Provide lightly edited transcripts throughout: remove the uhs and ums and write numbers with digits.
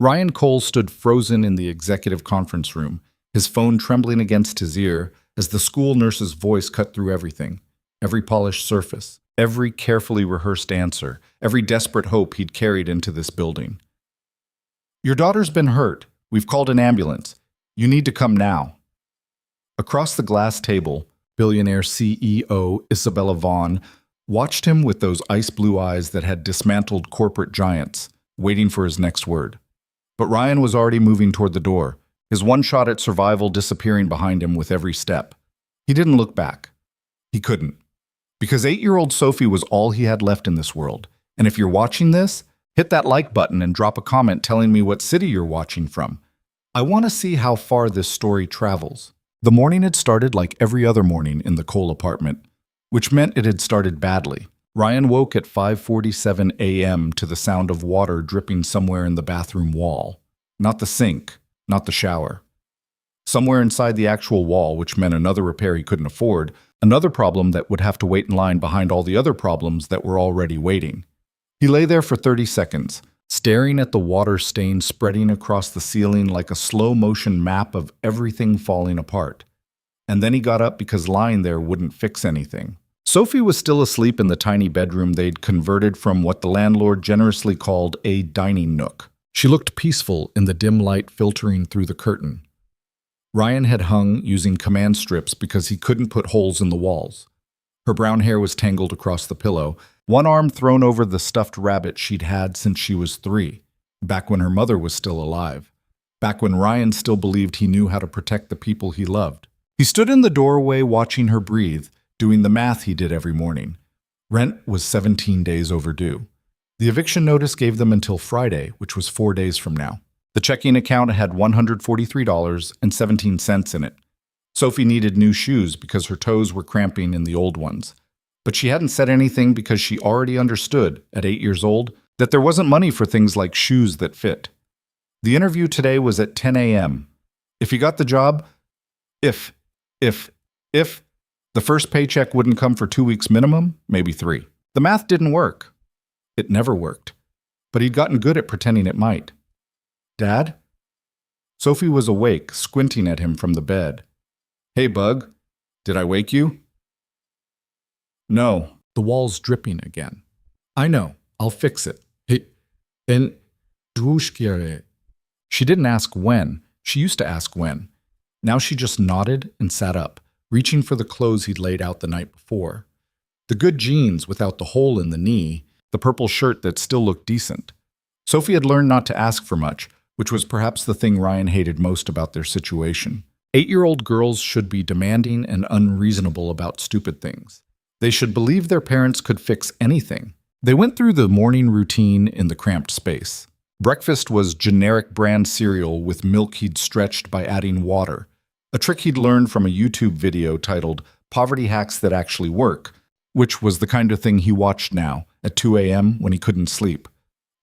Ryan Cole stood frozen in the executive conference room, his phone trembling against his ear as the school nurse's voice cut through everything, every polished surface, every carefully rehearsed answer, every desperate hope he'd carried into this building. "Your daughter's been hurt. We've called an ambulance. You need to come now." Across the glass table, Billionaire CEO Isabella Vaughn watched him with those ice-blue eyes that had dismantled corporate giants, waiting for his next word. But Ryan was already moving toward the door, his one shot at survival disappearing behind him with every step. He didn't look back. He couldn't. Because 8-year-old Sophie was all he had left in this world. And if you're watching this, hit that like button and drop a comment telling me what city you're watching from. I want to see how far this story travels. The morning had started like every other morning in the Cole apartment, which meant it had started badly. Ryan woke at 5:47 a.m. to the sound of water dripping somewhere in the bathroom wall. Not the sink, not the shower. Somewhere inside the actual wall, which meant another repair he couldn't afford, another problem that would have to wait in line behind all the other problems that were already waiting. He lay there for 30 seconds, staring at the water stain spreading across the ceiling like a slow-motion map of everything falling apart. And then he got up because lying there wouldn't fix anything. Sophie was still asleep in the tiny bedroom they'd converted from what the landlord generously called a dining nook. She looked peaceful in the dim light filtering through the curtain. Ryan had hung using command strips because he couldn't put holes in the walls. Her brown hair was tangled across the pillow, one arm thrown over the stuffed rabbit she'd had since she was 3, back when her mother was still alive, back when Ryan still believed he knew how to protect the people he loved. He stood in the doorway watching her breathe, doing the math he did every morning. Rent was 17 days overdue. The eviction notice gave them until Friday, which was 4 days from now. The checking account had $143.17 in it. Sophie needed new shoes because her toes were cramping in the old ones. But she hadn't said anything because she already understood, at 8 years old, that there wasn't money for things like shoes that fit. The interview today was at 10 a.m. If he got the job, if, the first paycheck wouldn't come for 2 weeks minimum, maybe 3. The math didn't work. It never worked. But he'd gotten good at pretending it might. "Dad?" Sophie was awake, squinting at him from the bed. "Hey, bug. Did I wake you?" "No." The wall's dripping again. "I know. I'll fix it." "Hey, en duschkere." She didn't ask when. She used to ask when. Now she just nodded and sat up, reaching for the clothes he'd laid out the night before. The good jeans without the hole in the knee, the purple shirt that still looked decent. Sophie had learned not to ask for much, which was perhaps the thing Ryan hated most about their situation. 8-year-old girls should be demanding and unreasonable about stupid things. They should believe their parents could fix anything. They went through the morning routine in the cramped space. Breakfast was generic brand cereal with milk he'd stretched by adding water, a trick he'd learned from a YouTube video titled Poverty Hacks That Actually Work, which was the kind of thing he watched now at 2 a.m. when he couldn't sleep.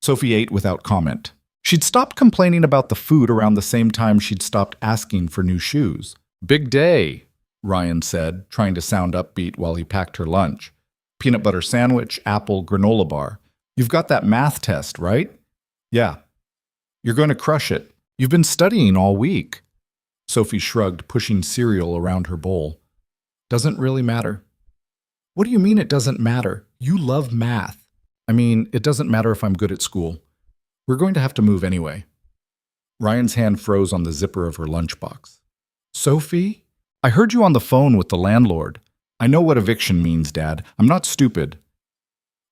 Sophie ate without comment. She'd stopped complaining about the food around the same time she'd stopped asking for new shoes. "Big day," Ryan said, trying to sound upbeat while he packed her lunch. "Peanut butter sandwich, apple, granola bar. You've got that math test, right?" "Yeah." "You're going to crush it. You've been studying all week." Sophie shrugged, pushing cereal around her bowl. "Doesn't really matter." "What do you mean it doesn't matter? You love math." "I mean, it doesn't matter if I'm good at school. We're going to have to move anyway." Ryan's hand froze on the zipper of her lunchbox. "Sophie? I heard you on the phone with the landlord. I know what eviction means, Dad. I'm not stupid."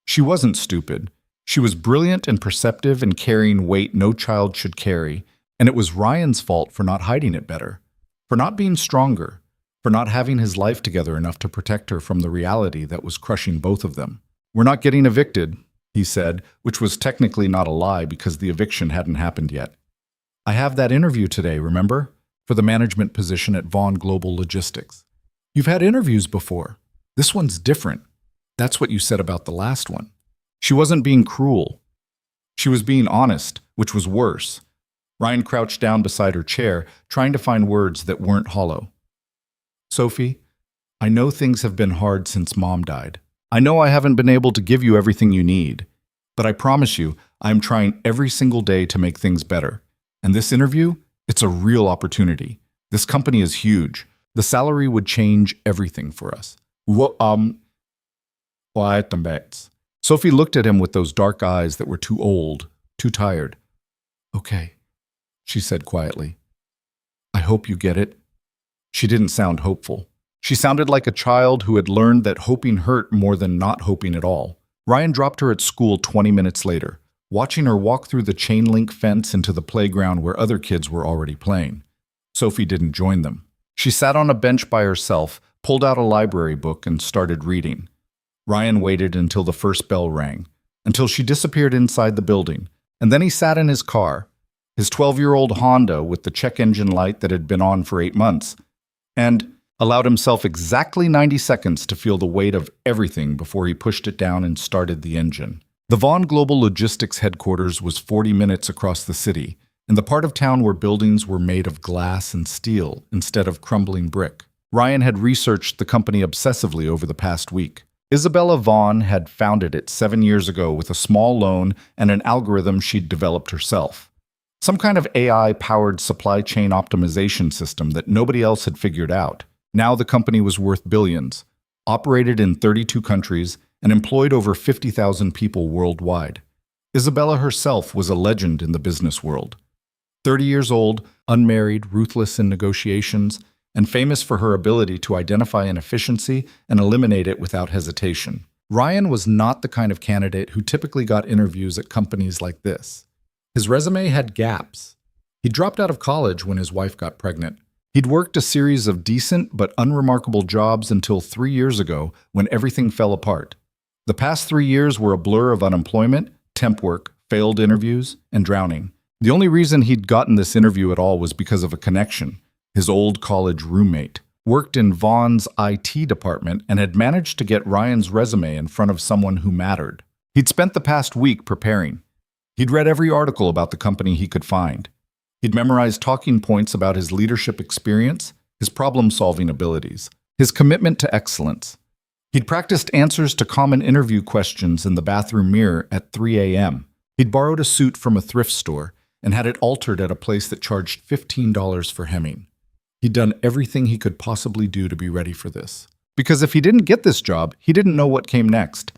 She wasn't stupid. She was brilliant and perceptive and carrying weight no child should carry, and it was Ryan's fault for not hiding it better, for not being stronger, for not having his life together enough to protect her from the reality that was crushing both of them. "We're not getting evicted," he said, which was technically not a lie because the eviction hadn't happened yet. "I have that interview today, remember? For the management position at Vaughn Global Logistics. You've had interviews before. This one's different. That's what you said about the last one." She wasn't being cruel. She was being honest, which was worse. Ryan crouched down beside her chair, trying to find words that weren't hollow. "Sophie, I know things have been hard since Mom died. I know I haven't been able to give you everything you need. But I promise you, I'm trying every single day to make things better. And this interview, it's a real opportunity. This company is huge. The salary would change everything for us. Quiet them bets. Sophie looked at him with those dark eyes that were too old, too tired. Okay, she said quietly. I hope you get it. She didn't sound hopeful. She sounded like a child who had learned that hoping hurt more than not hoping at all. Ryan dropped her at school 20 minutes later, watching her walk through the chain-link fence into the playground where other kids were already playing. Sophie didn't join them. She sat on a bench by herself, pulled out a library book, and started reading. Ryan waited until the first bell rang, until she disappeared inside the building, and then he sat in his car, his 12-year-old Honda with the check engine light that had been on for 8 months, and allowed himself exactly 90 seconds to feel the weight of everything before he pushed it down and started the engine. The Vaughn Global Logistics headquarters was 40 minutes across the city, in the part of town where buildings were made of glass and steel instead of crumbling brick. Ryan had researched the company obsessively over the past week. Isabella Vaughn had founded it 7 years ago with a small loan and an algorithm she'd developed herself. Some kind of AI-powered supply chain optimization system that nobody else had figured out. Now the company was worth billions, operated in 32 countries, and employed over 50,000 people worldwide. Isabella herself was a legend in the business world. 30 years old, unmarried, ruthless in negotiations, and famous for her ability to identify inefficiency and eliminate it without hesitation. Ryan was not the kind of candidate who typically got interviews at companies like this. His resume had gaps. He dropped out of college when his wife got pregnant. He'd worked a series of decent but unremarkable jobs until 3 years ago when everything fell apart. The past 3 years were a blur of unemployment, temp work, failed interviews, and drowning. The only reason he'd gotten this interview at all was because of a connection. His old college roommate worked in Vaughn's IT department and had managed to get Ryan's resume in front of someone who mattered. He'd spent the past week preparing. He'd read every article about the company he could find. He'd memorized talking points about his leadership experience, his problem-solving abilities, his commitment to excellence. He'd practiced answers to common interview questions in the bathroom mirror at 3 a.m. He'd borrowed a suit from a thrift store and had it altered at a place that charged $15 for hemming. He'd done everything he could possibly do to be ready for this. Because if he didn't get this job, he didn't know what came next.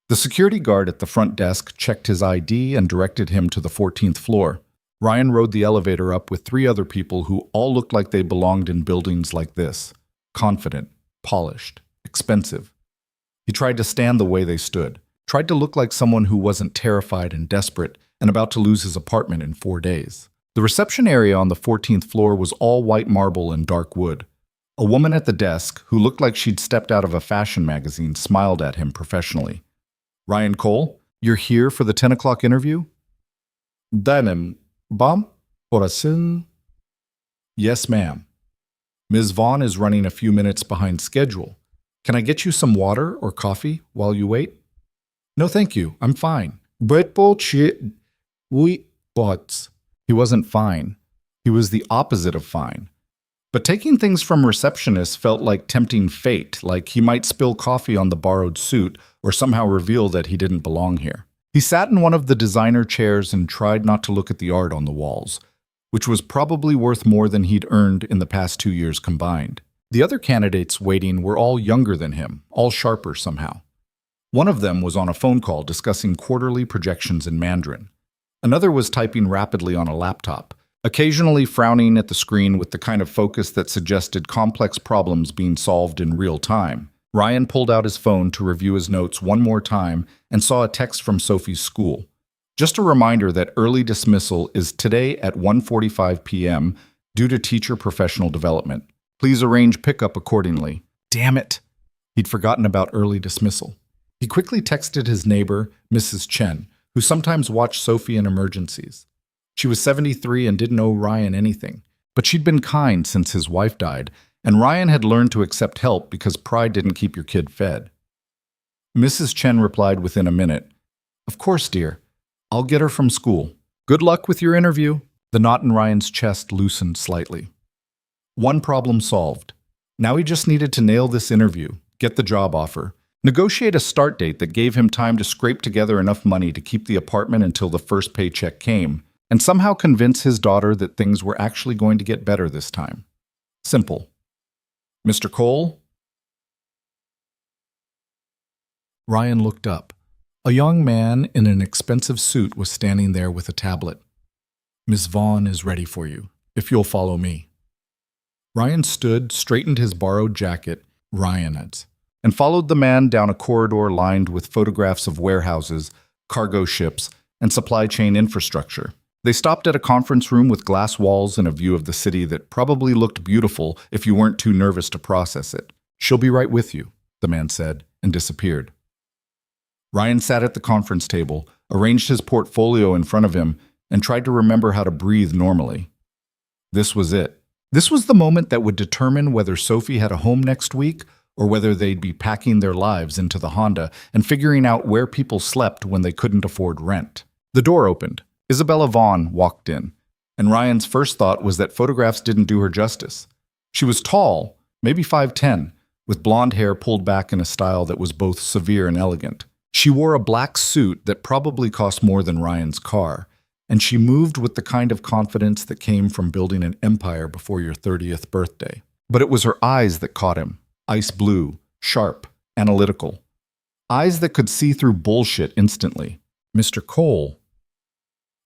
The security guard at the front desk checked his ID and directed him to the 14th floor. Ryan rode the elevator up with 3 other people who all looked like they belonged in buildings like this. Confident, polished, expensive. He tried to stand the way they stood, tried to look like someone who wasn't terrified and desperate and about to lose his apartment in 4 days. The reception area on the 14th floor was all white marble and dark wood. A woman at the desk, who looked like she'd stepped out of a fashion magazine, smiled at him professionally. Ryan Cole, you're here for the 10 o'clock interview? Denim, bam, orasin. Yes, ma'am. Ms. Vaughn is running a few minutes behind schedule. Can I get you some water or coffee while you wait? No, thank you. I'm fine. But he wasn't fine. He was the opposite of fine. But taking things from receptionists felt like tempting fate, like he might spill coffee on the borrowed suit or somehow reveal that he didn't belong here. He sat in one of the designer chairs and tried not to look at the art on the walls, which was probably worth more than he'd earned in the past 2 years combined. The other candidates waiting were all younger than him, all sharper somehow. One of them was on a phone call discussing quarterly projections in Mandarin. Another was typing rapidly on a laptop, occasionally frowning at the screen with the kind of focus that suggested complex problems being solved in real time. Ryan pulled out his phone to review his notes one more time and saw a text from Sophie's school. Just a reminder that early dismissal is today at 1:45 p.m. due to teacher professional development. Please arrange pickup accordingly. Damn it! He'd forgotten about early dismissal. He quickly texted his neighbor, Mrs. Chen, who sometimes watched Sophie in emergencies. She was 73 and didn't owe Ryan anything, but she'd been kind since his wife died, and Ryan had learned to accept help because pride didn't keep your kid fed. Mrs. Chen replied within a minute, "Of course, dear. I'll get her from school. Good luck with your interview." The knot in Ryan's chest loosened slightly. One problem solved. Now he just needed to nail this interview, get the job offer, Negotiate a start date that gave him time to scrape together enough money to keep the apartment until the first paycheck came, and somehow convince his daughter that things were actually going to get better this time. Simple. Mr. Cole? Ryan looked up. A young man in an expensive suit was standing there with a tablet. Miss Vaughn is ready for you, if you'll follow me. Ryan stood, straightened his borrowed jacket, Ryan's, and followed the man down a corridor lined with photographs of warehouses, cargo ships, and supply chain infrastructure. They stopped at a conference room with glass walls and a view of the city that probably looked beautiful if you weren't too nervous to process it. She'll be right with you, the man said, and disappeared. Ryan sat at the conference table, arranged his portfolio in front of him, and tried to remember how to breathe normally. This was it. This was the moment that would determine whether Sophie had a home next week or whether they'd be packing their lives into the Honda and figuring out where people slept when they couldn't afford rent. The door opened. Isabella Vaughn walked in, and Ryan's first thought was that photographs didn't do her justice. She was tall, maybe 5'10", with blonde hair pulled back in a style that was both severe and elegant. She wore a black suit that probably cost more than Ryan's car, and she moved with the kind of confidence that came from building an empire before your 30th birthday. But it was her eyes that caught him. Ice blue, sharp, analytical. Eyes that could see through bullshit instantly. Mr. Cole.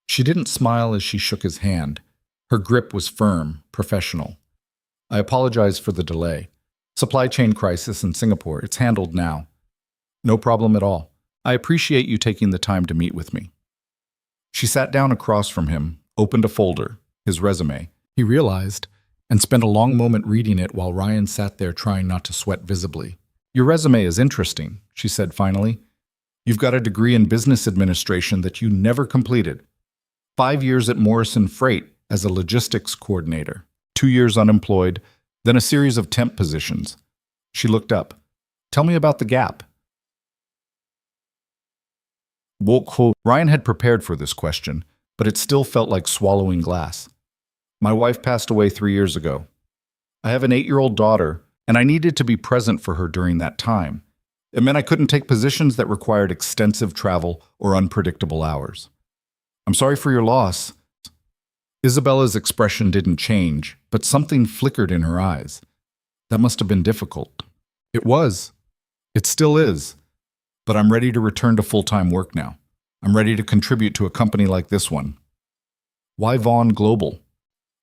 She didn't smile as she shook his hand. Her grip was firm, professional. I apologize for the delay. Supply chain crisis in Singapore. It's handled now. No problem at all. I appreciate you taking the time to meet with me. She sat down across from him, opened a folder, his resume. He realized, and spent a long moment reading it while Ryan sat there trying not to sweat visibly. Your resume is interesting, she said finally. You've got a degree in business administration that you never completed. 5 years at Morrison Freight as a logistics coordinator. 2 years unemployed, then a series of temp positions. She looked up. Tell me about the gap. Ryan had prepared for this question, but it still felt like swallowing glass. My wife passed away 3 years ago. I have an 8-year-old daughter, and I needed to be present for her during that time. It meant I couldn't take positions that required extensive travel or unpredictable hours. I'm sorry for your loss. Isabella's expression didn't change, but something flickered in her eyes. That must have been difficult. It was. It still is. But I'm ready to return to full-time work now. I'm ready to contribute to a company like this one. Why Vaughn Global?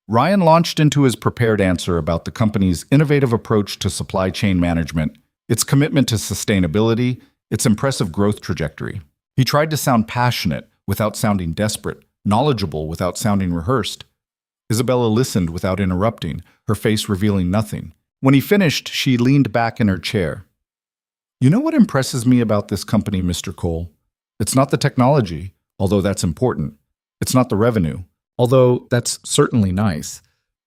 Ryan launched into his prepared answer about the company's innovative approach to supply chain management, its commitment to sustainability, its impressive growth trajectory. He tried to sound passionate without sounding desperate, knowledgeable without sounding rehearsed. Isabella listened without interrupting, her face revealing nothing. When he finished, she leaned back in her chair. You know what impresses me about this company, Mr. Cole? It's not the technology, although that's important. It's not the revenue, although that's certainly nice.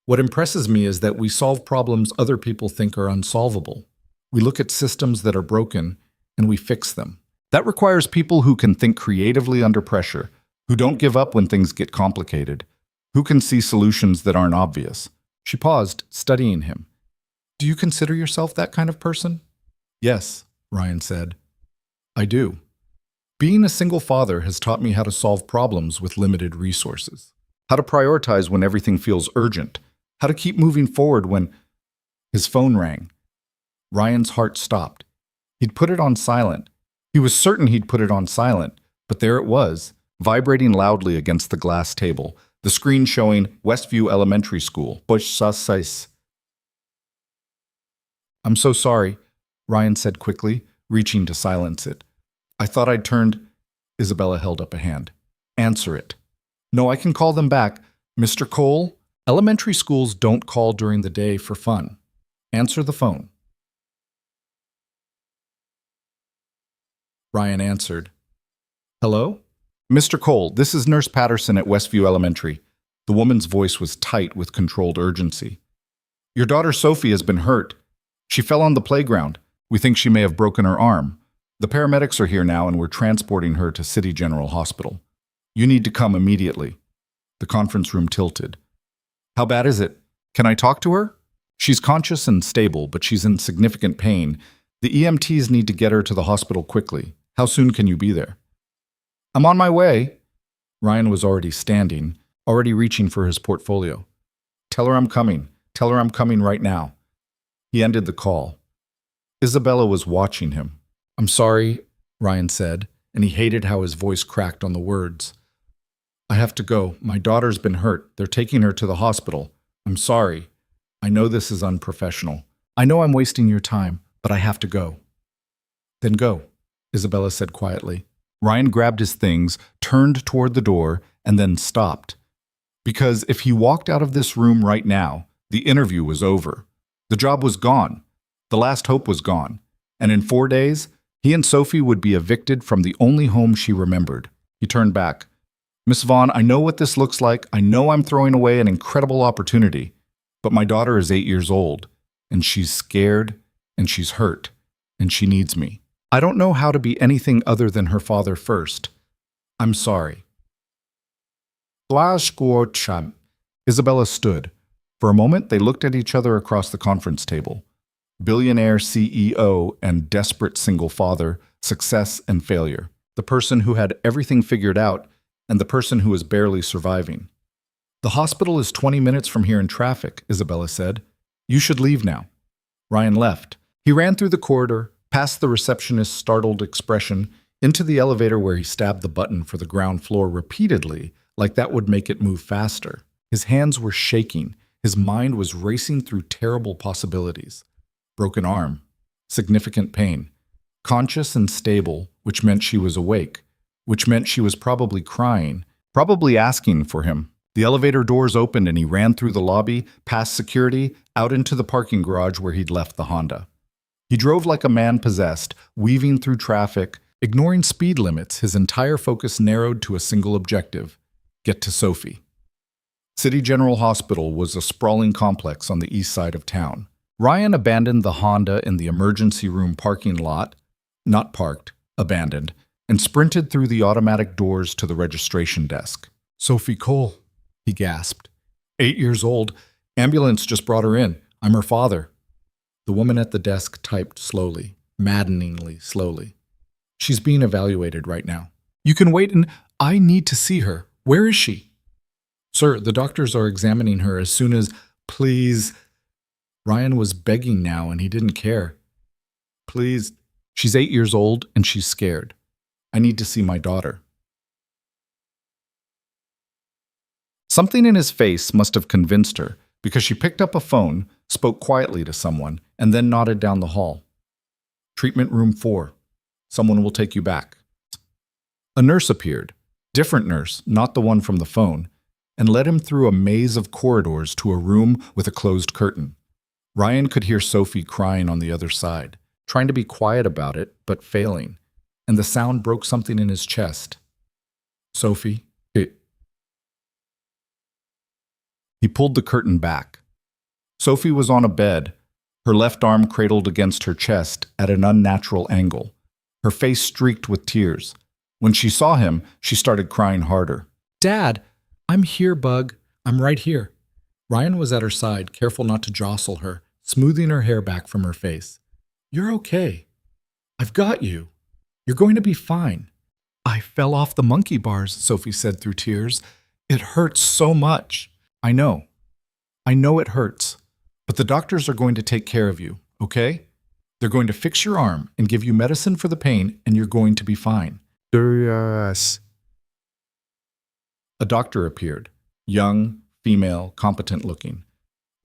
What impresses me is that we solve problems other people think are unsolvable. We look at systems that are broken, and we fix them. That requires people who can think creatively under pressure, who don't give up when things get complicated, who can see solutions that aren't obvious. She paused, studying him. Do you consider yourself that kind of person? Yes, Ryan said. I do. Being a single father has taught me how to solve problems with limited resources, how to prioritize when everything feels urgent, how to keep moving forward when... His phone rang. Ryan's heart stopped. He'd put it on silent. He was certain he'd put it on silent, but there it was, vibrating loudly against the glass table, the screen showing Westview Elementary School. I'm so sorry, Ryan said quickly, reaching to silence it. I thought I'd turned... Isabella held up a hand. Answer it. No, I can call them back. Mr. Cole, elementary schools don't call during the day for fun. Answer the phone. Ryan answered. Hello? Mr. Cole, this is Nurse Patterson at Westview Elementary. The woman's voice was tight with controlled urgency. Your daughter Sophie has been hurt. She fell on the playground. We think she may have broken her arm. The paramedics are here now and we're transporting her to City General Hospital. You need to come immediately. The conference room tilted. How bad is it? Can I talk to her? She's conscious and stable, but she's in significant pain. The EMTs need to get her to the hospital quickly. How soon can you be there? I'm on my way. Ryan was already standing, already reaching for his portfolio. Tell her I'm coming. Tell her I'm coming right now. He ended the call. Isabella was watching him. I'm sorry, Ryan said, and he hated how his voice cracked on the words. I have to go. My daughter's been hurt. They're taking her to the hospital. I'm sorry. I know this is unprofessional. I know I'm wasting your time, but I have to go. Then go, Isabella said quietly. Ryan grabbed his things, turned toward the door, and then stopped. Because if he walked out of this room right now, the interview was over. The job was gone. The last hope was gone. And in 4 days, he and Sophie would be evicted from the only home she remembered. He turned back. Miss Vaughn, I know what this looks like. I know I'm throwing away an incredible opportunity. But my daughter is 8 years old, and she's scared, and she's hurt, and she needs me. I don't know how to be anything other than her father first. I'm sorry. Isabella stood. For a moment, they looked at each other across the conference table. Billionaire CEO and desperate single father, success and failure. The person who had everything figured out and the person who was barely surviving. The hospital is 20 minutes from here in traffic, Isabella said. You should leave now. Ryan left. He ran through the corridor, past the receptionist's startled expression, into the elevator where he stabbed the button for the ground floor repeatedly, like that would make it move faster. His hands were shaking. His mind was racing through terrible possibilities. Broken arm, significant pain, conscious and stable, which meant she was awake, which meant she was probably crying, probably asking for him. The elevator doors opened and he ran through the lobby, past security, out into the parking garage where he'd left the Honda. He drove like a man possessed, weaving through traffic, ignoring speed limits, his entire focus narrowed to a single objective: get to Sophie. City General Hospital was a sprawling complex on the east side of town. Ryan abandoned the Honda in the emergency room parking lot, not parked, abandoned, and sprinted through the automatic doors to the registration desk. Sophie Cole, he gasped. 8 years old. Ambulance just brought her in. I'm her father. The woman at the desk typed slowly, maddeningly slowly. She's being evaluated right now. You can wait and I need to see her. Where is she? Sir, the doctors are examining her as soon as... Please... Ryan was begging now and he didn't care. Please. She's 8 years old and she's scared. I need to see my daughter. Something in his face must have convinced her because she picked up a phone, spoke quietly to someone, and then nodded down the hall. Treatment room 4. Someone will take you back. A nurse appeared, different nurse, not the one from the phone, and led him through a maze of corridors to a room with a closed curtain. Ryan could hear Sophie crying on the other side, trying to be quiet about it, but failing, and the sound broke something in his chest. Sophie, He pulled the curtain back. Sophie was on a bed, her left arm cradled against her chest at an unnatural angle, her face streaked with tears. When she saw him, she started crying harder. Dad, I'm here, Bug. I'm right here. Ryan was at her side, careful not to jostle her, smoothing her hair back from her face. You're okay. I've got you. You're going to be fine. I fell off the monkey bars, Sophie said through tears. It hurts so much. I know. I know it hurts. But the doctors are going to take care of you, okay? They're going to fix your arm and give you medicine for the pain, and you're going to be fine. Yes. A doctor appeared, young, female, competent looking.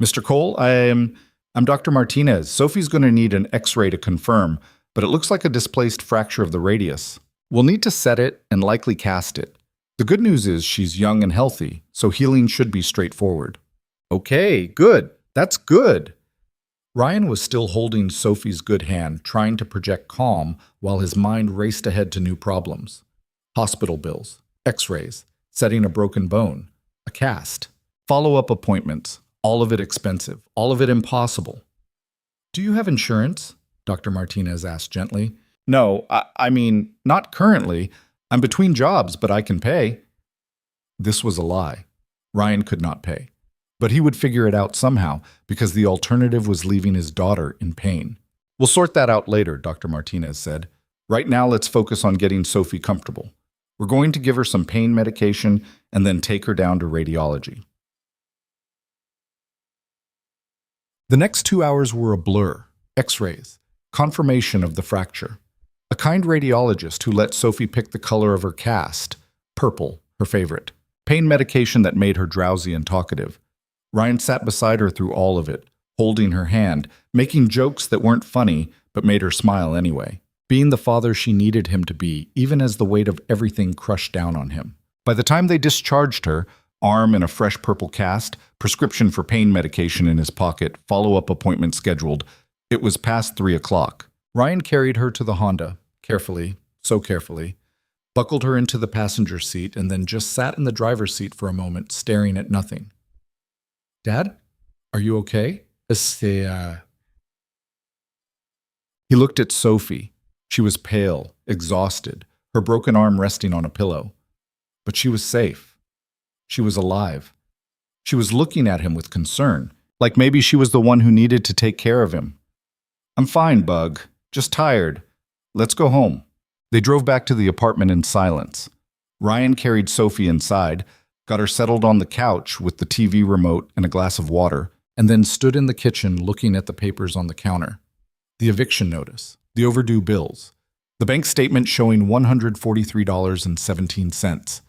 Mr. Cole, I'm Dr. Martinez. Sophie's going to need an x-ray to confirm, but it looks like a displaced fracture of the radius. We'll need to set it and likely cast it. The good news is she's young and healthy, so healing should be straightforward. Okay, good. That's good. Ryan was still holding Sophie's good hand, trying to project calm while his mind raced ahead to new problems. Hospital bills, x-rays, setting a broken bone, a cast, follow-up appointments, all of it expensive, all of it impossible. Do you have insurance? Dr. Martinez asked gently. No, I mean, not currently. I'm between jobs, but I can pay. This was a lie. Ryan could not pay. But he would figure it out somehow because the alternative was leaving his daughter in pain. We'll sort that out later, Dr. Martinez said. Right now, let's focus on getting Sophie comfortable. We're going to give her some pain medication and then take her down to radiology. The next 2 hours were a blur. X-rays, confirmation of the fracture. A kind radiologist who let Sophie pick the color of her cast, purple, her favorite. Pain medication that made her drowsy and talkative. Ryan sat beside her through all of it, holding her hand, making jokes that weren't funny but made her smile anyway. Being the father she needed him to be, even as the weight of everything crushed down on him. By the time they discharged her, arm in a fresh purple cast, prescription for pain medication in his pocket, follow-up appointment scheduled, it was past 3 o'clock. Ryan carried her to the Honda, carefully, so carefully, buckled her into the passenger seat, and then just sat in the driver's seat for a moment, staring at nothing. Dad, are you okay? He looked at Sophie. She was pale, exhausted, her broken arm resting on a pillow. But she was safe. She was alive. She was looking at him with concern, like maybe she was the one who needed to take care of him. I'm fine, Bug. Just tired. Let's go home. They drove back to the apartment in silence. Ryan carried Sophie inside, got her settled on the couch with the TV remote and a glass of water, and then stood in the kitchen looking at the papers on the counter. The eviction notice, the overdue bills, the bank statement showing $143.17.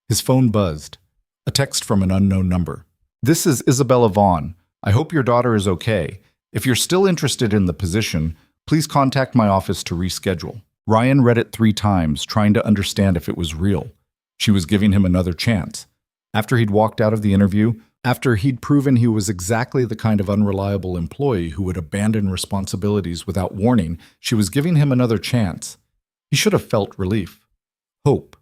His phone buzzed. A text from an unknown number. This is Isabella Vaughn. I hope your daughter is okay. If you're still interested in the position, please contact my office to reschedule. Ryan read it 3 times, trying to understand if it was real. She was giving him another chance. After he'd walked out of the interview, after he'd proven he was exactly the kind of unreliable employee who would abandon responsibilities without warning, she was giving him another chance. He should have felt relief, hope,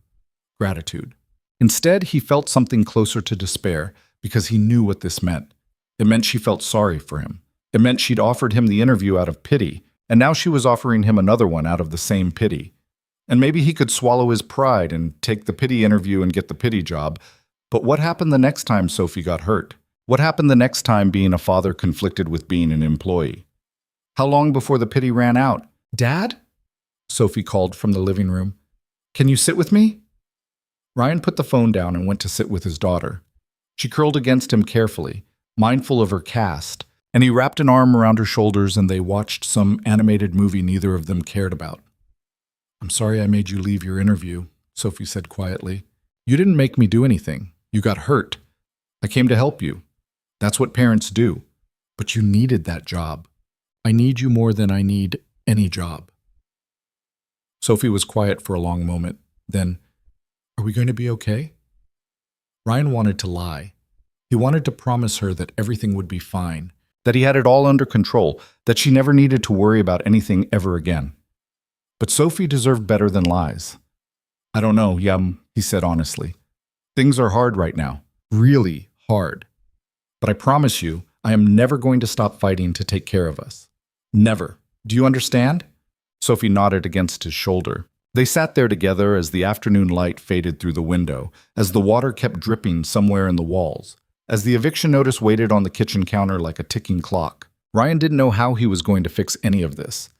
gratitude. Instead, he felt something closer to despair because he knew what this meant. It meant she felt sorry for him. It meant she'd offered him the interview out of pity, and now she was offering him another one out of the same pity. And maybe he could swallow his pride and take the pity interview and get the pity job. But what happened the next time Sophie got hurt? What happened the next time being a father conflicted with being an employee? How long before the pity ran out? Dad? Sophie called from the living room. Can you sit with me? Ryan put the phone down and went to sit with his daughter. She curled against him carefully, mindful of her cast, and he wrapped an arm around her shoulders and they watched some animated movie neither of them cared about. I'm sorry I made you leave your interview, Sophie said quietly. You didn't make me do anything. You got hurt. I came to help you. That's what parents do. But you needed that job. I need you more than I need any job. Sophie was quiet for a long moment. Then, are we going to be okay? Ryan wanted to lie. He wanted to promise her that everything would be fine, that he had it all under control, that she never needed to worry about anything ever again. But Sophie deserved better than lies. I don't know, he said honestly. Things are hard right now, really hard. But I promise you, I am never going to stop fighting to take care of us. Never. Do you understand? Sophie nodded against his shoulder. They sat there together as the afternoon light faded through the window, as the water kept dripping somewhere in the walls, as the eviction notice waited on the kitchen counter like a ticking clock. Ryan didn't know how he was going to fix any of this.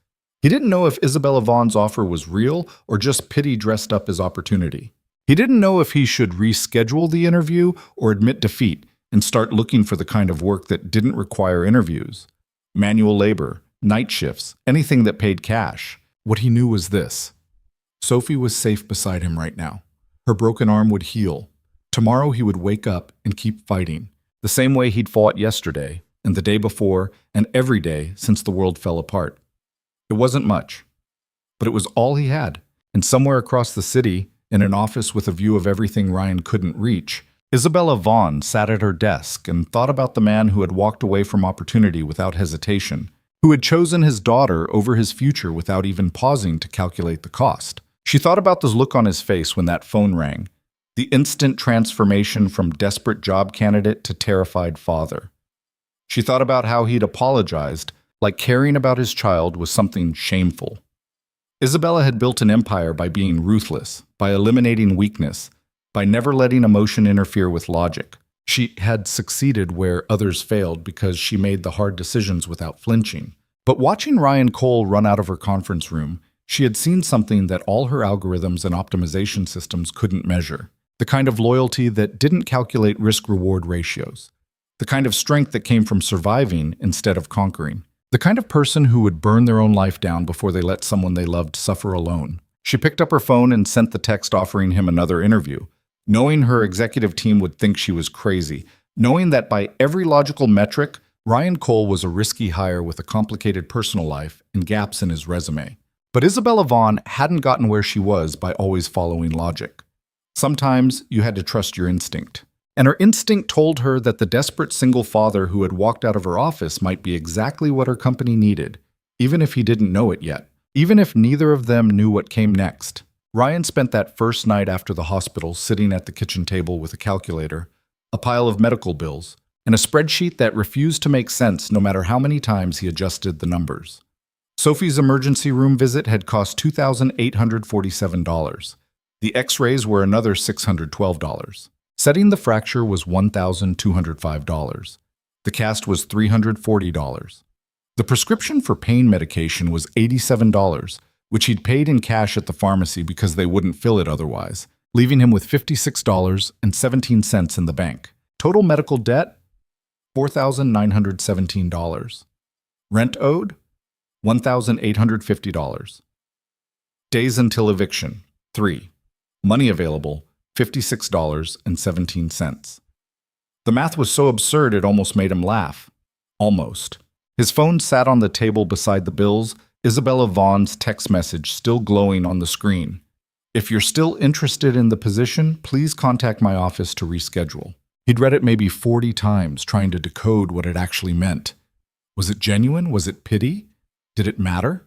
He didn't know if Isabella Vaughn's offer was real or just pity dressed up as opportunity. He didn't know if he should reschedule the interview or admit defeat and start looking for the kind of work that didn't require interviews. Manual labor, night shifts, anything that paid cash. What he knew was this. Sophie was safe beside him right now. Her broken arm would heal. Tomorrow he would wake up and keep fighting, the same way he'd fought yesterday, and the day before, and every day since the world fell apart. It wasn't much, but it was all he had. And somewhere across the city, in an office with a view of everything Ryan couldn't reach, Isabella Vaughn sat at her desk and thought about the man who had walked away from opportunity without hesitation, who had chosen his daughter over his future without even pausing to calculate the cost. She thought about the look on his face when that phone rang, the instant transformation from desperate job candidate to terrified father. She thought about how he'd apologized, like caring about his child was something shameful. Isabella had built an empire by being ruthless, by eliminating weakness, by never letting emotion interfere with logic. She had succeeded where others failed because she made the hard decisions without flinching. But watching Ryan Cole run out of her conference room, she had seen something that all her algorithms and optimization systems couldn't measure. The kind of loyalty that didn't calculate risk-reward ratios. The kind of strength that came from surviving instead of conquering. The kind of person who would burn their own life down before they let someone they loved suffer alone. She picked up her phone and sent the text offering him another interview, knowing her executive team would think she was crazy, knowing that by every logical metric, Ryan Cole was a risky hire with a complicated personal life and gaps in his resume. But Isabella Vaughn hadn't gotten where she was by always following logic. Sometimes you had to trust your instinct. And her instinct told her that the desperate single father who had walked out of her office might be exactly what her company needed, even if he didn't know it yet, even if neither of them knew what came next. Ryan spent that first night after the hospital sitting at the kitchen table with a calculator, a pile of medical bills, and a spreadsheet that refused to make sense no matter how many times he adjusted the numbers. Sophie's emergency room visit had cost $2,847. The x-rays were another $612. Setting the fracture was $1,205. The cast was $340. The prescription for pain medication was $87, which he'd paid in cash at the pharmacy because they wouldn't fill it otherwise, leaving him with $56.17 in the bank. Total medical debt, $4,917. Rent owed, $1,850. Days until eviction, 3. Money available, $56.17. The math was so absurd it almost made him laugh. Almost. His phone sat on the table beside the bills, Isabella Vaughn's text message still glowing on the screen. If you're still interested in the position, please contact my office to reschedule. He'd read it maybe 40 times, trying to decode what it actually meant. Was it genuine? Was it pity? Did it matter?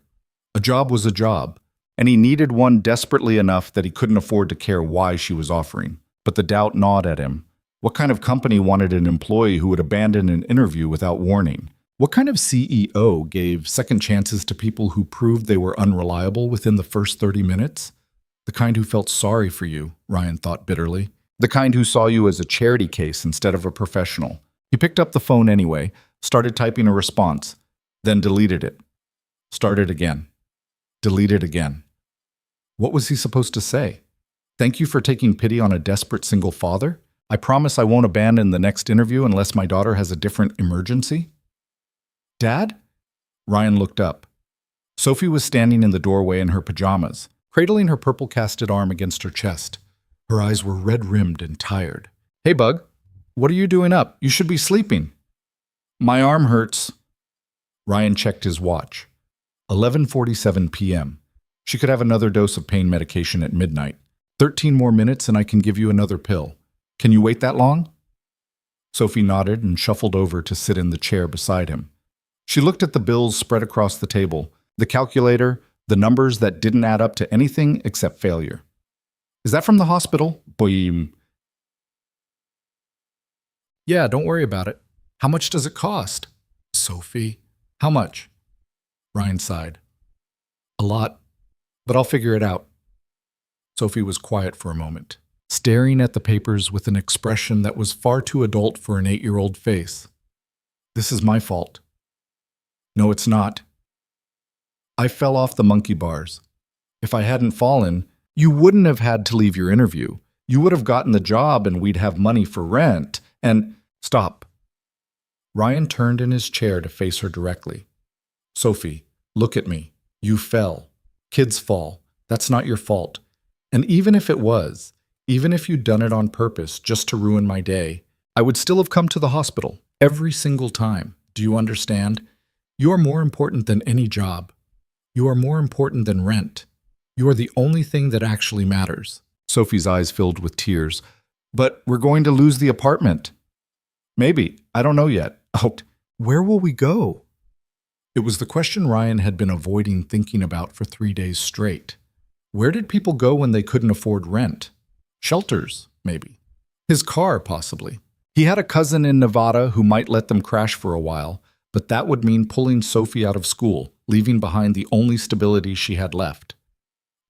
A job was a job, and he needed one desperately enough that he couldn't afford to care why she was offering. But the doubt gnawed at him. What kind of company wanted an employee who would abandon an interview without warning? What kind of CEO gave second chances to people who proved they were unreliable within the first 30 minutes? The kind who felt sorry for you, Ryan thought bitterly. The kind who saw you as a charity case instead of a professional. He picked up the phone anyway, started typing a response, then deleted it. Started again. Deleted again. What was he supposed to say? Thank you for taking pity on a desperate single father? I promise I won't abandon the next interview unless my daughter has a different emergency? Dad? Ryan looked up. Sophie was standing in the doorway in her pajamas, cradling her purple-casted arm against her chest. Her eyes were red-rimmed and tired. Hey, Bug. What are you doing up? You should be sleeping. My arm hurts. Ryan checked his watch. 11:47 p.m. She could have another dose of pain medication at midnight. 13 more minutes and I can give you another pill. Can you wait that long? Sophie nodded and shuffled over to sit in the chair beside him. She looked at the bills spread across the table, the calculator, the numbers that didn't add up to anything except failure. Is that from the hospital? Boim. Yeah, don't worry about it. How much does it cost? Sophie. How much? Ryan sighed. A lot, but I'll figure it out. Sophie was quiet for a moment, staring at the papers with an expression that was far too adult for an 8-year-old face. This is my fault. No, it's not. I fell off the monkey bars. If I hadn't fallen, you wouldn't have had to leave your interview. You would have gotten the job and we'd have money for rent. And stop. Ryan turned in his chair to face her directly. Sophie, look at me. You fell. Kids fall. That's not your fault. And even if it was, even if you'd done it on purpose just to ruin my day, I would still have come to the hospital every single time. Do you understand? You are more important than any job. You are more important than rent. You are the only thing that actually matters. Sophie's eyes filled with tears. But we're going to lose the apartment. Maybe. I don't know yet. Oh, where will we go? It was the question Ryan had been avoiding thinking about for 3 days straight. Where did people go when they couldn't afford rent? Shelters, maybe. His car, possibly. He had a cousin in Nevada who might let them crash for a while, but that would mean pulling Sophie out of school, leaving behind the only stability she had left.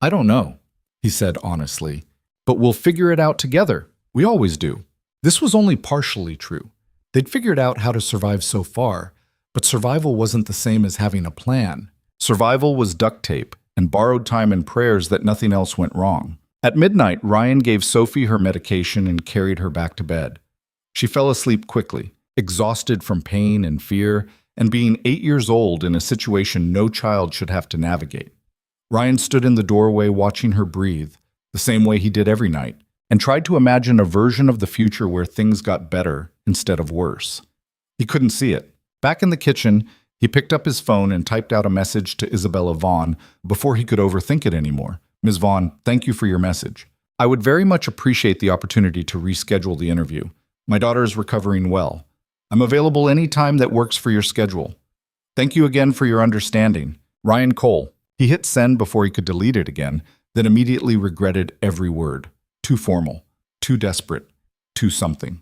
I don't know, he said honestly, but we'll figure it out together. We always do. This was only partially true. They'd figured out how to survive so far, But survival wasn't the same as having a plan. Survival was duct tape and borrowed time and prayers that nothing else went wrong. At midnight, Ryan gave Sophie her medication and carried her back to bed. She fell asleep quickly, exhausted from pain and fear, and being 8 years old in a situation no child should have to navigate. Ryan stood in the doorway watching her breathe, the same way he did every night, and tried to imagine a version of the future where things got better instead of worse. He couldn't see it. Back in the kitchen, he picked up his phone and typed out a message to Isabella Vaughn before he could overthink it anymore. Ms. Vaughn, thank you for your message. I would very much appreciate the opportunity to reschedule the interview. My daughter is recovering well. I'm available any time that works for your schedule. Thank you again for your understanding. Ryan Cole. He hit send before he could delete it again, then immediately regretted every word. Too formal, too desperate, too something.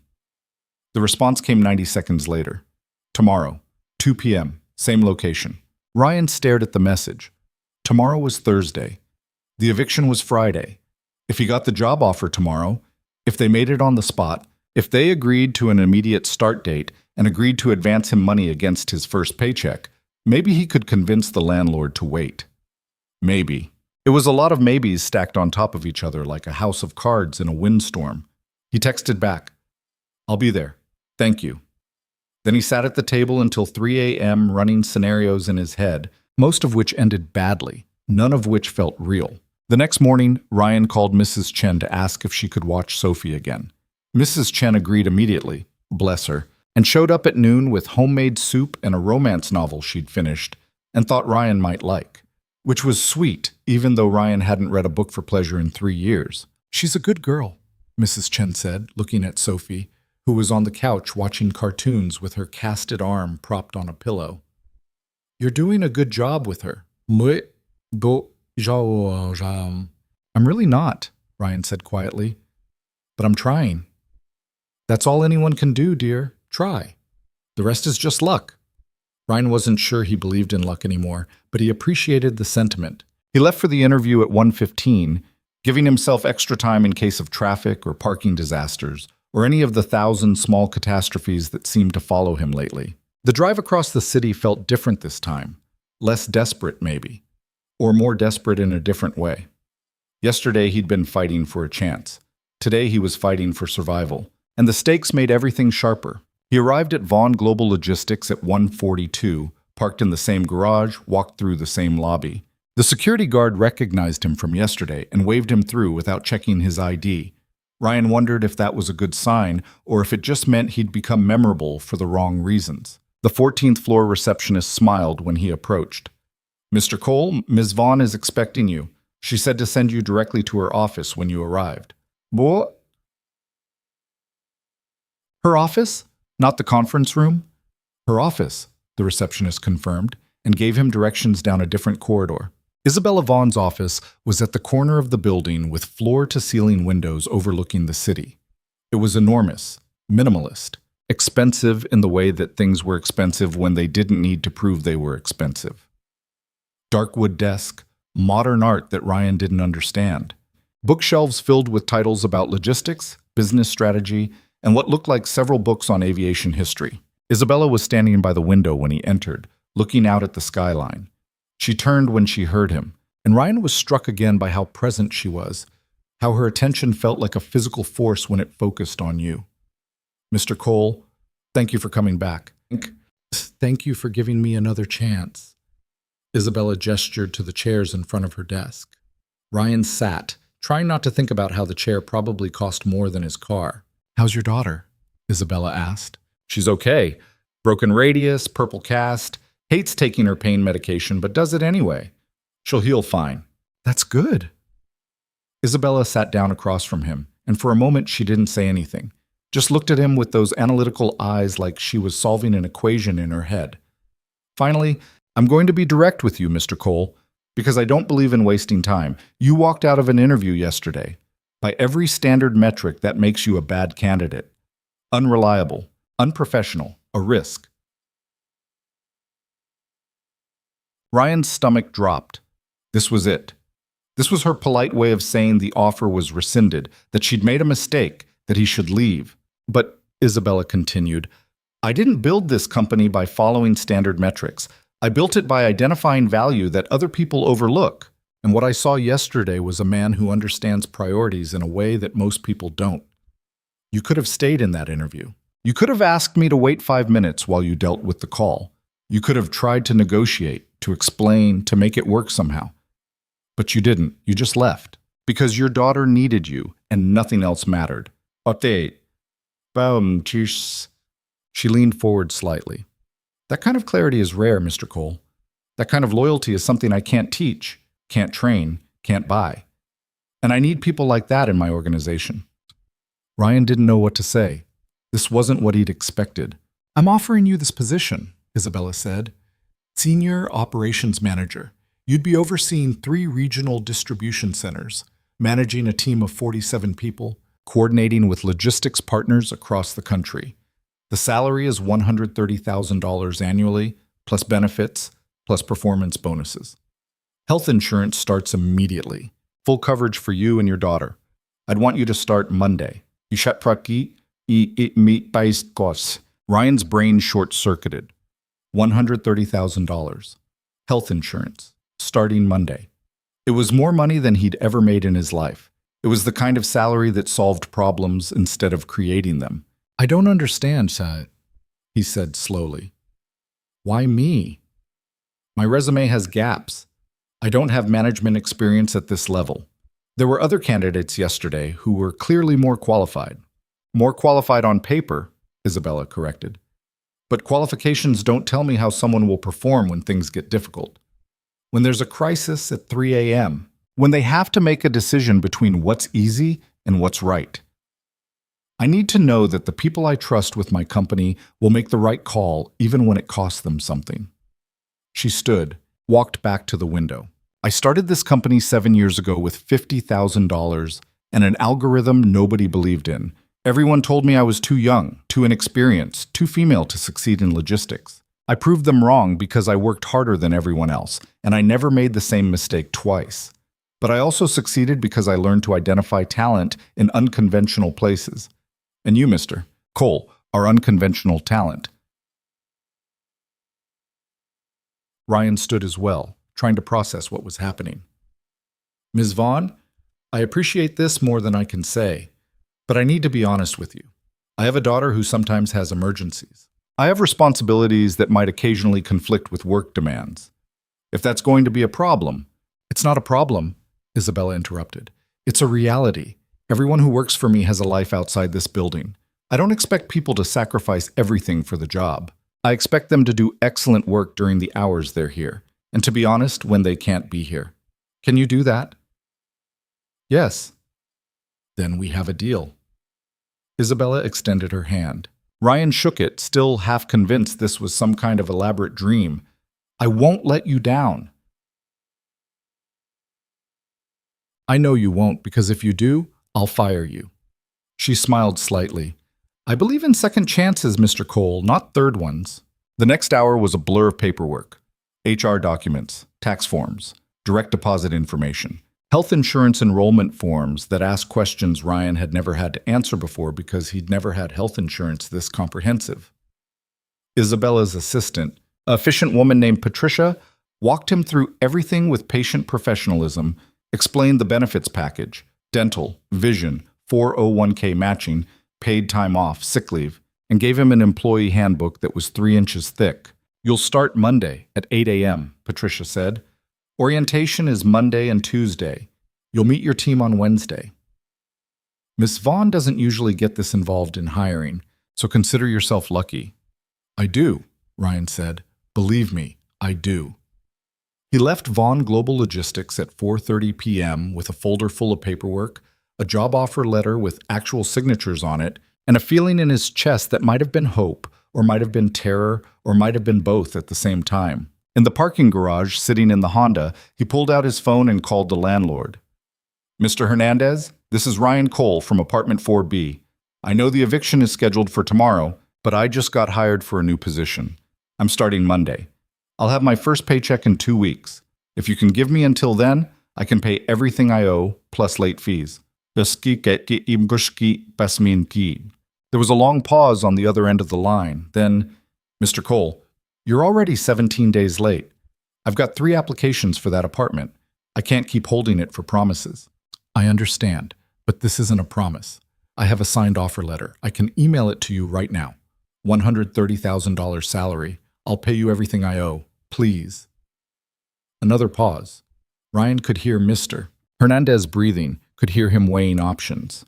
The response came 90 seconds later. Tomorrow, 2 p.m., same location. Ryan stared at the message. Tomorrow was Thursday. The eviction was Friday. If he got the job offer tomorrow, if they made it on the spot, if they agreed to an immediate start date and agreed to advance him money against his first paycheck, maybe he could convince the landlord to wait. Maybe. It was a lot of maybes stacked on top of each other like a house of cards in a windstorm. He texted back, I'll be there. Thank you. Then he sat at the table until 3 a.m. running scenarios in his head, most of which ended badly, none of which felt real. The next morning, Ryan called Mrs. Chen to ask if she could watch Sophie again. Mrs. Chen agreed immediately, bless her, and showed up at noon with homemade soup and a romance novel she'd finished and thought Ryan might like. Which was sweet, even though Ryan hadn't read a book for pleasure in 3 years. She's a good girl, Mrs. Chen said, looking at Sophie, who was on the couch watching cartoons with her casted arm propped on a pillow. You're doing a good job with her. I'm really not, Ryan said quietly, but I'm trying. That's all anyone can do, dear. Try. The rest is just luck. Ryan wasn't sure he believed in luck anymore, but he appreciated the sentiment. He left for the interview at 1:15, giving himself extra time in case of traffic or parking disasters, or any of the 1,000 small catastrophes that seemed to follow him lately. The drive across the city felt different this time. Less desperate, maybe. Or more desperate in a different way. Yesterday he'd been fighting for a chance. Today he was fighting for survival. And the stakes made everything sharper. He arrived at Vaughn Global Logistics at 1:42, parked in the same garage, walked through the same lobby. The security guard recognized him from yesterday and waved him through without checking his ID. Ryan wondered if that was a good sign or if it just meant he'd become memorable for the wrong reasons. The 14th floor receptionist smiled when he approached. Mr. Cole, Ms. Vaughn is expecting you. She said to send you directly to her office when you arrived. What? Her office? Not the conference room? Her office, the receptionist confirmed, and gave him directions down a different corridor. Isabella Vaughn's office was at the corner of the building with floor-to-ceiling windows overlooking the city. It was enormous, minimalist, expensive in the way that things were expensive when they didn't need to prove they were expensive. Dark wood desk, modern art that Ryan didn't understand. Bookshelves filled with titles about logistics, business strategy, and what looked like several books on aviation history. Isabella was standing by the window when he entered, looking out at the skyline. She turned when she heard him, and Ryan was struck again by how present she was, how her attention felt like a physical force when it focused on you. Mr. Cole, thank you for coming back. Thank you for giving me another chance. Isabella gestured to the chairs in front of her desk. Ryan sat, trying not to think about how the chair probably cost more than his car. How's your daughter? Isabella asked. She's okay. Broken radius, purple cast, hates taking her pain medication, but does it anyway. She'll heal fine. That's good. Isabella sat down across from him, and for a moment she didn't say anything, just looked at him with those analytical eyes like she was solving an equation in her head. Finally, I'm going to be direct with you, Mr. Cole, because I don't believe in wasting time. You walked out of an interview yesterday. By every standard metric, that makes you a bad candidate. Unreliable, unprofessional, a risk. Ryan's stomach dropped. This was it. This was her polite way of saying the offer was rescinded, that she'd made a mistake, that he should leave. But, Isabella continued, I didn't build this company by following standard metrics. I built it by identifying value that other people overlook. And what I saw yesterday was a man who understands priorities in a way that most people don't. You could have stayed in that interview. You could have asked me to wait 5 minutes while you dealt with the call. You could have tried to negotiate, to explain, to make it work somehow. But you didn't. You just left. Because your daughter needed you, and nothing else mattered. Update. Boom, cheers. She leaned forward slightly. That kind of clarity is rare, Mr. Cole. That kind of loyalty is something I can't teach, can't train, can't buy. And I need people like that in my organization. Ryan didn't know what to say. This wasn't what he'd expected. I'm offering you this position, Isabella said. Senior Operations Manager. You'd be overseeing 3 regional distribution centers, managing a team of 47 people, coordinating with logistics partners across the country. The salary is $130,000 annually, plus benefits, plus performance bonuses. Health insurance starts immediately. Full coverage for you and your daughter. I'd want you to start Monday. Ryan's brain short-circuited. $130,000. Health insurance. Starting Monday. It was more money than he'd ever made in his life. It was the kind of salary that solved problems instead of creating them. I don't understand, Saad, he said slowly. Why me? My resume has gaps. I don't have management experience at this level. There were other candidates yesterday who were clearly more qualified. More qualified on paper, Isabella corrected. But qualifications don't tell me how someone will perform when things get difficult. When there's a crisis at 3 a.m., when they have to make a decision between what's easy and what's right. I need to know that the people I trust with my company will make the right call even when it costs them something. She stood, walked back to the window. I started this company 7 years ago with $50,000 and an algorithm nobody believed in. Everyone told me I was too young, too inexperienced, too female to succeed in logistics. I proved them wrong because I worked harder than everyone else, and I never made the same mistake twice. But I also succeeded because I learned to identify talent in unconventional places. And you, Mr. Cole, are unconventional talent. Ryan stood as well, trying to process what was happening. Ms. Vaughn, I appreciate this more than I can say, but I need to be honest with you. I have a daughter who sometimes has emergencies. I have responsibilities that might occasionally conflict with work demands. If that's going to be a problem, it's not a problem, Isabella interrupted. It's a reality. Everyone who works for me has a life outside this building. I don't expect people to sacrifice everything for the job. I expect them to do excellent work during the hours they're here, and to be honest, when they can't be here. Can you do that? Yes. Then we have a deal. Isabella extended her hand. Ryan shook it, still half convinced this was some kind of elaborate dream. I won't let you down. I know you won't, because if you do, I'll fire you. She smiled slightly. I believe in second chances, Mr. Cole, not third ones. The next hour was a blur of paperwork. HR documents, tax forms, direct deposit information, health insurance enrollment forms that asked questions Ryan had never had to answer before because he'd never had health insurance this comprehensive. Isabella's assistant, an efficient woman named Patricia, walked him through everything with patient professionalism, explained the benefits package, dental, vision, 401k matching, paid time off, sick leave, and gave him an employee handbook that was 3 inches thick. You'll start Monday at 8 a.m., Patricia said. Orientation is Monday and Tuesday. You'll meet your team on Wednesday. Miss Vaughn doesn't usually get this involved in hiring, so consider yourself lucky. I do, Ryan said. Believe me, I do. He left Vaughn Global Logistics at 4:30 p.m. with a folder full of paperwork, a job offer letter with actual signatures on it, and a feeling in his chest that might have been hope, or might have been terror, or might have been both at the same time. In the parking garage, sitting in the Honda, he pulled out his phone and called the landlord. Mr. Hernandez, this is Ryan Cole from apartment 4B. I know the eviction is scheduled for tomorrow, but I just got hired for a new position. I'm starting Monday. I'll have my first paycheck in 2 weeks. If you can give me until then, I can pay everything I owe, plus late fees. There was a long pause on the other end of the line. Then, Mr. Cole, you're already 17 days late. I've got 3 applications for that apartment. I can't keep holding it for promises. I understand, but this isn't a promise. I have a signed offer letter. I can email it to you right now. $130,000 salary. I'll pay you everything I owe. Please. Another pause. Ryan could hear Mr. Hernandez breathing, could hear him weighing options.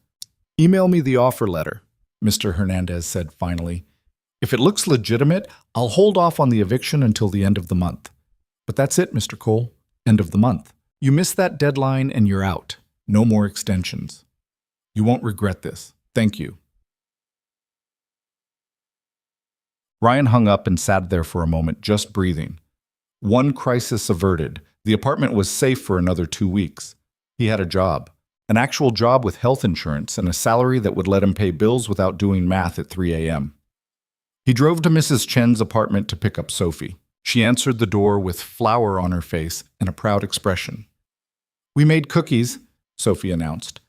Email me the offer letter, Mr. Hernandez said finally. If it looks legitimate, I'll hold off on the eviction until the end of the month. But that's it, Mr. Cole. End of the month. You miss that deadline and you're out. No more extensions. You won't regret this. Thank you. Ryan hung up and sat there for a moment, just breathing. One crisis averted. The apartment was safe for another 2 weeks. He had a job. An actual job with health insurance and a salary that would let him pay bills without doing math at 3 a.m. He drove to Mrs. Chen's apartment to pick up Sophie. She answered the door with flour on her face and a proud expression. We made cookies, Sophie announced.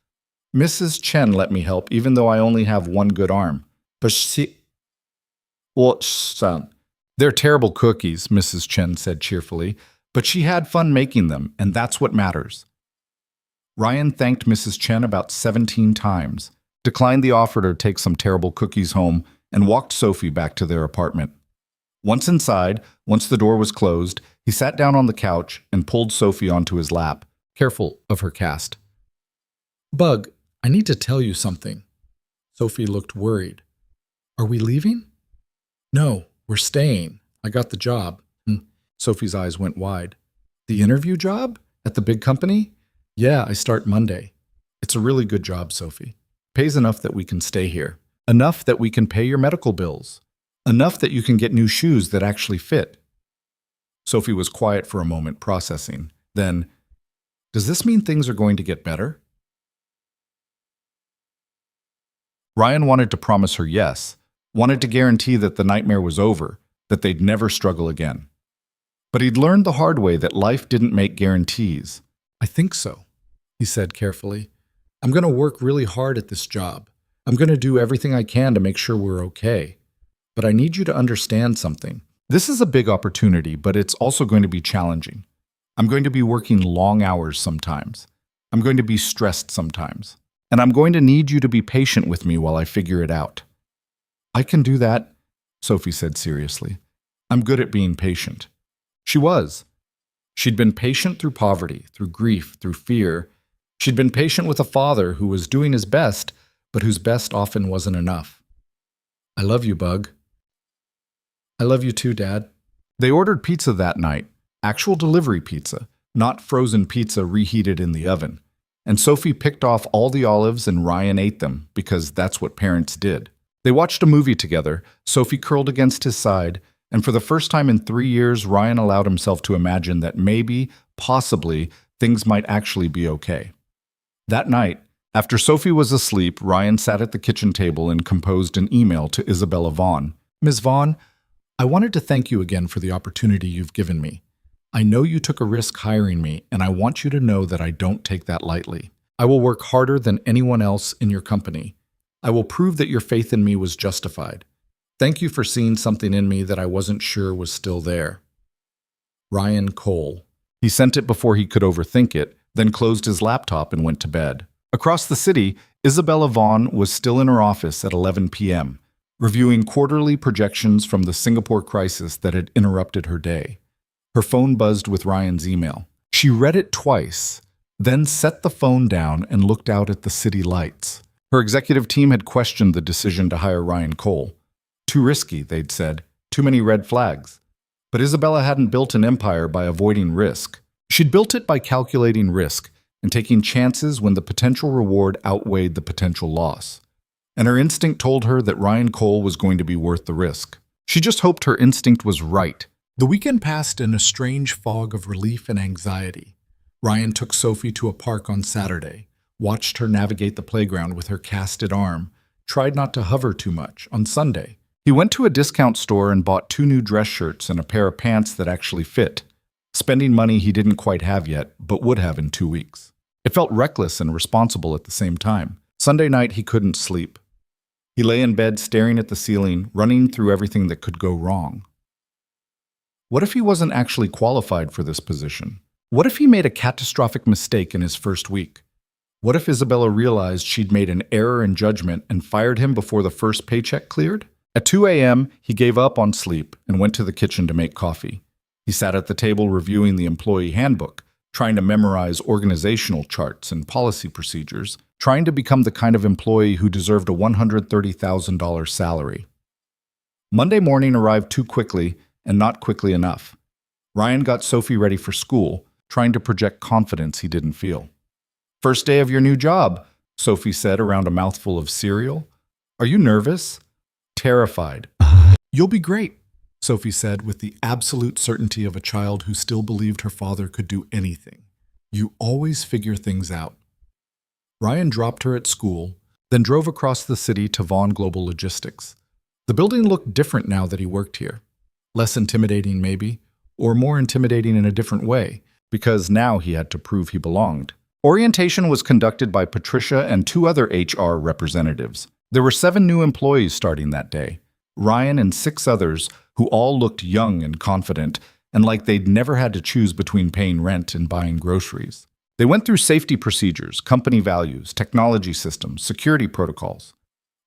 Mrs. Chen let me help, even though I only have one good arm. But son. They're terrible cookies, Mrs. Chen said cheerfully, but she had fun making them, and that's what matters. Ryan thanked Mrs. Chen about 17 times, declined the offer to take some terrible cookies home, and walked Sophie back to their apartment. Once inside, once the door was closed, he sat down on the couch and pulled Sophie onto his lap, careful of her cast. Bug, I need to tell you something. Sophie looked worried. Are we leaving? No, we're staying. I got the job. Sophie's eyes went wide. The interview job? At the big company? Yeah, I start Monday. It's a really good job, Sophie. Pays enough that we can stay here. Enough that we can pay your medical bills. Enough that you can get new shoes that actually fit. Sophie was quiet for a moment, processing. Then, does this mean things are going to get better? Ryan wanted to promise her yes, wanted to guarantee that the nightmare was over, that they'd never struggle again. But he'd learned the hard way that life didn't make guarantees. I think so, he said carefully. I'm going to work really hard at this job. I'm going to do everything I can to make sure we're okay. But I need you to understand something. This is a big opportunity, but it's also going to be challenging. I'm going to be working long hours sometimes. I'm going to be stressed sometimes. And I'm going to need you to be patient with me while I figure it out. I can do that, Sophie said seriously. I'm good at being patient. She was. She'd been patient through poverty, through grief, through fear. She'd been patient with a father who was doing his best, but whose best often wasn't enough. I love you, Bug. I love you too, Dad. They ordered pizza that night, actual delivery pizza, not frozen pizza reheated in the oven. And Sophie picked off all the olives and Ryan ate them, because that's what parents did. They watched a movie together, Sophie curled against his side, and for the first time in 3 years, Ryan allowed himself to imagine that maybe, possibly, things might actually be okay. That night, after Sophie was asleep, Ryan sat at the kitchen table and composed an email to Isabella Vaughn. Ms. Vaughn, I wanted to thank you again for the opportunity you've given me. I know you took a risk hiring me, and I want you to know that I don't take that lightly. I will work harder than anyone else in your company. I will prove that your faith in me was justified. Thank you for seeing something in me that I wasn't sure was still there. Ryan Cole. He sent it before he could overthink it, then closed his laptop and went to bed. Across the city, Isabella Vaughn was still in her office at 11 p.m., reviewing quarterly projections from the Singapore crisis that had interrupted her day. Her phone buzzed with Ryan's email. She read it twice, then set the phone down and looked out at the city lights. Her executive team had questioned the decision to hire Ryan Cole. Too risky, they'd said. Too many red flags. But Isabella hadn't built an empire by avoiding risk. She'd built it by calculating risk and taking chances when the potential reward outweighed the potential loss. And her instinct told her that Ryan Cole was going to be worth the risk. She just hoped her instinct was right. The weekend passed in a strange fog of relief and anxiety. Ryan took Sophie to a park on Saturday, watched her navigate the playground with her casted arm, tried not to hover too much on Sunday. He went to a discount store and bought 2 new dress shirts and a pair of pants that actually fit, spending money he didn't quite have yet, but would have in 2 weeks. It felt reckless and responsible at the same time. Sunday night, he couldn't sleep. He lay in bed staring at the ceiling, running through everything that could go wrong. What if he wasn't actually qualified for this position? What if he made a catastrophic mistake in his first week? What if Isabella realized she'd made an error in judgment and fired him before the first paycheck cleared? At 2 a.m., he gave up on sleep and went to the kitchen to make coffee. He sat at the table reviewing the employee handbook, trying to memorize organizational charts and policy procedures, trying to become the kind of employee who deserved a $130,000 salary. Monday morning arrived too quickly and not quickly enough. Ryan got Sophie ready for school, trying to project confidence he didn't feel. "First day of your new job," Sophie said around a mouthful of cereal. "Are you nervous?" "Terrified." "You'll be great," Sophie said with the absolute certainty of a child who still believed her father could do anything. "You always figure things out." Ryan dropped her at school, then drove across the city to Vaughn Global Logistics. The building looked different now that he worked here. Less intimidating, maybe, or more intimidating in a different way, because now he had to prove he belonged. Orientation was conducted by Patricia and 2 other HR representatives. There were 7 new employees starting that day, Ryan and 6 others who all looked young and confident and like they'd never had to choose between paying rent and buying groceries. They went through safety procedures, company values, technology systems, security protocols.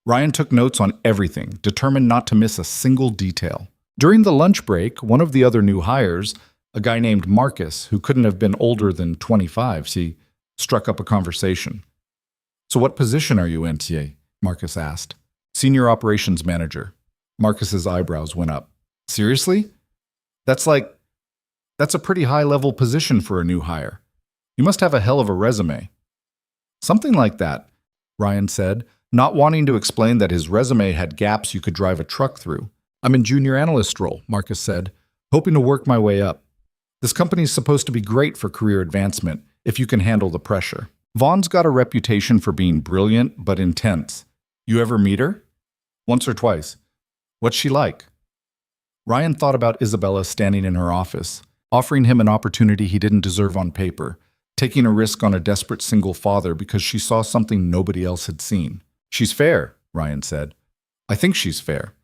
Ryan took notes on everything, determined not to miss a single detail. During the lunch break, one of the other new hires, a guy named Marcus, who couldn't have been older than 25, struck up a conversation. "So what position are you in, T.A.?" Marcus asked. "Senior Operations Manager." Marcus's eyebrows went up. "Seriously? That's a pretty high-level position for a new hire. You must have a hell of a resume." "Something like that," Ryan said, not wanting to explain that his resume had gaps you could drive a truck through. "I'm in junior analyst role," Marcus said, "hoping to work my way up. This company's supposed to be great for career advancement if you can handle the pressure." Vaughn's got a reputation for being brilliant but intense. "You ever meet her?" "Once or twice." "What's she like?" Ryan thought about Isabella standing in her office, offering him an opportunity he didn't deserve on paper, taking a risk on a desperate single father because she saw something nobody else had seen. "She's fair," Ryan said. "I think she's fair."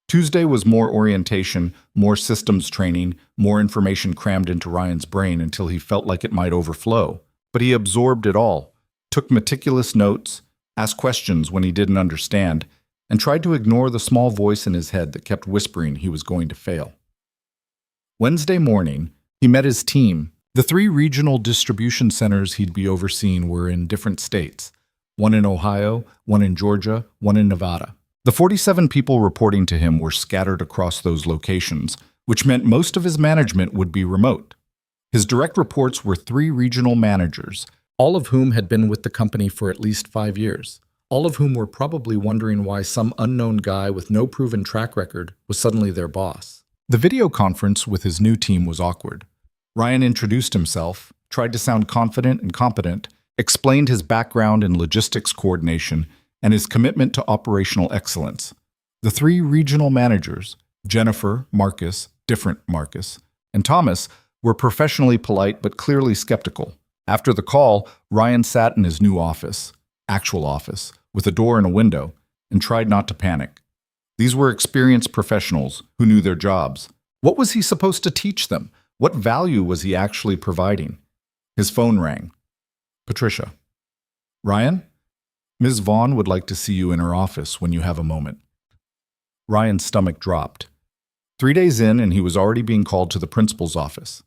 Tuesday was more orientation, more systems training, more information crammed into Ryan's brain until he felt like it might overflow. But he absorbed it all, took meticulous notes, asked questions when he didn't understand, and tried to ignore the small voice in his head that kept whispering he was going to fail. Wednesday morning, he met his team. The 3 regional distribution centers he'd be overseeing were in different states, one in Ohio, one in Georgia, one in Nevada. The 47 people reporting to him were scattered across those locations, which meant most of his management would be remote. His direct reports were 3 regional managers, all of whom had been with the company for at least 5 years, all of whom were probably wondering why some unknown guy with no proven track record was suddenly their boss. The video conference with his new team was awkward. Ryan introduced himself, tried to sound confident and competent, explained his background in logistics coordination, and his commitment to operational excellence. The 3 regional managers, Jennifer, Marcus, different Marcus, and Thomas, were professionally polite but clearly skeptical. After the call, Ryan sat in his new office, actual office, with a door and a window, and tried not to panic. These were experienced professionals who knew their jobs. What was he supposed to teach them? What value was he actually providing? His phone rang. "Patricia." "Ryan? Ms. Vaughn would like to see you in her office when you have a moment." Ryan's stomach dropped. 3 days in, and he was already being called to the principal's office.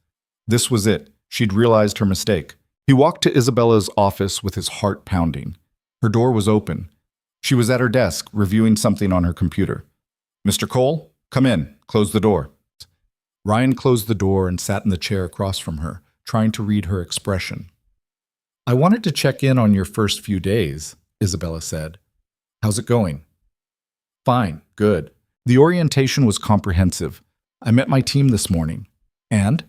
This was it. She'd realized her mistake. He walked to Isabella's office with his heart pounding. Her door was open. She was at her desk, reviewing something on her computer. "Mr. Cole, come in. Close the door." Ryan closed the door and sat in the chair across from her, trying to read her expression. "I wanted to check in on your first few days," Isabella said. "How's it going?" "Fine, good. The orientation was comprehensive. I met my team this morning. And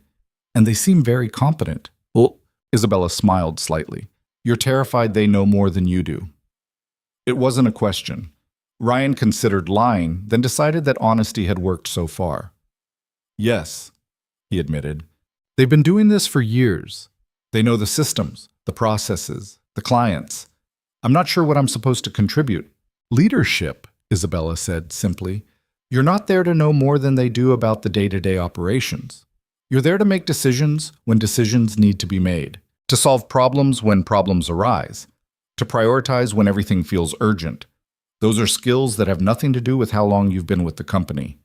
they seem very competent." "Well," Isabella smiled slightly. "You're terrified they know more than you do." It wasn't a question. Ryan considered lying, then decided that honesty had worked so far. "Yes," he admitted. "They've been doing this for years. They know the systems, the processes, the clients. I'm not sure what I'm supposed to contribute." "Leadership," Isabella said simply. You're not there to know more than they do about the day-to-day operations. You're there to make decisions when decisions need to be made, to solve problems when problems arise, to prioritize when everything feels urgent. Those are skills that have nothing to do with how long you've been with the company.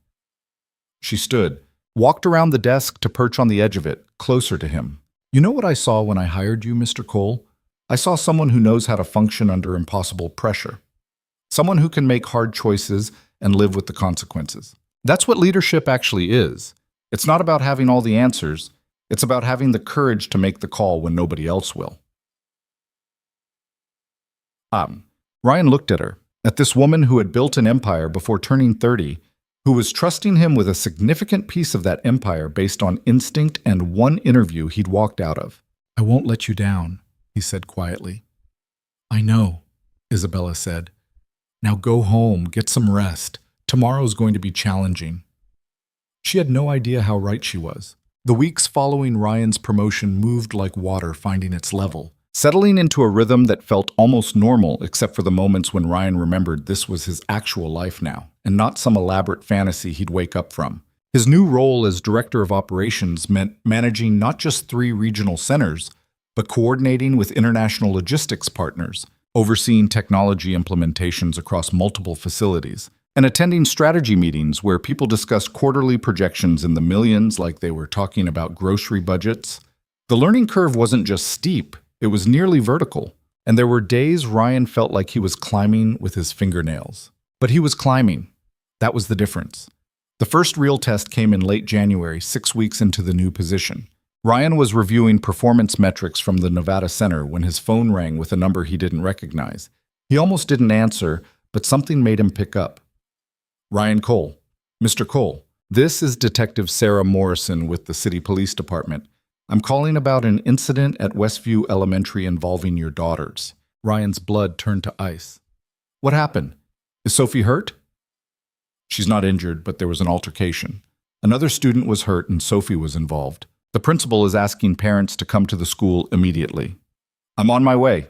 She stood, walked around the desk to perch on the edge of it, closer to him. You know what I saw when I hired you, Mr. Cole? I saw someone who knows how to function under impossible pressure. Someone who can make hard choices and live with the consequences. That's what leadership actually is. It's not about having all the answers. It's about having the courage to make the call when nobody else will. Ryan looked at her, at this woman who had built an empire before turning 30, who was trusting him with a significant piece of that empire based on instinct and one interview he'd walked out of. I won't let you down, he said quietly. I know, Isabella said. Now go home, get some rest. Tomorrow's going to be challenging. She had no idea how right she was. The weeks following Ryan's promotion moved like water finding its level, settling into a rhythm that felt almost normal except for the moments when Ryan remembered this was his actual life now, and not some elaborate fantasy he'd wake up from. His new role as director of operations meant managing not just 3 regional centers, but coordinating with international logistics partners, overseeing technology implementations across multiple facilities, and attending strategy meetings where people discussed quarterly projections in the millions like they were talking about grocery budgets. The learning curve wasn't just steep, it was nearly vertical, and there were days Ryan felt like he was climbing with his fingernails. But he was climbing. That was the difference. The first real test came in late January, 6 weeks into the new position. Ryan was reviewing performance metrics from the Nevada Center when his phone rang with a number he didn't recognize. He almost didn't answer, but something made him pick up. Ryan Cole. Mr. Cole, this is Detective Sarah Morrison with the City Police Department. I'm calling about an incident at Westview Elementary involving your daughters. Ryan's blood turned to ice. What happened? Is Sophie hurt? She's not injured, but there was an altercation. Another student was hurt and Sophie was involved. The principal is asking parents to come to the school immediately. I'm on my way.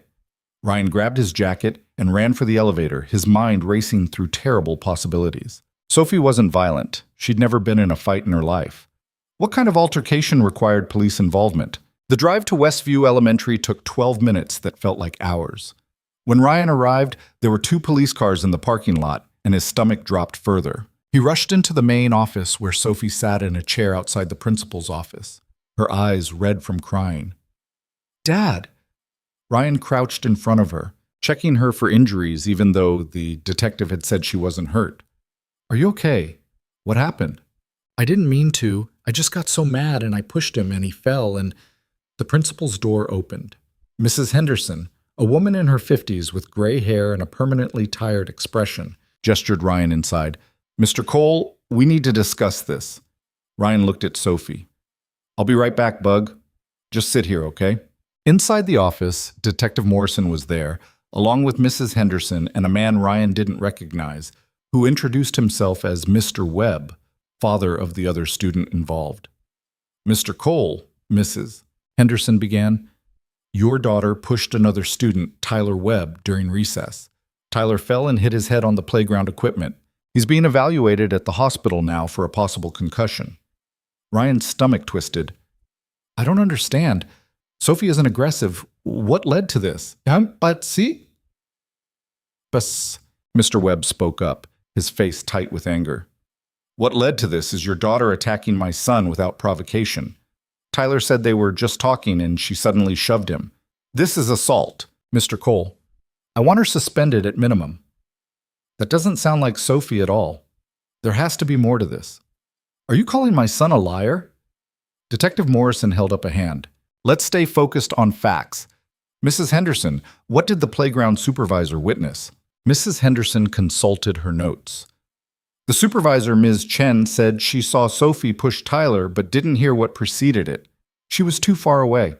Ryan grabbed his jacket and ran for the elevator, his mind racing through terrible possibilities. Sophie wasn't violent. She'd never been in a fight in her life. What kind of altercation required police involvement? The drive to Westview Elementary took 12 minutes that felt like hours. When Ryan arrived, there were 2 police cars in the parking lot, and his stomach dropped further. He rushed into the main office where Sophie sat in a chair outside the principal's office, her eyes red from crying. Dad! Ryan crouched in front of her, checking her for injuries even though the detective had said she wasn't hurt. Are you okay? What happened? I didn't mean to. I just got so mad and I pushed him and he fell and the principal's door opened. Mrs. Henderson, a woman in her 50s with gray hair and a permanently tired expression, gestured Ryan inside. Mr. Cole, we need to discuss this. Ryan looked at Sophie. I'll be right back, Bug. Just sit here, okay? Inside the office, Detective Morrison was there, along with Mrs. Henderson and a man Ryan didn't recognize, who introduced himself as Mr. Webb, father of the other student involved. Mr. Cole, Mrs. Henderson began, your daughter pushed another student, Tyler Webb, during recess. Tyler fell and hit his head on the playground equipment. He's being evaluated at the hospital now for a possible concussion. Ryan's stomach twisted. I don't understand. Sophie isn't aggressive. What led to this? But see? Mr. Webb spoke up, his face tight with anger. What led to this is your daughter attacking my son without provocation. Tyler said they were just talking and she suddenly shoved him. This is assault, Mr. Cole. I want her suspended at minimum. That doesn't sound like Sophie at all. There has to be more to this. Are you calling my son a liar? Detective Morrison held up a hand. Let's stay focused on facts. Mrs. Henderson, what did the playground supervisor witness? Mrs. Henderson consulted her notes. The supervisor, Ms. Chen, said she saw Sophie push Tyler but didn't hear what preceded it. She was too far away.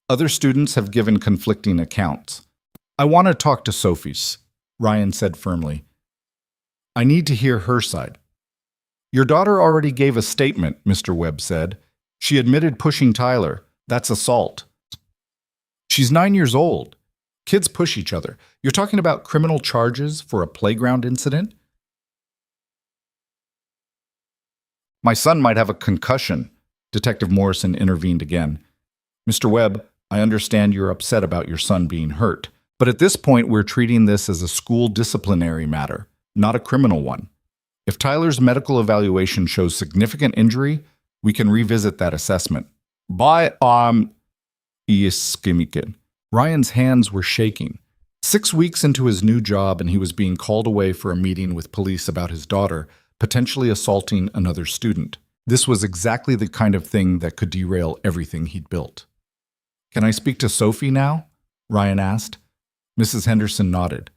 Other students have given conflicting accounts. I want to talk to Sophie's, Ryan said firmly. I need to hear her side. Your daughter already gave a statement, Mr. Webb said. She admitted pushing Tyler. That's assault. She's 9 years old. Kids push each other. You're talking about criminal charges for a playground incident? My son might have a concussion. Detective Morrison intervened again. Mr. Webb, I understand you're upset about your son being hurt, but at this point we're treating this as a school disciplinary matter, not a criminal one. If Tyler's medical evaluation shows significant injury, we can revisit that assessment. Ryan's hands were shaking. 6 weeks into his new job and he was being called away for a meeting with police about his daughter, potentially assaulting another student. This was exactly the kind of thing that could derail everything he'd built. Can I speak to Sophie now? Ryan asked. Mrs. Henderson nodded.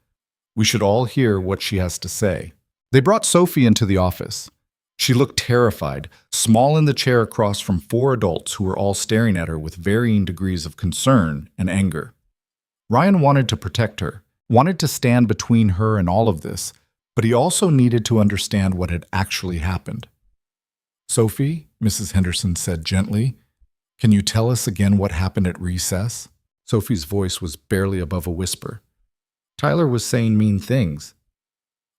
We should all hear what she has to say. They brought Sophie into the office. She looked terrified, small in the chair across from 4 adults who were all staring at her with varying degrees of concern and anger. Ryan wanted to protect her, wanted to stand between her and all of this, but he also needed to understand what had actually happened. Sophie, Mrs. Henderson said gently, can you tell us again what happened at recess? Sophie's voice was barely above a whisper. Tyler was saying mean things.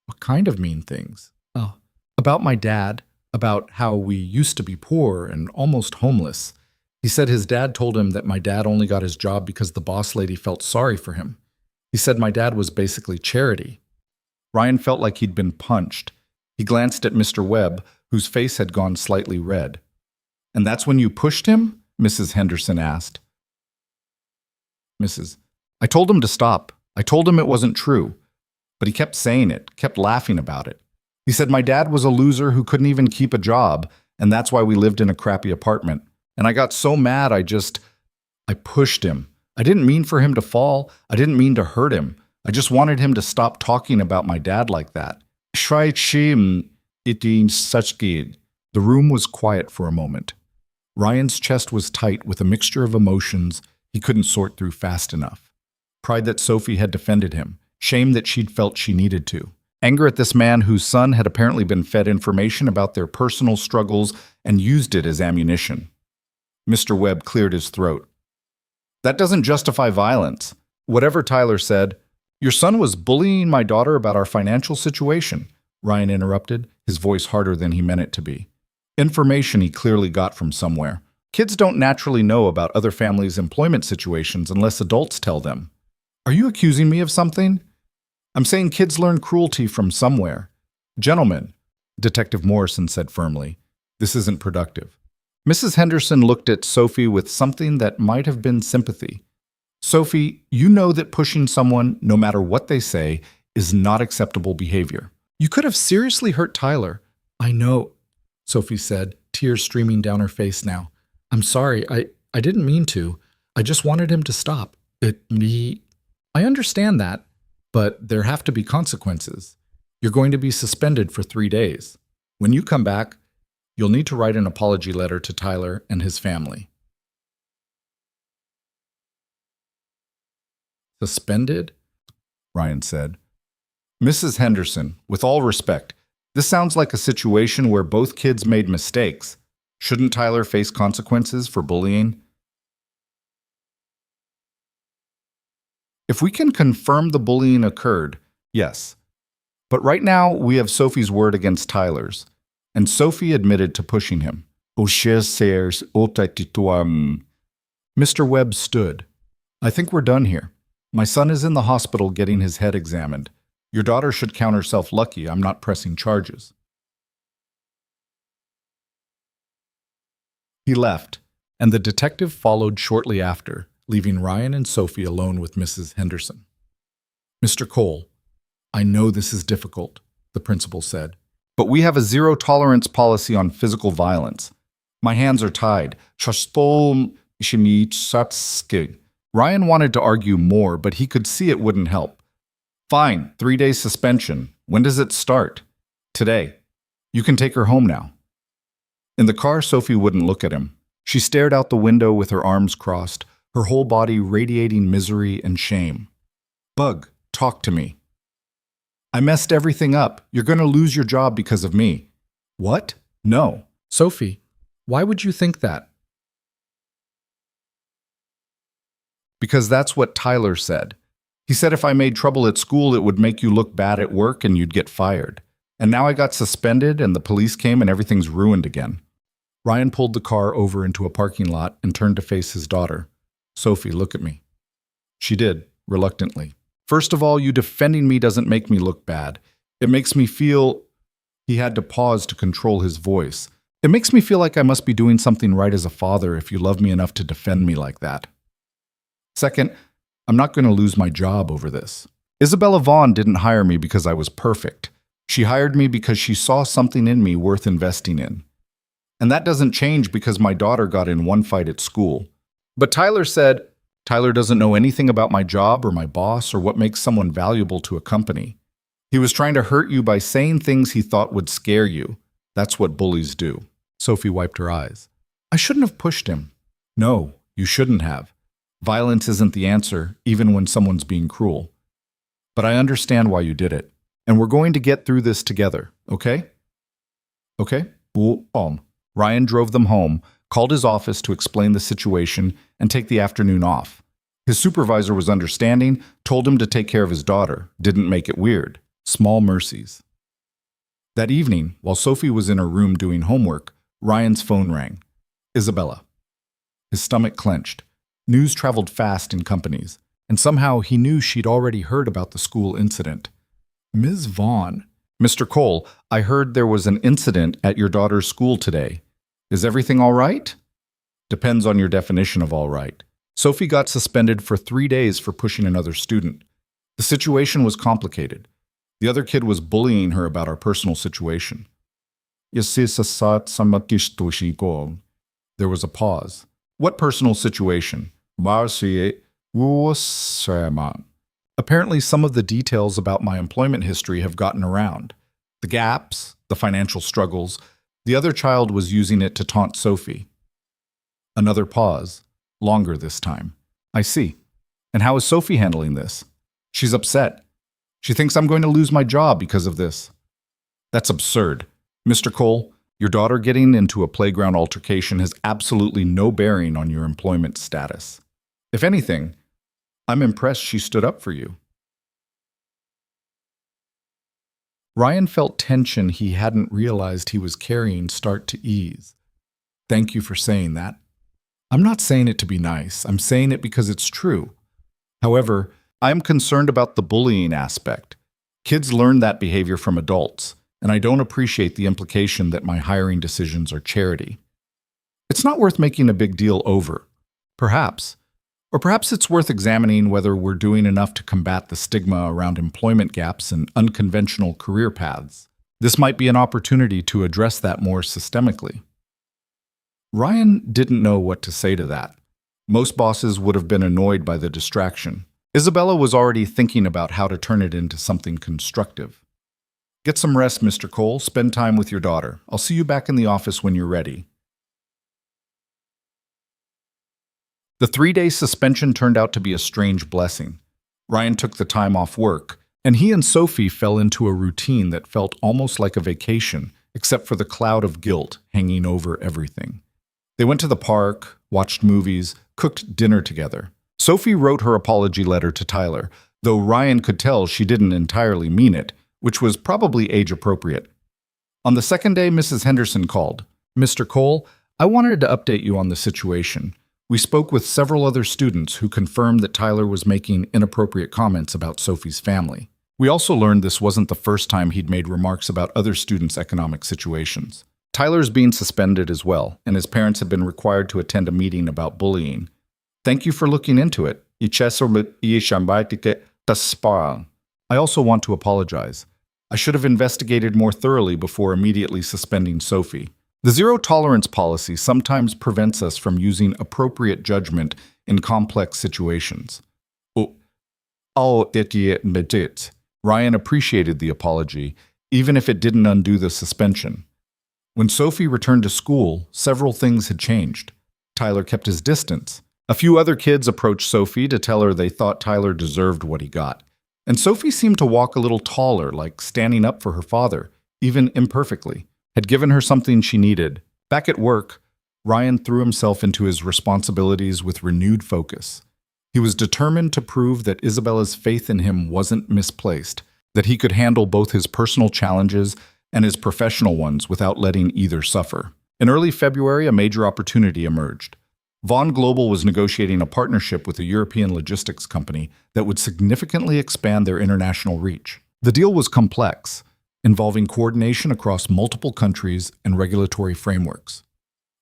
What kind of mean things? Oh, about my dad, about how we used to be poor and almost homeless. He said his dad told him that my dad only got his job because the boss lady felt sorry for him. He said my dad was basically charity. Ryan felt like he'd been punched. He glanced at Mr. Webb, whose face had gone slightly red. And that's when you pushed him? Mrs. Henderson asked. I told him to stop. I told him it wasn't true. But he kept saying it, kept laughing about it. He said my dad was a loser who couldn't even keep a job, and that's why we lived in a crappy apartment. And I got so mad I pushed him. I didn't mean for him to fall. I didn't mean to hurt him. I just wanted him to stop talking about my dad like that. The room was quiet for a moment. Ryan's chest was tight with a mixture of emotions he couldn't sort through fast enough. Pride that Sophie had defended him. Shame that she'd felt she needed to. Anger at this man whose son had apparently been fed information about their personal struggles and used it as ammunition. Mr. Webb cleared his throat. That doesn't justify violence. Whatever Tyler said, your son was bullying my daughter about our financial situation, Ryan interrupted, his voice harder than he meant it to be. Information he clearly got from somewhere. Kids don't naturally know about other families' employment situations unless adults tell them. Are you accusing me of something? I'm saying kids learn cruelty from somewhere. Gentlemen, Detective Morrison said firmly, this isn't productive. Mrs. Henderson looked at Sophie with something that might have been sympathy. Sophie, you know that pushing someone, no matter what they say, is not acceptable behavior. You could have seriously hurt Tyler. I know, Sophie said, tears streaming down her face now. I'm sorry, I didn't mean to. I just wanted him to stop. I understand that, but there have to be consequences. You're going to be suspended for 3 days. When you come back, you'll need to write an apology letter to Tyler and his family. Suspended? Ryan said. Mrs. Henderson, with all respect, this sounds like a situation where both kids made mistakes. Shouldn't Tyler face consequences for bullying? If we can confirm the bullying occurred, yes. But right now, we have Sophie's word against Tyler's, and Sophie admitted to pushing him. Mr. Webb stood. I think we're done here. My son is in the hospital getting his head examined. Your daughter should count herself lucky I'm not pressing charges. He left, and the detective followed shortly after, leaving Ryan and Sophie alone with Mrs. Henderson. Mr. Cole, I know this is difficult, the principal said, but we have a zero-tolerance policy on physical violence. My hands are tied. Ryan wanted to argue more, but he could see it wouldn't help. Fine, 3 days suspension. When does it start? Today. You can take her home now. In the car, Sophie wouldn't look at him. She stared out the window with her arms crossed, her whole body radiating misery and shame. Bug, talk to me. I messed everything up. You're going to lose your job because of me. What? No. Sophie, why would you think that? Because that's what Tyler said. He said if I made trouble at school, it would make you look bad at work and you'd get fired. And now I got suspended and the police came and everything's ruined again. Ryan pulled the car over into a parking lot and turned to face his daughter. Sophie, look at me. She did, reluctantly. First of all, you defending me doesn't make me look bad. It makes me feel... He had to pause to control his voice. It makes me feel like I must be doing something right as a father if you love me enough to defend me like that. Second, I'm not going to lose my job over this. Isabella Vaughn didn't hire me because I was perfect. She hired me because she saw something in me worth investing in. And that doesn't change because my daughter got in one fight at school. But Tyler said, Tyler doesn't know anything about my job or my boss or what makes someone valuable to a company. He was trying to hurt you by saying things he thought would scare you. That's what bullies do. Sophie wiped her eyes. I shouldn't have pushed him. No, you shouldn't have. Violence isn't the answer, even when someone's being cruel. But I understand why you did it. And we're going to get through this together, okay? Okay? Ryan drove them home, called his office to explain the situation, and take the afternoon off. His supervisor was understanding, told him to take care of his daughter, didn't make it weird. Small mercies. That evening, while Sophie was in her room doing homework, Ryan's phone rang. Isabella. His stomach clenched. News traveled fast in companies, and somehow he knew she'd already heard about the school incident. Ms. Vaughn. Mr. Cole, I heard there was an incident at your daughter's school today. Is everything all right? Depends on your definition of all right. Sophie got suspended for 3 days for pushing another student. The situation was complicated. The other kid was bullying her about our personal situation. There was a pause. What personal situation? Apparently, some of the details about my employment history have gotten around. The gaps, the financial struggles. The other child was using it to taunt Sophie. Another pause. Longer this time. I see. And how is Sophie handling this? She's upset. She thinks I'm going to lose my job because of this. That's absurd. Mr. Cole, your daughter getting into a playground altercation has absolutely no bearing on your employment status. If anything, I'm impressed she stood up for you. Ryan felt tension he hadn't realized he was carrying start to ease. Thank you for saying that. I'm not saying it to be nice. I'm saying it because it's true. However, I am concerned about the bullying aspect. Kids learn that behavior from adults, and I don't appreciate the implication that my hiring decisions are charity. It's not worth making a big deal over. Perhaps. Or perhaps it's worth examining whether we're doing enough to combat the stigma around employment gaps and unconventional career paths. This might be an opportunity to address that more systemically. Ryan didn't know what to say to that. Most bosses would have been annoyed by the distraction. Isabella was already thinking about how to turn it into something constructive. Get some rest, Mr. Cole. Spend time with your daughter. I'll see you back in the office when you're ready. The 3-day suspension turned out to be a strange blessing. Ryan took the time off work, and he and Sophie fell into a routine that felt almost like a vacation, except for the cloud of guilt hanging over everything. They went to the park, watched movies, cooked dinner together. Sophie wrote her apology letter to Tyler, though Ryan could tell she didn't entirely mean it, which was probably age-appropriate. On the second day, Mrs. Henderson called. Mr. Cole, I wanted to update you on the situation. We spoke with several other students who confirmed that Tyler was making inappropriate comments about Sophie's family. We also learned this wasn't the first time he'd made remarks about other students' economic situations. Tyler's being suspended as well, and his parents have been required to attend a meeting about bullying. Thank you for looking into it. I also want to apologize. I should have investigated more thoroughly before immediately suspending Sophie. The zero-tolerance policy sometimes prevents us from using appropriate judgment in complex situations. Ryan appreciated the apology, even if it didn't undo the suspension. When Sophie returned to school, several things had changed. Tyler kept his distance. A few other kids approached Sophie to tell her they thought Tyler deserved what he got. And Sophie seemed to walk a little taller, like standing up for her father, even imperfectly, had given her something she needed. Back at work, Ryan threw himself into his responsibilities with renewed focus. He was determined to prove that Isabella's faith in him wasn't misplaced, that he could handle both his personal challenges and his professional ones without letting either suffer. In early February, a major opportunity emerged. Vaughn Global was negotiating a partnership with a European logistics company that would significantly expand their international reach. The deal was complex, involving coordination across multiple countries and regulatory frameworks.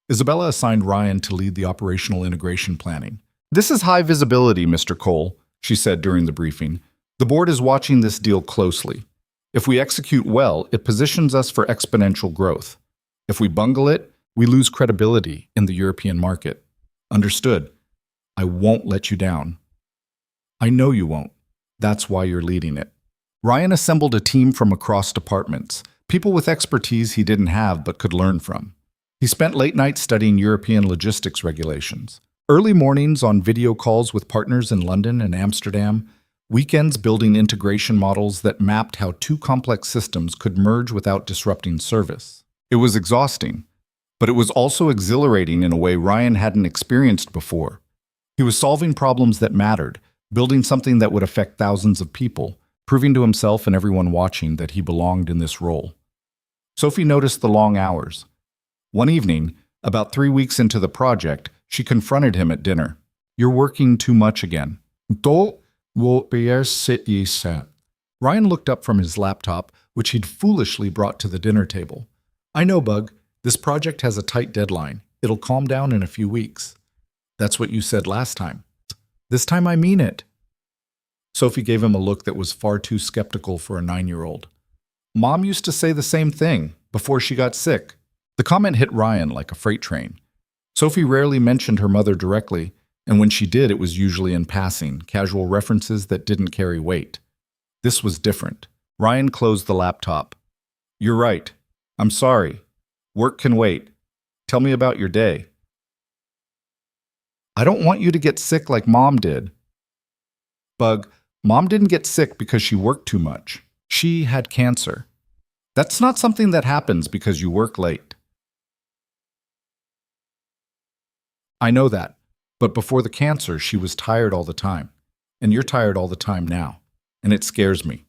Isabella assigned Ryan to lead the operational integration planning. "This is high visibility, Mr. Cole," she said during the briefing. "The board is watching this deal closely. If we execute well, it positions us for exponential growth. If we bungle it, we lose credibility in the European market. Understood. I won't let you down." "I know you won't. That's why you're leading it." Ryan assembled a team from across departments, people with expertise he didn't have but could learn from. He spent late nights studying European logistics regulations, early mornings on video calls with partners in London and Amsterdam, weekends building integration models that mapped how two complex systems could merge without disrupting service. It was exhausting, but it was also exhilarating in a way Ryan hadn't experienced before. He was solving problems that mattered, building something that would affect thousands of people, proving to himself and everyone watching that he belonged in this role. Sophie noticed the long hours. One evening, about 3 weeks into the project, she confronted him at dinner. "You're working too much again." Ryan looked up from his laptop, which he'd foolishly brought to the dinner table. "I know, Bug. This project has a tight deadline. It'll calm down in a few weeks." "That's what you said last time." "This time I mean it." Sophie gave him a look that was far too skeptical for a 9-year-old. "Mom used to say the same thing before she got sick." The comment hit Ryan like a freight train. Sophie rarely mentioned her mother directly, and when she did, it was usually in passing, casual references that didn't carry weight. This was different. Ryan closed the laptop. "You're right. I'm sorry. Work can wait. Tell me about your day." "I don't want you to get sick like Mom did." "Bug, Mom didn't get sick because she worked too much. She had cancer. That's not something that happens because you work late." "I know that, but before the cancer, she was tired all the time. And you're tired all the time now. And it scares me."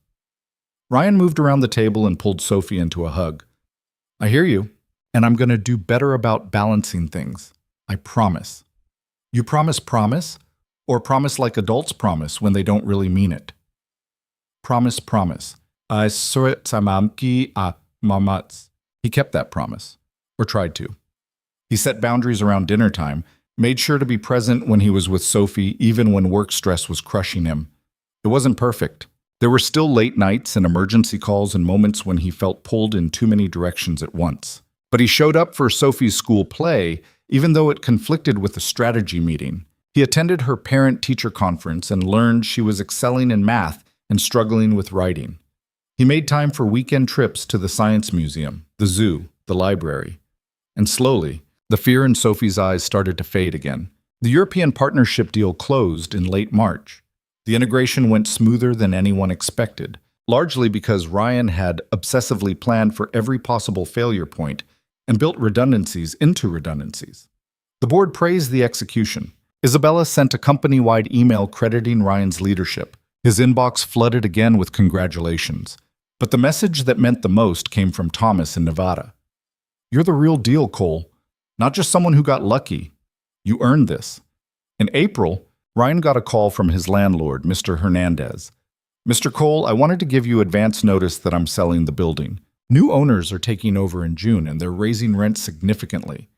Ryan moved around the table and pulled Sophie into a hug. "I hear you, and I'm going to do better about balancing things. I promise." "You promise? Or promise like adults promise when they don't really mean it?" Promise. I suret samamki a mamats." He kept that promise, or tried to. He set boundaries around dinner time, made sure to be present when he was with Sophie, even when work stress was crushing him. It wasn't perfect. There were still late nights and emergency calls and moments when he felt pulled in too many directions at once. But he showed up for Sophie's school play, even though it conflicted with the strategy meeting. He attended her parent-teacher conference and learned she was excelling in math and struggling with writing. He made time for weekend trips to the science museum, the zoo, the library. And slowly, the fear in Sophie's eyes started to fade again. The European partnership deal closed in late March. The integration went smoother than anyone expected, largely because Ryan had obsessively planned for every possible failure point and built redundancies into redundancies. The board praised the execution. Isabella sent a company-wide email crediting Ryan's leadership. His inbox flooded again with congratulations. But the message that meant the most came from Thomas in Nevada. "You're the real deal, Cole. Not just someone who got lucky. You earned this." In April, Ryan got a call from his landlord, Mr. Hernandez. "Mr. Cole, I wanted to give you advance notice that I'm selling the building. New owners are taking over in June, and they're raising rent significantly.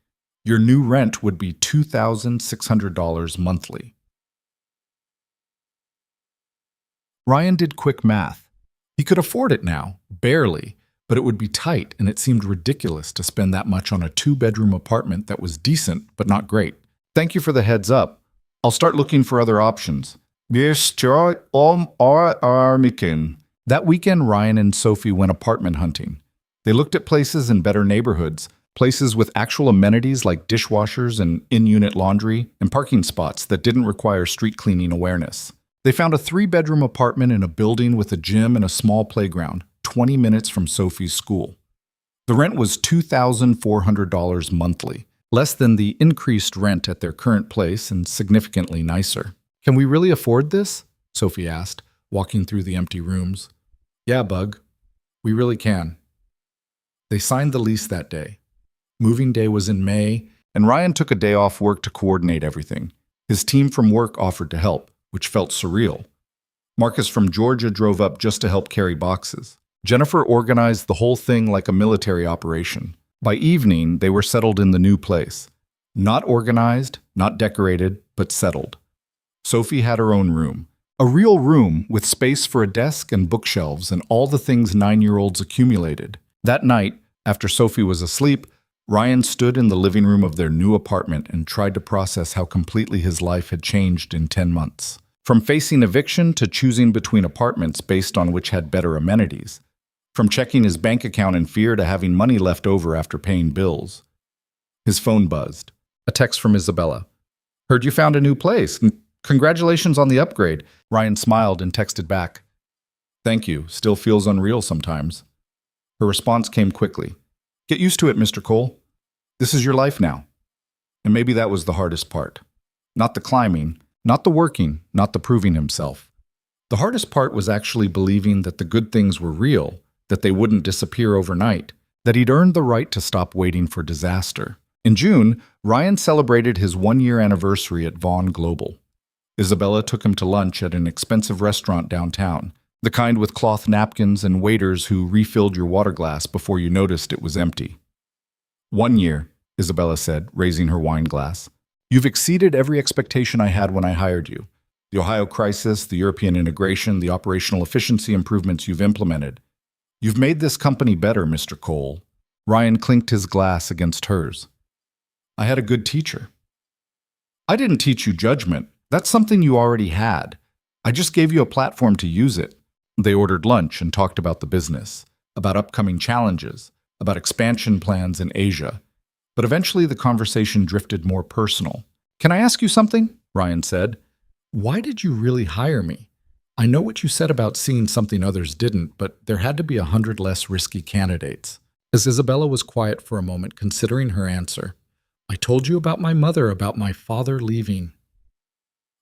Your new rent would be $2,600 monthly." Ryan did quick math. He could afford it now, barely, but it would be tight, and it seemed ridiculous to spend that much on a 2-bedroom apartment that was decent but not great. "Thank you for the heads up. I'll start looking for other options." That weekend, Ryan and Sophie went apartment hunting. They looked at places in better neighborhoods, places with actual amenities like dishwashers and in-unit laundry, and parking spots that didn't require street cleaning awareness. They found a 3-bedroom apartment in a building with a gym and a small playground, 20 minutes from Sophie's school. The rent was $2,400 monthly, less than the increased rent at their current place and significantly nicer. Can we really afford this? Sophie asked, walking through the empty rooms. Yeah, Bug. We really can. They signed the lease that day. Moving day was in May, and Ryan took a day off work to coordinate everything. His team from work offered to help, which felt surreal. Marcus from Georgia drove up just to help carry boxes. Jennifer organized the whole thing like a military operation. By evening, they were settled in the new place. Not organized, not decorated, but settled. Sophie had her own room. A real room with space for a desk and bookshelves and all the things 9-year-olds accumulated. That night, after Sophie was asleep, Ryan stood in the living room of their new apartment and tried to process how completely his life had changed in 10 months. From facing eviction to choosing between apartments based on which had better amenities. From checking his bank account in fear to having money left over after paying bills. His phone buzzed. A text from Isabella. Heard you found a new place. Congratulations on the upgrade. Ryan smiled and texted back. Thank you. Still feels unreal sometimes. Her response came quickly. Get used to it, Mr. Cole. This is your life now. And maybe that was the hardest part. Not the climbing, not the working, not the proving himself. The hardest part was actually believing that the good things were real, that they wouldn't disappear overnight, that he'd earned the right to stop waiting for disaster. In June, Ryan celebrated his 1-year anniversary at Vaughn Global. Isabella took him to lunch at an expensive restaurant downtown, the kind with cloth napkins and waiters who refilled your water glass before you noticed it was empty. 1 year, Isabella said, raising her wine glass. You've exceeded every expectation I had when I hired you. The Ohio crisis, the European integration, the operational efficiency improvements you've implemented. You've made this company better, Mr. Cole. Ryan clinked his glass against hers. I had a good teacher. I didn't teach you judgment. That's something you already had. I just gave you a platform to use it. They ordered lunch and talked about the business, about upcoming challenges, about expansion plans in Asia. But eventually the conversation drifted more personal. Can I ask you something? Ryan said. Why did you really hire me? I know what you said about seeing something others didn't, but there had to be 100 less risky candidates. As Isabella was quiet for a moment, considering her answer, I told you about my mother, about my father leaving.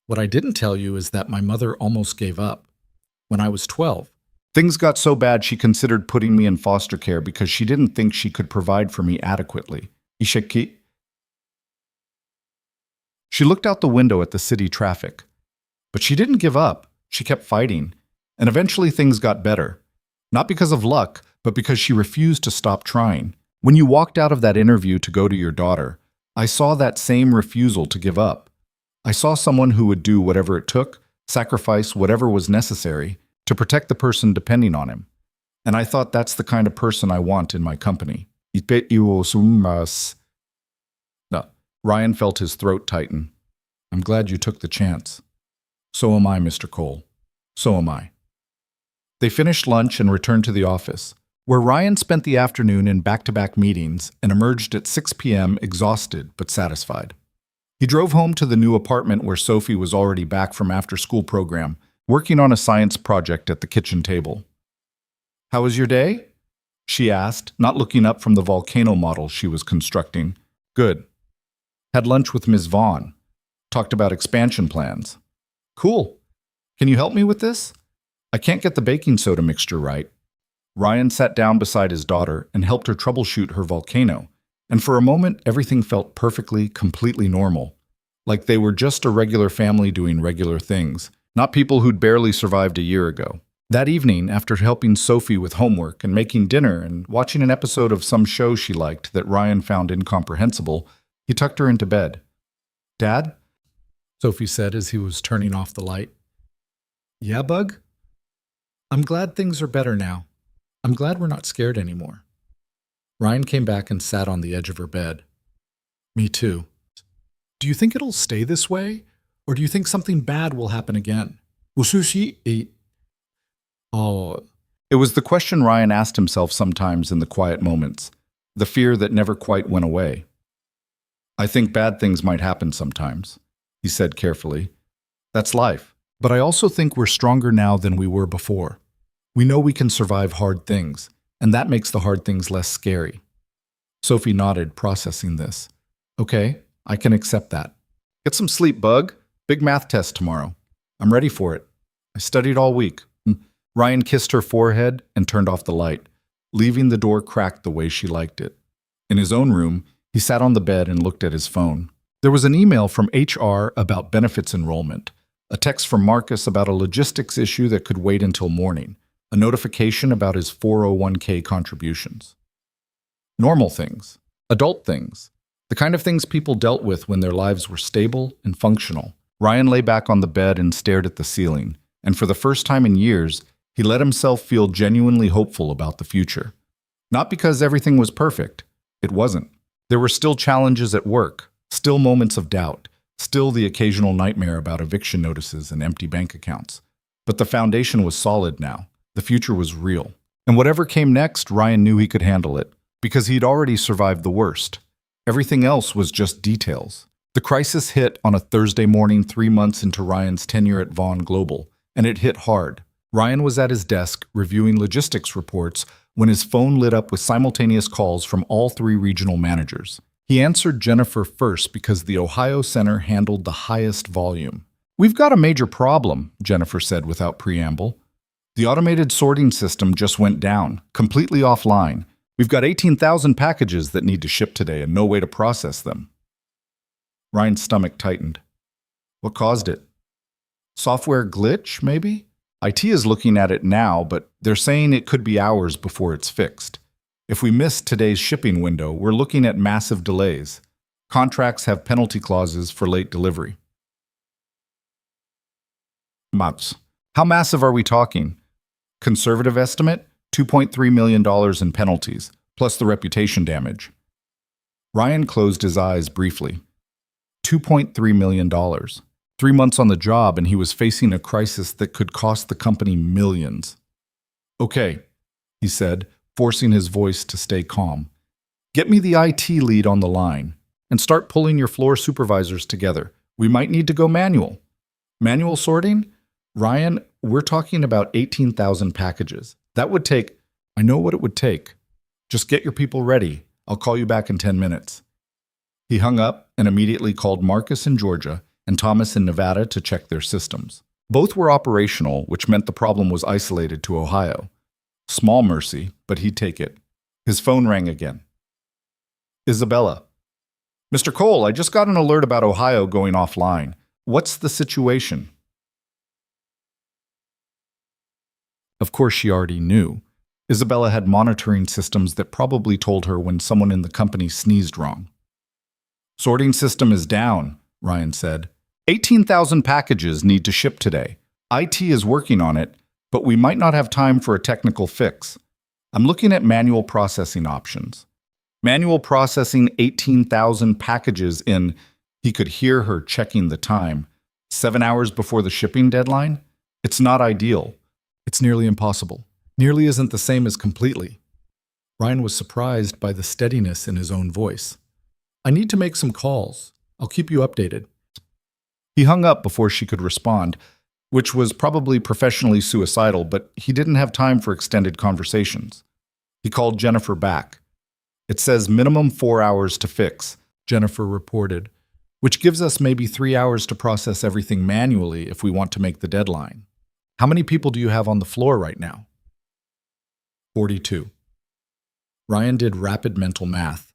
What I didn't tell you is that my mother almost gave up. When I was 12, things got so bad she considered putting me in foster care because she didn't think she could provide for me adequately. Ishiki. She looked out the window at the city traffic. But she didn't give up. She kept fighting. And eventually things got better. Not because of luck, but because she refused to stop trying. When you walked out of that interview to go to your daughter, I saw that same refusal to give up. I saw someone who would do whatever it took, sacrifice whatever was necessary to protect the person depending on him. And I thought that's the kind of person I want in my company. No. Ryan felt his throat tighten. I'm glad you took the chance. So am I, Mr. Cole. So am I. They finished lunch and returned to the office, where Ryan spent the afternoon in back-to-back meetings and emerged at 6 p.m. exhausted but satisfied. He drove home to the new apartment where Sophie was already back from after-school program, working on a science project at the kitchen table. How was your day? She asked, not looking up from the volcano model she was constructing. Good. Had lunch with Ms. Vaughn. Talked about expansion plans. Cool. Can you help me with this? I can't get the baking soda mixture right. Ryan sat down beside his daughter and helped her troubleshoot her volcano, and for a moment everything felt perfectly, completely normal. Like they were just a regular family doing regular things, not people who'd barely survived a year ago. That evening, after helping Sophie with homework and making dinner and watching an episode of some show she liked that Ryan found incomprehensible, he tucked her into bed. Dad? Sophie said as he was turning off the light. Yeah, Bug? I'm glad things are better now. I'm glad we're not scared anymore. Ryan came back and sat on the edge of her bed. Me too. Do you think it'll stay this way? Or do you think something bad will happen again? Oh. It was the question Ryan asked himself sometimes in the quiet moments, the fear that never quite went away. I think bad things might happen sometimes, he said carefully. That's life. But I also think we're stronger now than we were before. We know we can survive hard things, and that makes the hard things less scary. Sophie nodded, processing this. Okay, I can accept that. Get some sleep, Bug. Big math test tomorrow. I'm ready for it. I studied all week. Ryan kissed her forehead and turned off the light, leaving the door cracked the way she liked it. In his own room, he sat on the bed and looked at his phone. There was an email from HR about benefits enrollment, a text from Marcus about a logistics issue that could wait until morning, a notification about his 401k contributions. Normal things, adult things, the kind of things people dealt with when their lives were stable and functional. Ryan lay back on the bed and stared at the ceiling, and for the first time in years, he let himself feel genuinely hopeful about the future. Not because everything was perfect. It wasn't. There were still challenges at work, still moments of doubt, still the occasional nightmare about eviction notices and empty bank accounts. But the foundation was solid now. The future was real. And whatever came next, Ryan knew he could handle it, because he'd already survived the worst. Everything else was just details. The crisis hit on a Thursday morning 3 months into Ryan's tenure at Vaughn Global, and it hit hard. Ryan was at his desk reviewing logistics reports when his phone lit up with simultaneous calls from all 3 regional managers. He answered Jennifer first because the Ohio center handled the highest volume. "We've got a major problem," Jennifer said without preamble. "The automated sorting system just went down, completely offline. We've got 18,000 packages that need to ship today and no way to process them." Ryan's stomach tightened. What caused it? Software glitch, maybe? IT is looking at it now, but they're saying it could be hours before it's fixed. If we miss today's shipping window, we're looking at massive delays. Contracts have penalty clauses for late delivery. Months. How massive are we talking? Conservative estimate, $2.3 million in penalties, plus the reputation damage. Ryan closed his eyes briefly. $2.3 million. 3 months on the job, and he was facing a crisis that could cost the company millions. "Okay," he said, forcing his voice to stay calm. "Get me the IT lead on the line, and start pulling your floor supervisors together. We might need to go manual." "Manual sorting?" "Ryan, we're talking about 18,000 packages. That would take—" "I know what it would take. Just get your people ready. I'll call you back in 10 minutes. He hung up and immediately called Marcus in Georgia and Thomas in Nevada to check their systems. Both were operational, which meant the problem was isolated to Ohio. Small mercy, but he'd take it. His phone rang again. "Isabella." "Mr. Cole, I just got an alert about Ohio going offline. What's the situation?" Of course, she already knew. Isabella had monitoring systems that probably told her when someone in the company sneezed wrong. "Sorting system is down," Ryan said. 18,000 packages need to ship today. IT is working on it, but we might not have time for a technical fix. I'm looking at manual processing options. Manual processing 18,000 packages in, he could hear her checking the time, 7 hours before the shipping deadline? It's not ideal. It's nearly impossible. Nearly isn't the same as completely. Ryan was surprised by the steadiness in his own voice. "I need to make some calls. I'll keep you updated." He hung up before she could respond, which was probably professionally suicidal, but he didn't have time for extended conversations. He called Jennifer back. "It says minimum 4 hours to fix," Jennifer reported, "which gives us maybe 3 hours to process everything manually if we want to make the deadline. How many people do you have on the floor right now?" 42. Ryan did rapid mental math.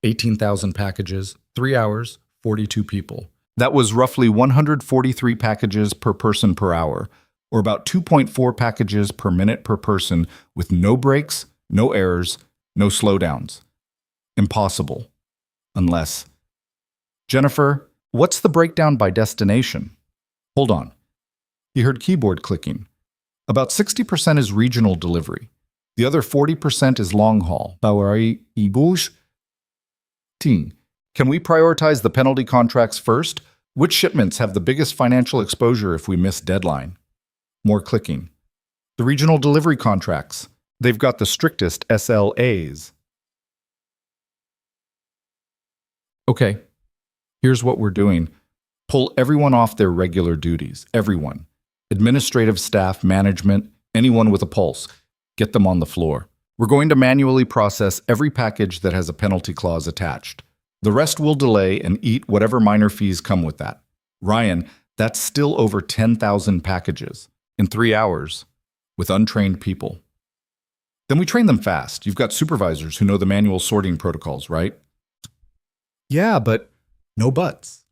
18,000 packages, 3 hours, 42 people. That was roughly 143 packages per person per hour, or about 2.4 packages per minute per person, with no breaks, no errors, no slowdowns. Impossible. Unless... "Jennifer, what's the breakdown by destination?" "Hold on." He heard keyboard clicking. "About 60% is regional delivery. The other 40% is long haul. Can we prioritize the penalty contracts first? Which shipments have the biggest financial exposure if we miss deadline?" More clicking. "The regional delivery contracts. They've got the strictest SLAs. "Okay, here's what we're doing. Pull everyone off their regular duties. Everyone. Administrative staff, management, anyone with a pulse. Get them on the floor. We're going to manually process every package that has a penalty clause attached. The rest will delay and eat whatever minor fees come with that. Ryan, That's still over 10,000 packages in 3 hours with untrained people. Then we train them fast. You've got supervisors who know the manual sorting protocols, right? Yeah, but no buts.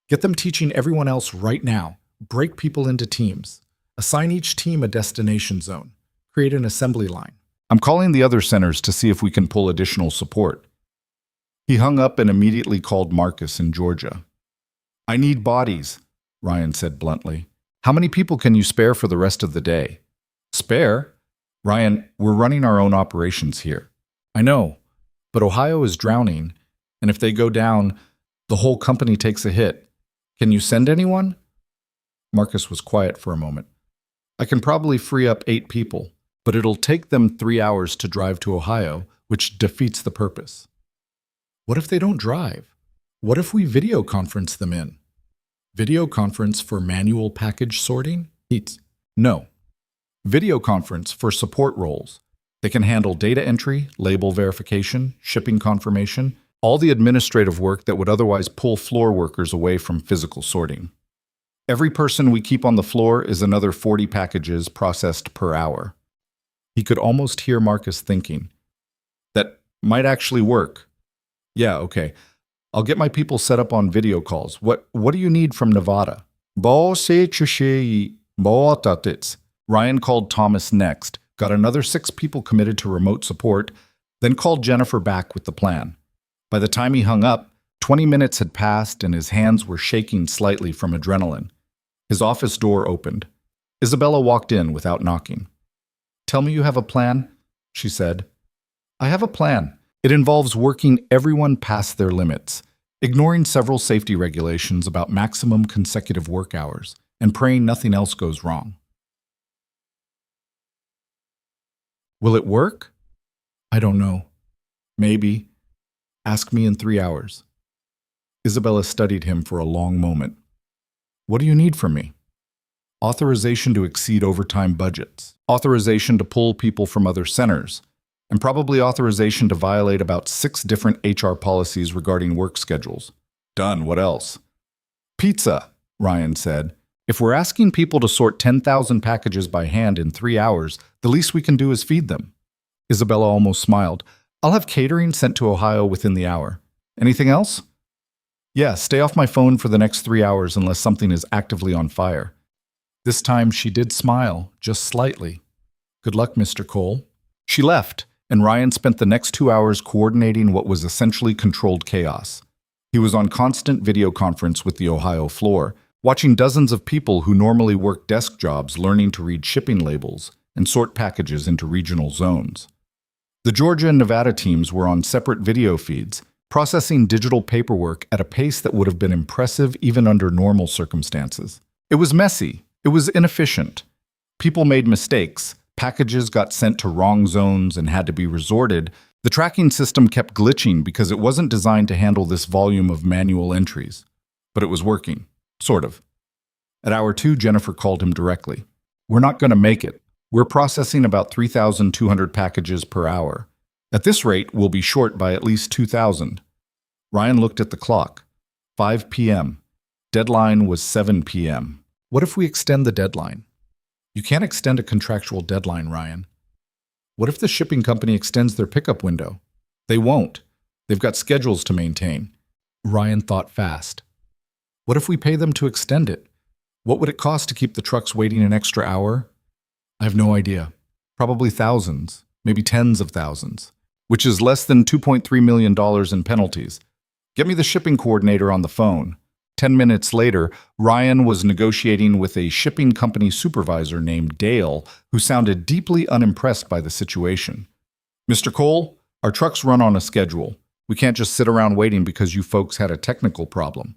Get them teaching everyone else right now. Break people into teams. Assign each team a destination zone. Create an assembly line. I'm calling the other centers to see if we can pull additional support. He hung up and immediately called Marcus in Georgia. I need bodies, Ryan said bluntly. How many people can you spare for the rest of the day? Spare? Ryan, we're running our own operations here. I know, but Ohio is drowning, and if they go down, the whole company takes a hit. Can you send anyone? Marcus was quiet for a moment. I can probably free up 8 people, but it'll take them 3 hours to drive to Ohio, which defeats the purpose. What if they don't drive? What if we video conference them in? Video conference for manual package sorting? No. Video conference for support roles. They can handle data entry, label verification, shipping confirmation, all the administrative work that would otherwise pull floor workers away from physical sorting. Every person we keep on the floor is another 40 packages processed per hour. He could almost hear Marcus thinking, that might actually work. Yeah, okay. I'll get my people set up on video calls. What do you need from Nevada? Ryan called Thomas next, got another 6 people committed to remote support, then called Jennifer back with the plan. By the time he hung up, 20 minutes had passed and his hands were shaking slightly from adrenaline. His office door opened. Isabella walked in without knocking. Tell me you have a plan, she said. I have a plan. It involves working everyone past their limits, ignoring several safety regulations about maximum consecutive work hours, and praying nothing else goes wrong. Will it work? I don't know. Maybe. Ask me in 3 hours. Isabella studied him for a long moment. What do you need from me? Authorization to exceed overtime budgets, authorization to pull people from other centers, and probably authorization to violate about 6 different HR policies regarding work schedules. Done. What else? Pizza, Ryan said. If we're asking people to sort 10,000 packages by hand in 3 hours, the least we can do is feed them. Isabella almost smiled. I'll have catering sent to Ohio within the hour. Anything else? Yeah, stay off my phone for the next 3 hours unless something is actively on fire. This time she did smile, just slightly. Good luck, Mr. Cole. She left, and Ryan spent the next 2 hours coordinating what was essentially controlled chaos. He was on constant video conference with the Ohio floor, watching dozens of people who normally work desk jobs learning to read shipping labels and sort packages into regional zones. The Georgia and Nevada teams were on separate video feeds, processing digital paperwork at a pace that would have been impressive even under normal circumstances. It was messy. It was inefficient. People made mistakes. Packages got sent to wrong zones and had to be resorted. The tracking system kept glitching because it wasn't designed to handle this volume of manual entries. But it was working. Sort of. At hour 2, Jennifer called him directly. We're not going to make it. We're processing about 3,200 packages per hour. At this rate, we'll be short by at least 2,000. Ryan looked at the clock. 5 p.m. Deadline was 7 p.m. What if we extend the deadline? You can't extend a contractual deadline, Ryan. What if the shipping company extends their pickup window? They won't. They've got schedules to maintain. Ryan thought fast. What if we pay them to extend it? What would it cost to keep the trucks waiting an extra hour? I have no idea. Probably thousands, maybe tens of thousands, which is less than $2.3 million in penalties. Get me the shipping coordinator on the phone. 10 minutes later, Ryan was negotiating with a shipping company supervisor named Dale, who sounded deeply unimpressed by the situation. Mr. Cole, our trucks run on a schedule. We can't just sit around waiting because you folks had a technical problem.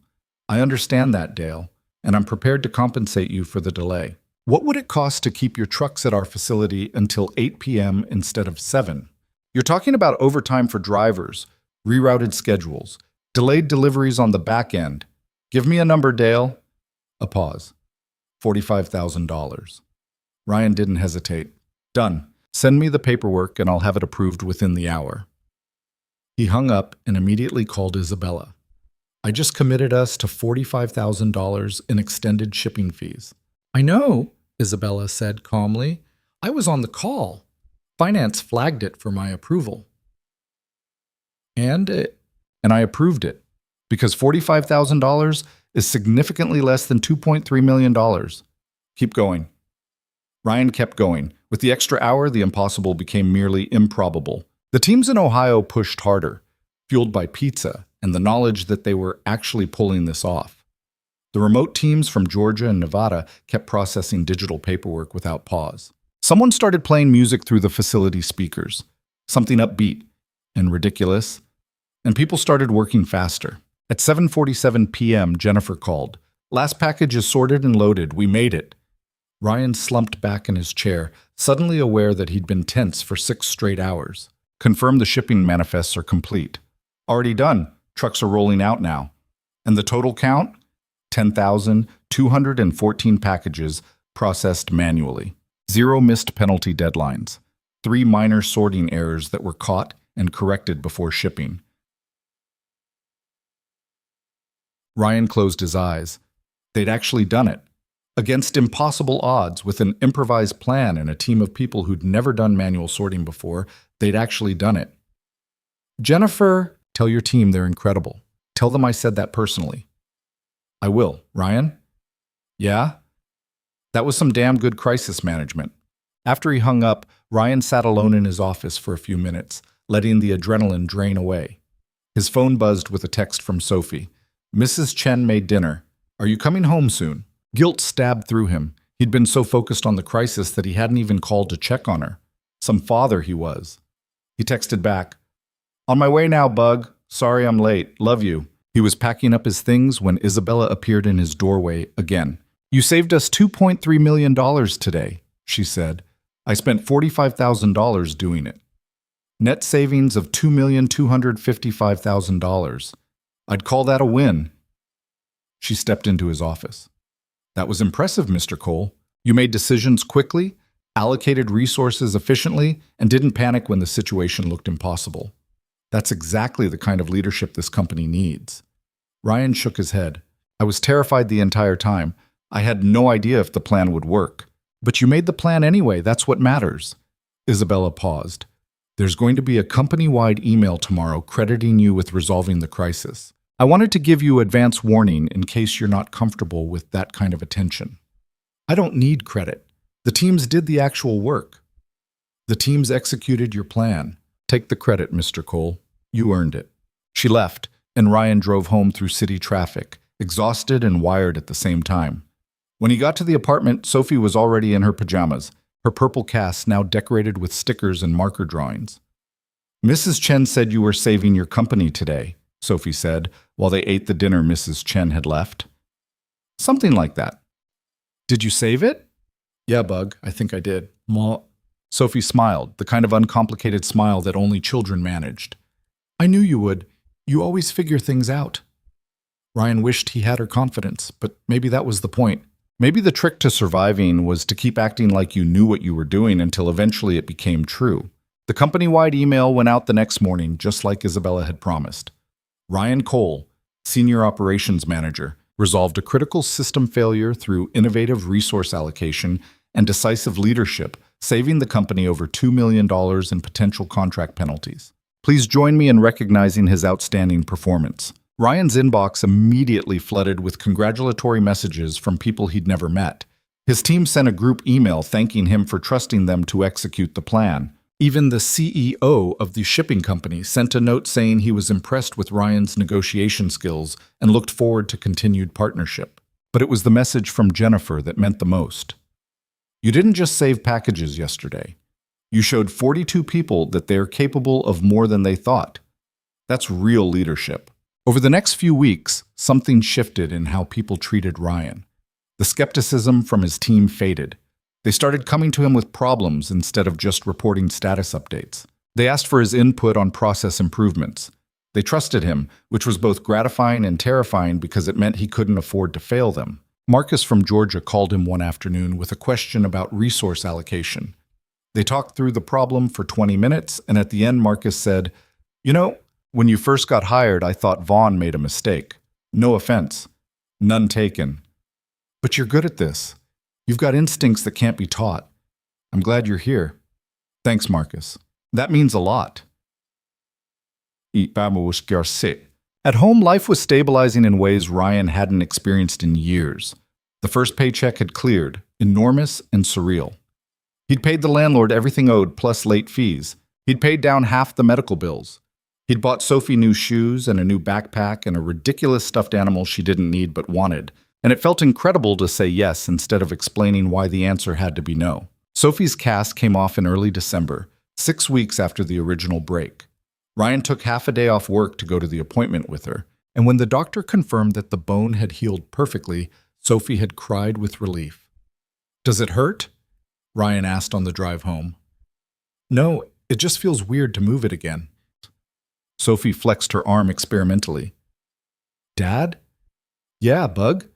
I understand that, Dale, and I'm prepared to compensate you for the delay. What would it cost to keep your trucks at our facility until 8 p.m. instead of 7? You're talking about overtime for drivers, rerouted schedules, delayed deliveries on the back end. Give me a number, Dale. A pause. $45,000. Ryan didn't hesitate. Done. Send me the paperwork and I'll have it approved within the hour. He hung up and immediately called Isabella. I just committed us to $45,000 in extended shipping fees. I know, Isabella said calmly. I was on the call. Finance flagged it for my approval. And I approved it, because $45,000 is significantly less than $2.3 million. Keep going. Ryan kept going. With the extra hour, the impossible became merely improbable. The teams in Ohio pushed harder, fueled by pizza and the knowledge that they were actually pulling this off. The remote teams from Georgia and Nevada kept processing digital paperwork without pause. Someone started playing music through the facility speakers, something upbeat and ridiculous, and people started working faster. At 7:47 p.m., Jennifer called. "Last package is sorted and loaded. We made it." Ryan slumped back in his chair, suddenly aware that he'd been tense for 6 straight hours. "Confirm the shipping manifests are complete." "Already done. Trucks are rolling out now." "And the total count?" 10,214 packages processed manually. 0 missed penalty deadlines. 3 minor sorting errors that were caught and corrected before shipping. Ryan closed his eyes. They'd actually done it. Against impossible odds, with an improvised plan and a team of people who'd never done manual sorting before, they'd actually done it. "Jennifer, tell your team they're incredible. Tell them I said that personally." "I will." "Ryan?" "Yeah?" That was some damn good crisis management. After he hung up, Ryan sat alone in his office for a few minutes, letting the adrenaline drain away. His phone buzzed with a text from Sophie. "Mrs. Chen made dinner. Are you coming home soon?" Guilt stabbed through him. He'd been so focused on the crisis that he hadn't even called to check on her. Some father he was. He texted back, "On my way now, bug. Sorry I'm late. Love you." He was packing up his things when Isabella appeared in his doorway again. "You saved us $2.3 million today," she said. "I spent $45,000 doing it. Net savings of $2,255,000. I'd call that a win." She stepped into his office. "That was impressive, Mr. Cole. You made decisions quickly, allocated resources efficiently, and didn't panic when the situation looked impossible. That's exactly the kind of leadership this company needs." Ryan shook his head. "I was terrified the entire time. I had no idea if the plan would work. But you made the plan anyway. That's what matters." Isabella paused. "There's going to be a company-wide email tomorrow crediting you with resolving the crisis. I wanted to give you advance warning in case you're not comfortable with that kind of attention." "I don't need credit. The teams did the actual work. The teams executed your plan. Take the credit, Mr. Cole. You earned it." She left, and Ryan drove home through city traffic, exhausted and wired at the same time. When he got to the apartment, Sophie was already in her pajamas, her purple cast now decorated with stickers and marker drawings. "Mrs. Chen said you were saving your company today," Sophie said, while they ate the dinner Mrs. Chen had left. "Something like that." "Did you save it?" "Yeah, Bug, I think I did." "Ma." Sophie smiled, the kind of uncomplicated smile that only children managed. "I knew you would. You always figure things out." Ryan wished he had her confidence, but maybe that was the point. Maybe the trick to surviving was to keep acting like you knew what you were doing until eventually it became true. The company-wide email went out the next morning, just like Isabella had promised. Ryan Cole, Senior Operations Manager, resolved a critical system failure through innovative resource allocation and decisive leadership, saving the company over $2 million in potential contract penalties. Please join me in recognizing his outstanding performance. Ryan's inbox immediately flooded with congratulatory messages from people he'd never met. His team sent a group email thanking him for trusting them to execute the plan. Even the CEO of the shipping company sent a note saying he was impressed with Ryan's negotiation skills and looked forward to continued partnership. But it was the message from Jennifer that meant the most. "You didn't just save packages yesterday. You showed 42 people that they are capable of more than they thought. That's real leadership." Over the next few weeks, something shifted in how people treated Ryan. The skepticism from his team faded. They started coming to him with problems instead of just reporting status updates. They asked for his input on process improvements. They trusted him, which was both gratifying and terrifying because it meant he couldn't afford to fail them. Marcus from Georgia called him one afternoon with a question about resource allocation. They talked through the problem for 20 minutes, and at the end Marcus said, "You know, when you first got hired, I thought Vaughn made a mistake. No offense. None taken. But you're good at this. You've got instincts that can't be taught. I'm glad you're here. Thanks, Marcus. That means a lot. At home, life was stabilizing in ways Ryan hadn't experienced in years. The first paycheck had cleared, enormous and surreal. He'd paid the landlord everything owed plus late fees. He'd paid down half the medical bills. He'd bought Sophie new shoes and a new backpack and a ridiculous stuffed animal she didn't need but wanted, and it felt incredible to say yes instead of explaining why the answer had to be no. Sophie's cast came off in early December, 6 weeks after the original break. Ryan took half a day off work to go to the appointment with her, and when the doctor confirmed that the bone had healed perfectly, Sophie had cried with relief. "Does it hurt?" Ryan asked on the drive home. "No, it just feels weird to move it again." Sophie flexed her arm experimentally. "Dad?" "Yeah, Bug?"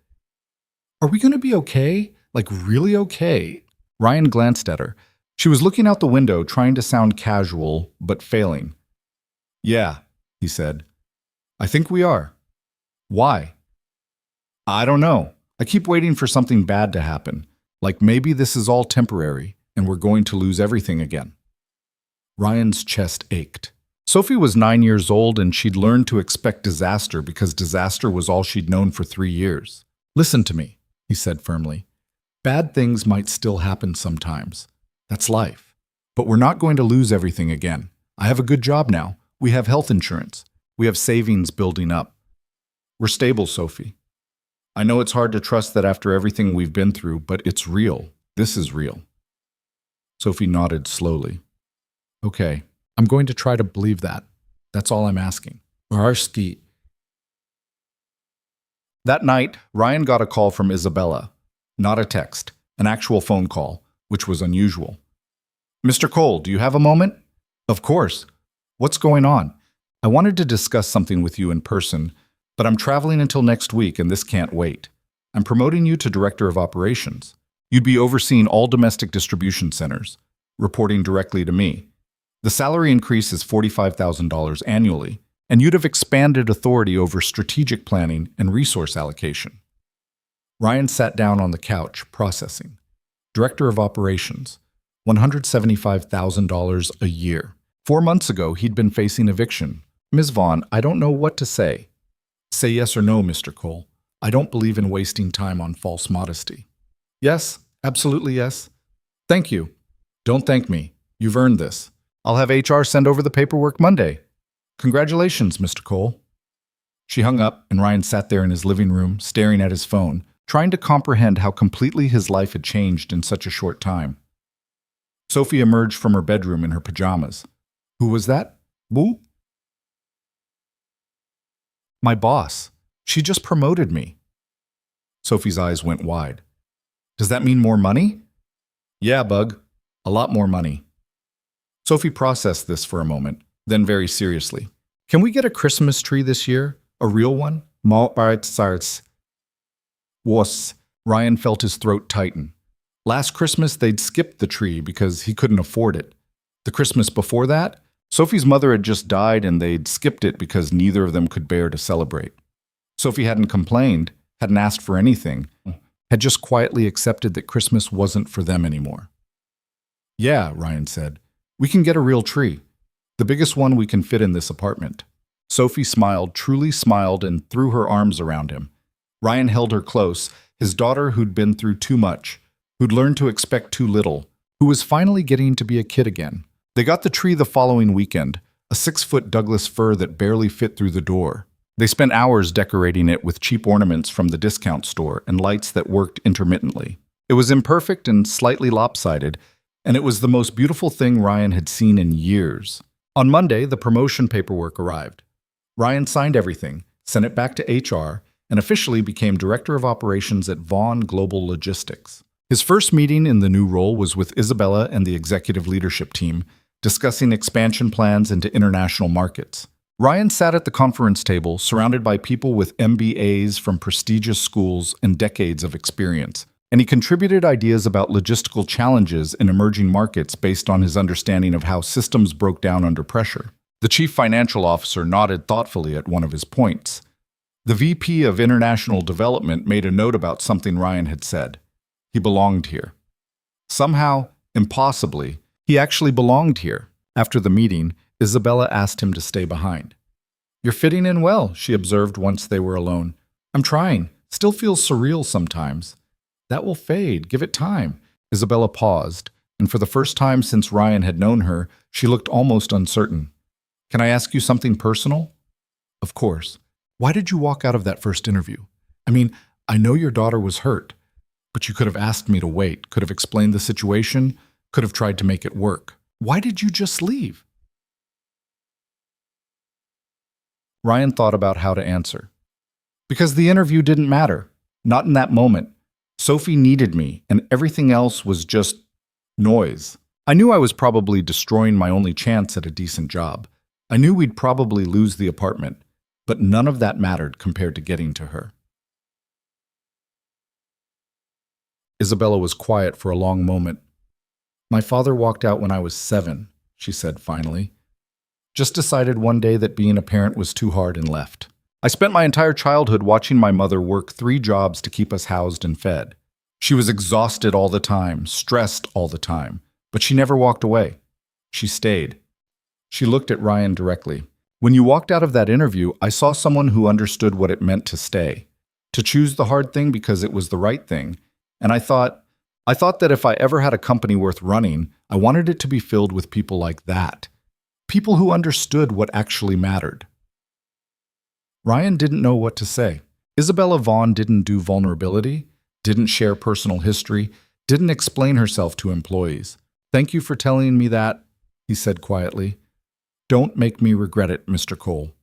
"Are we going to be okay? Like really okay?" Ryan glanced at her. She was looking out the window, trying to sound casual, but failing. "Yeah," he said. "I think we are." "Why?" "I don't know. I keep waiting for something bad to happen. Like maybe this is all temporary, and we're going to lose everything again." Ryan's chest ached. Sophie was 9 years old, and she'd learned to expect disaster because disaster was all she'd known for 3 years. "Listen to me," he said firmly. "Bad things might still happen sometimes. That's life. But we're not going to lose everything again. I have a good job now. We have health insurance. We have savings building up. We're stable, Sophie. I know it's hard to trust that after everything we've been through, but it's real. This is real." Sophie nodded slowly. "Okay, I'm going to try to believe that. That's all I'm asking." Arski. That night, Ryan got a call from Isabella. Not a text, an actual phone call, which was unusual. "Mr. Cole, do you have a moment?" "Of course. What's going on?" "I wanted to discuss something with you in person, but I'm traveling until next week and this can't wait. I'm promoting you to Director of Operations. You'd be overseeing all domestic distribution centers, reporting directly to me. The salary increase is $45,000 annually, and you'd have expanded authority over strategic planning and resource allocation." Ryan sat down on the couch, processing. Director of Operations, $175,000 a year. 4 months ago, he'd been facing eviction. "Ms. Vaughn, I don't know what to say." "Say yes or no, Mr. Cole. I don't believe in wasting time on false modesty." "Yes, absolutely yes." "Thank you." "Don't thank me. You've earned this. I'll have HR send over the paperwork Monday." "Congratulations, Mr. Cole." She hung up, and Ryan sat there in his living room, staring at his phone, trying to comprehend how completely his life had changed in such a short time. Sophie emerged from her bedroom in her pajamas. "Who was that? Boo?" "My boss. She just promoted me." Sophie's eyes went wide. "Does that mean more money?" "Yeah, Bug. A lot more money." Sophie processed this for a moment, then very seriously. "Can we get a Christmas tree this year? A real one?" Was. Ryan felt his throat tighten. Last Christmas, they'd skipped the tree because he couldn't afford it. The Christmas before that, Sophie's mother had just died and they'd skipped it because neither of them could bear to celebrate. Sophie hadn't complained, hadn't asked for anything, had just quietly accepted that Christmas wasn't for them anymore. "Yeah," Ryan said. "We can get a real tree. The biggest one we can fit in this apartment." Sophie smiled, truly smiled, and threw her arms around him. Ryan held her close, his daughter who'd been through too much, who'd learned to expect too little, who was finally getting to be a kid again. They got the tree the following weekend, a 6-foot Douglas fir that barely fit through the door. They spent hours decorating it with cheap ornaments from the discount store and lights that worked intermittently. It was imperfect and slightly lopsided, and it was the most beautiful thing Ryan had seen in years. On Monday, the promotion paperwork arrived. Ryan signed everything, sent it back to HR, and officially became Director of Operations at Vaughn Global Logistics. His first meeting in the new role was with Isabella and the executive leadership team, discussing expansion plans into international markets. Ryan sat at the conference table, surrounded by people with MBAs from prestigious schools and decades of experience, and he contributed ideas about logistical challenges in emerging markets based on his understanding of how systems broke down under pressure. The chief financial officer nodded thoughtfully at one of his points. The VP of International Development made a note about something Ryan had said. He belonged here. Somehow, impossibly, he actually belonged here. After the meeting, Isabella asked him to stay behind. "You're fitting in well," she observed once they were alone. "I'm trying. Still feels surreal sometimes." "That will fade. Give it time." Isabella paused, and for the first time since Ryan had known her, she looked almost uncertain. "Can I ask you something personal?" "Of course. Why did you walk out of that first interview? I mean, I know your daughter was hurt, but you could have asked me to wait, could have explained the situation, could have tried to make it work. Why did you just leave?" Ryan thought about how to answer. "Because the interview didn't matter. Not in that moment. Sophie needed me, and everything else was just noise. I knew I was probably destroying my only chance at a decent job. I knew we'd probably lose the apartment, but none of that mattered compared to getting to her." Isabella was quiet for a long moment. "My father walked out when I was 7, she said finally. "Just decided one day that being a parent was too hard and left. I spent my entire childhood watching my mother work 3 jobs to keep us housed and fed. She was exhausted all the time, stressed all the time, but she never walked away. She stayed." She looked at Ryan directly. "When you walked out of that interview, I saw someone who understood what it meant to stay, to choose the hard thing because it was the right thing, and I thought that if I ever had a company worth running, I wanted it to be filled with people like that. People who understood what actually mattered." Ryan didn't know what to say. Isabella Vaughn didn't do vulnerability, didn't share personal history, didn't explain herself to employees. "Thank you for telling me that," he said quietly. "Don't make me regret it, Mr. Cole."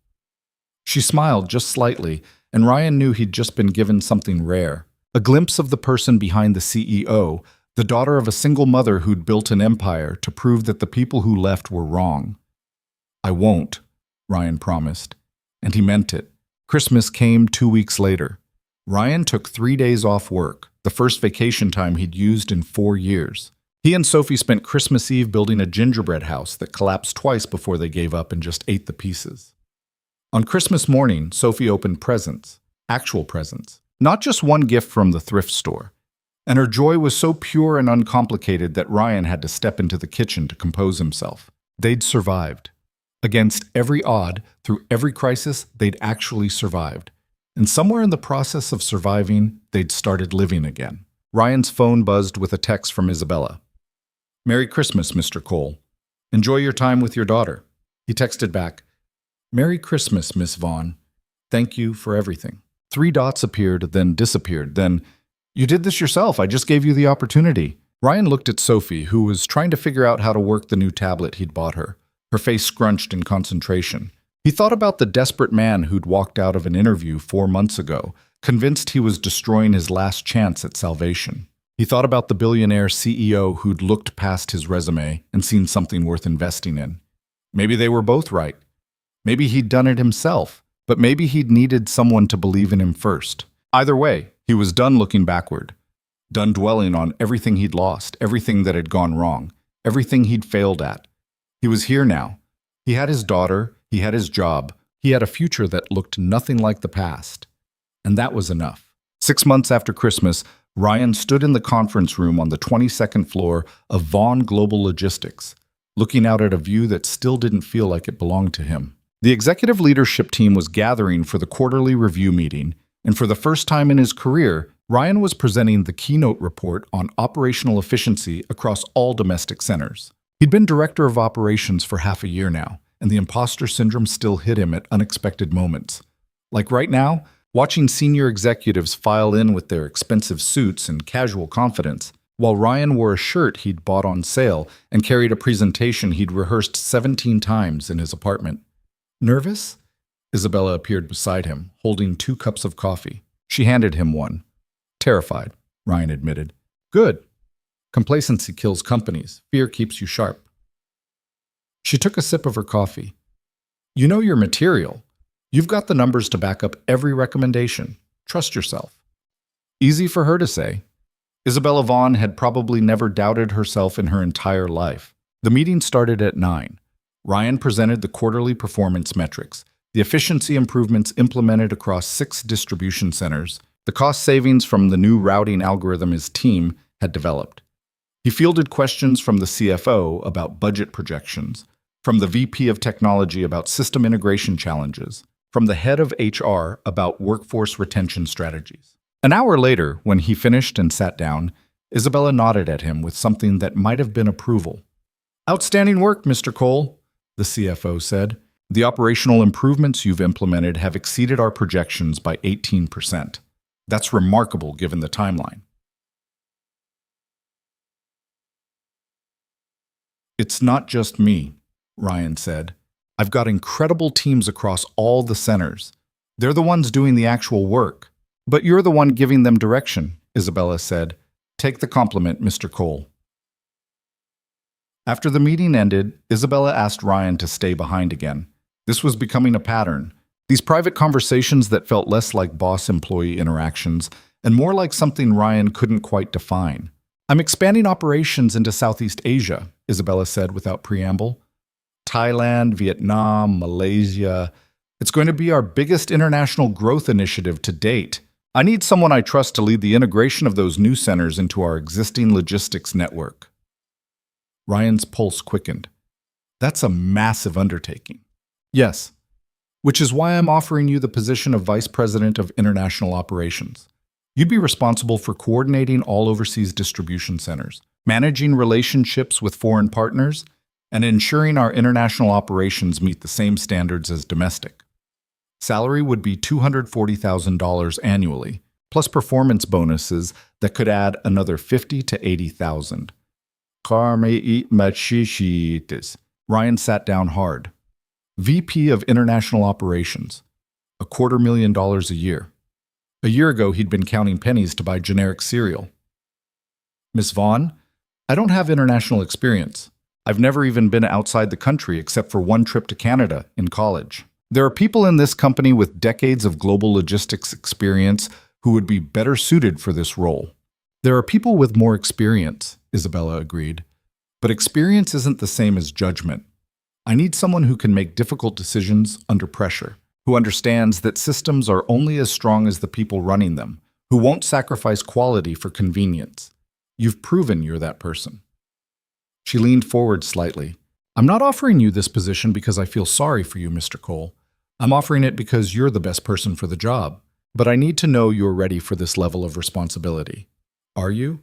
She smiled just slightly, and Ryan knew he'd just been given something rare. A glimpse of the person behind the CEO, the daughter of a single mother who'd built an empire to prove that the people who left were wrong. "I won't," Ryan promised. And he meant it. Christmas came 2 weeks later. Ryan took 3 days off work, the first vacation time he'd used in 4 years. He and Sophie spent Christmas Eve building a gingerbread house that collapsed twice before they gave up and just ate the pieces. On Christmas morning, Sophie opened presents, actual presents, not just one gift from the thrift store. And her joy was so pure and uncomplicated that Ryan had to step into the kitchen to compose himself. They'd survived. Against every odd, through every crisis, they'd actually survived. And somewhere in the process of surviving, they'd started living again. Ryan's phone buzzed with a text from Isabella. "Merry Christmas, Mr. Cole. Enjoy your time with your daughter." He texted back, "Merry Christmas, Miss Vaughn. Thank you for everything." 3 dots appeared, then disappeared, then, "You did this yourself. I just gave you the opportunity." Ryan looked at Sophie, who was trying to figure out how to work the new tablet he'd bought her, her face scrunched in concentration. He thought about the desperate man who'd walked out of an interview 4 months ago, convinced he was destroying his last chance at salvation. He thought about the billionaire CEO who'd looked past his resume and seen something worth investing in. Maybe they were both right. Maybe he'd done it himself, but maybe he'd needed someone to believe in him first. Either way, he was done looking backward, done dwelling on everything he'd lost, everything that had gone wrong, everything he'd failed at. He was here now. He had his daughter, he had his job, he had a future that looked nothing like the past. And that was enough. 6 months after Christmas, Ryan stood in the conference room on the 22nd floor of Vaughn Global Logistics, looking out at a view that still didn't feel like it belonged to him. The executive leadership team was gathering for the quarterly review meeting, and for the first time in his career, Ryan was presenting the keynote report on operational efficiency across all domestic centers. He'd been director of operations for half a year now, and the imposter syndrome still hit him at unexpected moments. Like right now, watching senior executives file in with their expensive suits and casual confidence, while Ryan wore a shirt he'd bought on sale and carried a presentation he'd rehearsed 17 times in his apartment. "Nervous?" Isabella appeared beside him, holding 2 cups of coffee. She handed him one. "Terrified," Ryan admitted. "Good. Complacency kills companies. Fear keeps you sharp." She took a sip of her coffee. "You know your material. You've got the numbers to back up every recommendation. Trust yourself." Easy for her to say. Isabella Vaughn had probably never doubted herself in her entire life. The meeting started at 9. Ryan presented the quarterly performance metrics, the efficiency improvements implemented across 6 distribution centers, the cost savings from the new routing algorithm his team had developed. He fielded questions from the CFO about budget projections, from the VP of technology about system integration challenges, from the head of HR about workforce retention strategies. An hour later, when he finished and sat down, Isabella nodded at him with something that might have been approval. "Outstanding work, Mr. Cole," the CFO said. "The operational improvements you've implemented have exceeded our projections by 18%. That's remarkable given the timeline." "It's not just me," Ryan said. "I've got incredible teams across all the centers. They're the ones doing the actual work. But you're the one giving them direction," Isabella said. "Take the compliment, Mr. Cole." After the meeting ended, Isabella asked Ryan to stay behind again. This was becoming a pattern. These private conversations that felt less like boss-employee interactions and more like something Ryan couldn't quite define. "I'm expanding operations into Southeast Asia," Isabella said without preamble. "Thailand, Vietnam, Malaysia. It's going to be our biggest international growth initiative to date. I need someone I trust to lead the integration of those new centers into our existing logistics network." Ryan's pulse quickened. "That's a massive undertaking." "Yes, which is why I'm offering you the position of Vice President of International Operations. You'd be responsible for coordinating all overseas distribution centers, managing relationships with foreign partners, and ensuring our international operations meet the same standards as domestic. Salary would be $240,000 annually, plus performance bonuses that could add another $50,000 to $80,000. Ryan sat down hard. VP of International Operations, $250,000 a year. A year ago, he'd been counting pennies to buy generic cereal. "Miss Vaughn, I don't have international experience. I've never even been outside the country except for one trip to Canada in college. There are people in this company with decades of global logistics experience who would be better suited for this role." "There are people with more experience," Isabella agreed. "But experience isn't the same as judgment. I need someone who can make difficult decisions under pressure, who understands that systems are only as strong as the people running them, who won't sacrifice quality for convenience. You've proven you're that person." She leaned forward slightly. "I'm not offering you this position because I feel sorry for you, Mr. Cole. I'm offering it because you're the best person for the job. But I need to know you're ready for this level of responsibility. Are you?"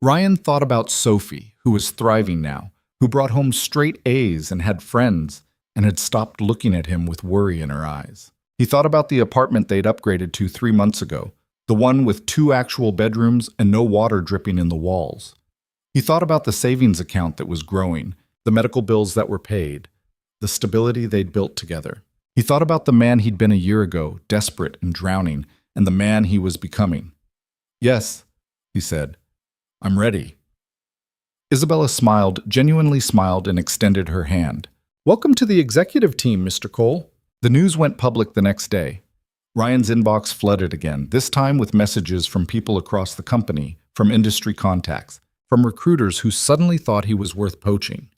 Ryan thought about Sophie, who was thriving now, who brought home straight A's and had friends, and had stopped looking at him with worry in her eyes. He thought about the apartment they'd upgraded to 3 months ago, the one with 2 actual bedrooms and no water dripping in the walls. He thought about the savings account that was growing, the medical bills that were paid, the stability they'd built together. He thought about the man he'd been a year ago, desperate and drowning, and the man he was becoming. "Yes," he said. "I'm ready." Isabella smiled, genuinely smiled, and extended her hand. "Welcome to the executive team, Mr. Cole." The news went public the next day. Ryan's inbox flooded again, this time with messages from people across the company, from industry contacts, from recruiters who suddenly thought he was worth poaching.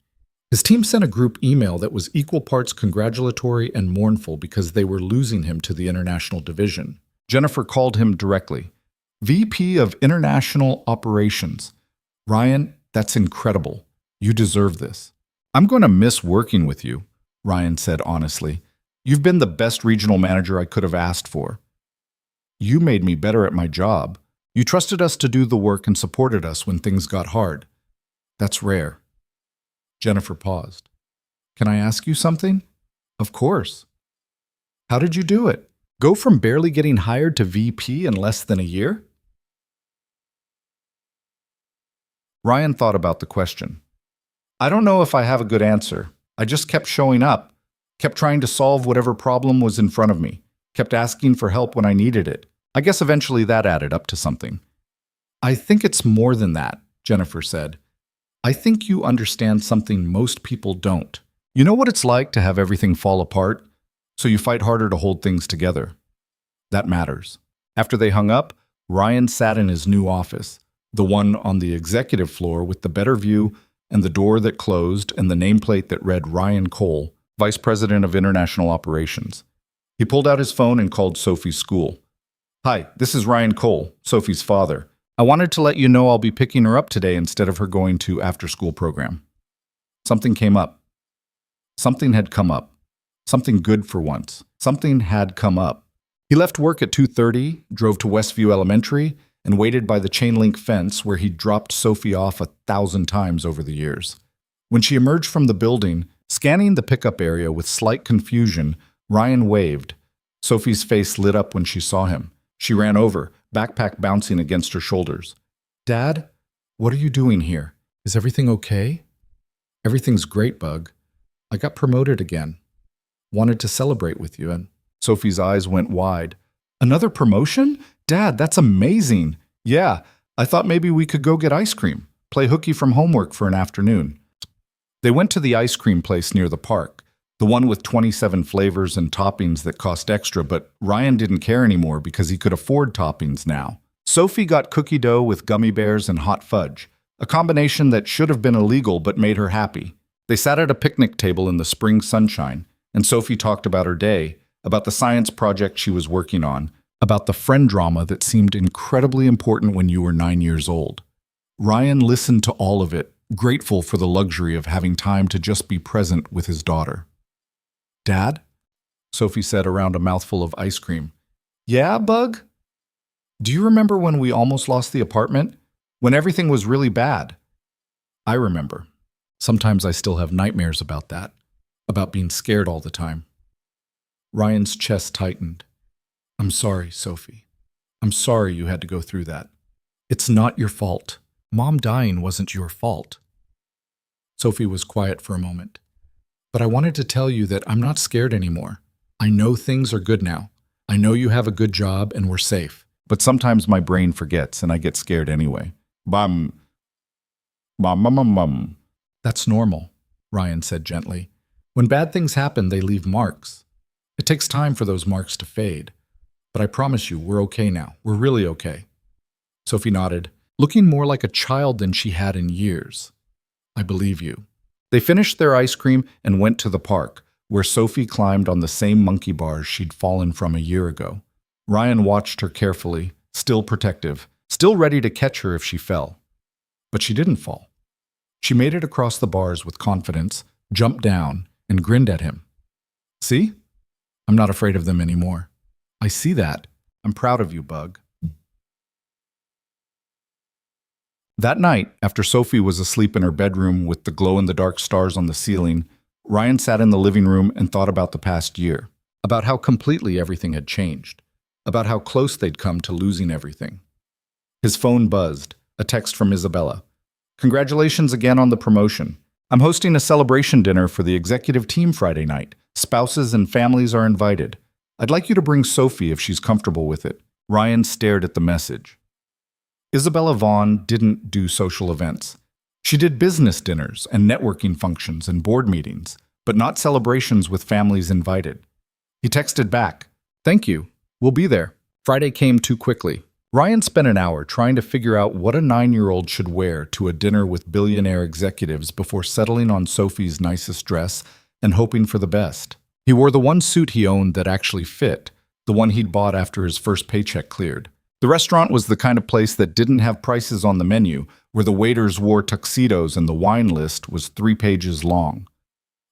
His team sent a group email that was equal parts congratulatory and mournful because they were losing him to the international division. Jennifer called him directly. "VP of International Operations. Ryan, that's incredible. You deserve this." "I'm going to miss working with you," Ryan said honestly. "You've been the best regional manager I could have asked for. You made me better at my job. You trusted us to do the work and supported us when things got hard. That's rare." Jennifer paused. "Can I ask you something?" "Of course." "How did you do it? Go from barely getting hired to VP in less than a year?" Ryan thought about the question. "I don't know if I have a good answer. I just kept showing up, kept trying to solve whatever problem was in front of me, kept asking for help when I needed it. I guess eventually that added up to something." "I think it's more than that," Jennifer said. "I think you understand something most people don't. You know what it's like to have everything fall apart, so you fight harder to hold things together. That matters." After they hung up, Ryan sat in his new office, the one on the executive floor with the better view, and the door that closed and the nameplate that read Ryan Cole, Vice President of International Operations. He pulled out his phone and called Sophie's school. "Hi, this is Ryan Cole, Sophie's father. I wanted to let you know I'll be picking her up today instead of her going to after-school program." Something came up. Something had come up. Something good for once. Something had come up. He left work at 2:30, drove to Westview Elementary, and waited by the chain-link fence where he'd dropped Sophie off 1,000 times over the years. When she emerged from the building, scanning the pickup area with slight confusion, Ryan waved. Sophie's face lit up when she saw him. She ran over, backpack bouncing against her shoulders. "Dad, what are you doing here? Is everything okay?" "Everything's great, Bug. I got promoted again. Wanted to celebrate with you." And Sophie's eyes went wide. "Another promotion? Dad, that's amazing." "Yeah, I thought maybe we could go get ice cream, play hooky from homework for an afternoon." They went to the ice cream place near the park, the one with 27 flavors and toppings that cost extra, but Ryan didn't care anymore because he could afford toppings now. Sophie got cookie dough with gummy bears and hot fudge, a combination that should have been illegal but made her happy. They sat at a picnic table in the spring sunshine, and Sophie talked about her day, about the science project she was working on, about the friend drama that seemed incredibly important when you were 9 years old. Ryan listened to all of it, grateful for the luxury of having time to just be present with his daughter. "Dad?" Sophie said around a mouthful of ice cream. "Yeah, Bug? Do you remember when we almost lost the apartment? When everything was really bad?" "I remember. Sometimes I still have nightmares about that, about being scared all the time." Ryan's chest tightened. "I'm sorry, Sophie. I'm sorry you had to go through that. It's not your fault. Mom dying wasn't your fault." Sophie was quiet for a moment. "But I wanted to tell you that I'm not scared anymore. I know things are good now. I know you have a good job and we're safe. But sometimes my brain forgets and I get scared anyway. Bum. Bum, bum, bum, bum." "That's normal," Ryan said gently. "When bad things happen, they leave marks. It takes time for those marks to fade. But I promise you, we're okay now. We're really okay." Sophie nodded, looking more like a child than she had in years. "I believe you." They finished their ice cream and went to the park, where Sophie climbed on the same monkey bars she'd fallen from a year ago. Ryan watched her carefully, still protective, still ready to catch her if she fell. But she didn't fall. She made it across the bars with confidence, jumped down, and grinned at him. "See? I'm not afraid of them anymore." "I see that. I'm proud of you, Bug." That night, after Sophie was asleep in her bedroom with the glow-in-the-dark stars on the ceiling, Ryan sat in the living room and thought about the past year, about how completely everything had changed, about how close they'd come to losing everything. His phone buzzed, a text from Isabella. "Congratulations again on the promotion. I'm hosting a celebration dinner for the executive team Friday night. Spouses and families are invited. I'd like you to bring Sophie if she's comfortable with it." Ryan stared at the message. Isabella Vaughn didn't do social events. She did business dinners and networking functions and board meetings, but not celebrations with families invited. He texted back, "Thank you. We'll be there." Friday came too quickly. Ryan spent an hour trying to figure out what a 9-year-old should wear to a dinner with billionaire executives before settling on Sophie's nicest dress and hoping for the best. He wore the one suit he owned that actually fit, the one he'd bought after his first paycheck cleared. The restaurant was the kind of place that didn't have prices on the menu, where the waiters wore tuxedos and the wine list was 3 pages long.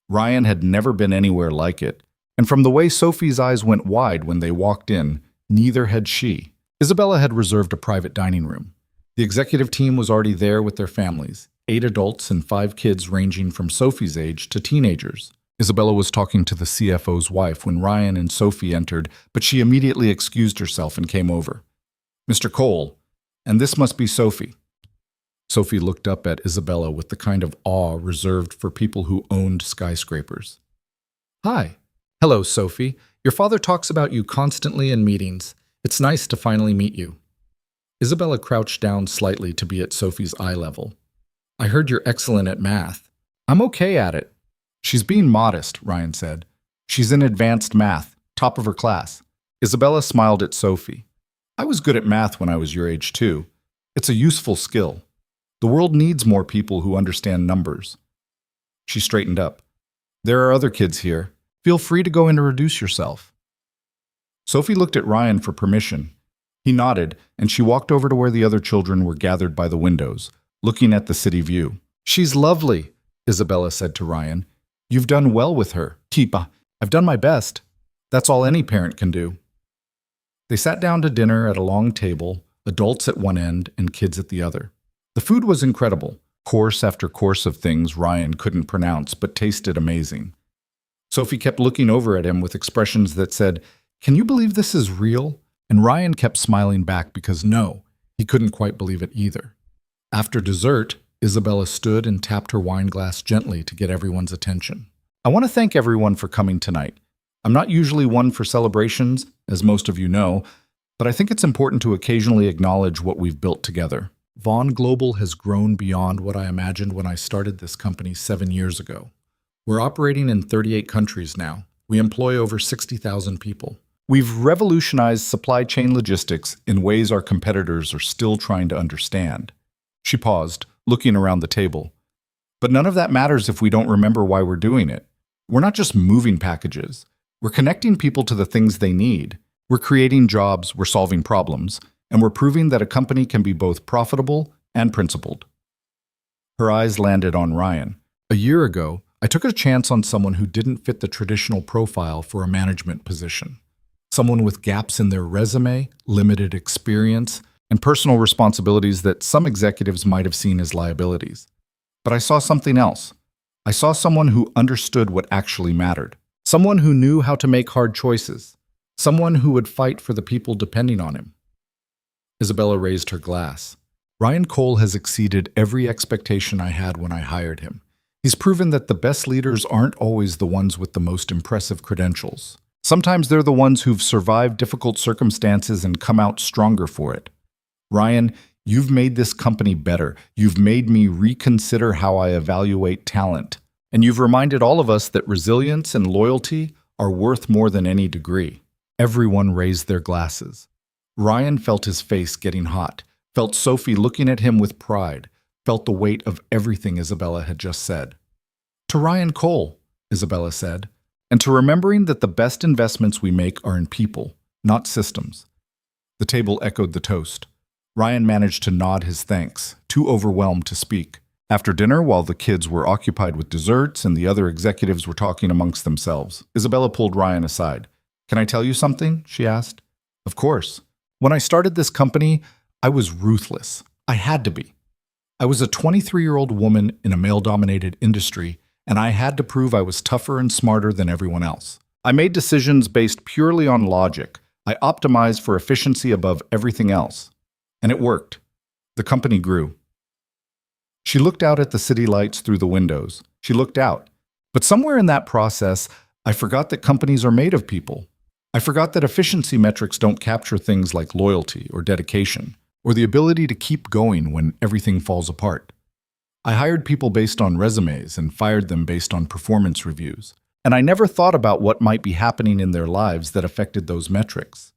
Ryan had never been anywhere like it, and from the way Sophie's eyes went wide when they walked in, neither had she. Isabella had reserved a private dining room. The executive team was already there with their families, 8 adults and 5 kids ranging from Sophie's age to teenagers. Isabella was talking to the CFO's wife when Ryan and Sophie entered, but she immediately excused herself and came over. "Mr. Cole, and this must be Sophie." Sophie looked up at Isabella with the kind of awe reserved for people who owned skyscrapers. "Hi." "Hello, Sophie. Your father talks about you constantly in meetings. It's nice to finally meet you." Isabella crouched down slightly to be at Sophie's eye level. "I heard you're excellent at math." "I'm okay at it." "She's being modest," Ryan said. "She's in advanced math, top of her class." Isabella smiled at Sophie. "I was good at math when I was your age, too. It's a useful skill." The world needs more people who understand numbers. She straightened up. There are other kids here. Feel free to go and introduce yourself. Sophie looked at Ryan for permission. He nodded, and she walked over to where the other children were gathered by the windows, looking at the city view. She's lovely, Isabella said to Ryan. You've done well with her. Keepa, I've done my best. That's all any parent can do. They sat down to dinner at a long table, adults at one end and kids at the other. The food was incredible, course after course of things Ryan couldn't pronounce but tasted amazing. Sophie kept looking over at him with expressions that said, "Can you believe this is real?" And Ryan kept smiling back because no, he couldn't quite believe it either. After dessert, Isabella stood and tapped her wine glass gently to get everyone's attention. I want to thank everyone for coming tonight. I'm not usually one for celebrations, as most of you know, but I think it's important to occasionally acknowledge what we've built together. Vaughn Global has grown beyond what I imagined when I started this company 7 years ago. We're operating in 38 countries now. We employ over 60,000 people. We've revolutionized supply chain logistics in ways our competitors are still trying to understand. She paused, looking around the table. But none of that matters if we don't remember why we're doing it. We're not just moving packages. We're connecting people to the things they need. We're creating jobs, we're solving problems, and we're proving that a company can be both profitable and principled. Her eyes landed on Ryan. A year ago, I took a chance on someone who didn't fit the traditional profile for a management position. Someone with gaps in their resume, limited experience, and personal responsibilities that some executives might have seen as liabilities. But I saw something else. I saw someone who understood what actually mattered. Someone who knew how to make hard choices. Someone who would fight for the people depending on him. Isabella raised her glass. Ryan Cole has exceeded every expectation I had when I hired him. He's proven that the best leaders aren't always the ones with the most impressive credentials. Sometimes they're the ones who've survived difficult circumstances and come out stronger for it. Ryan, you've made this company better. You've made me reconsider how I evaluate talent. And you've reminded all of us that resilience and loyalty are worth more than any degree. Everyone raised their glasses. Ryan felt his face getting hot, felt Sophie looking at him with pride, felt the weight of everything Isabella had just said. To Ryan Cole, Isabella said, and to remembering that the best investments we make are in people, not systems. The table echoed the toast. Ryan managed to nod his thanks, too overwhelmed to speak. After dinner, while the kids were occupied with desserts and the other executives were talking amongst themselves, Isabella pulled Ryan aside. "Can I tell you something?" she asked. "Of course. When I started this company, I was ruthless. I had to be. I was a 23-year-old woman in a male-dominated industry, and I had to prove I was tougher and smarter than everyone else. I made decisions based purely on logic. I optimized for efficiency above everything else. And it worked. The company grew." She looked out at the city lights through the windows. She looked out. But somewhere in that process, I forgot that companies are made of people. I forgot that efficiency metrics don't capture things like loyalty or dedication, or the ability to keep going when everything falls apart. I hired people based on resumes and fired them based on performance reviews, and I never thought about what might be happening in their lives that affected those metrics.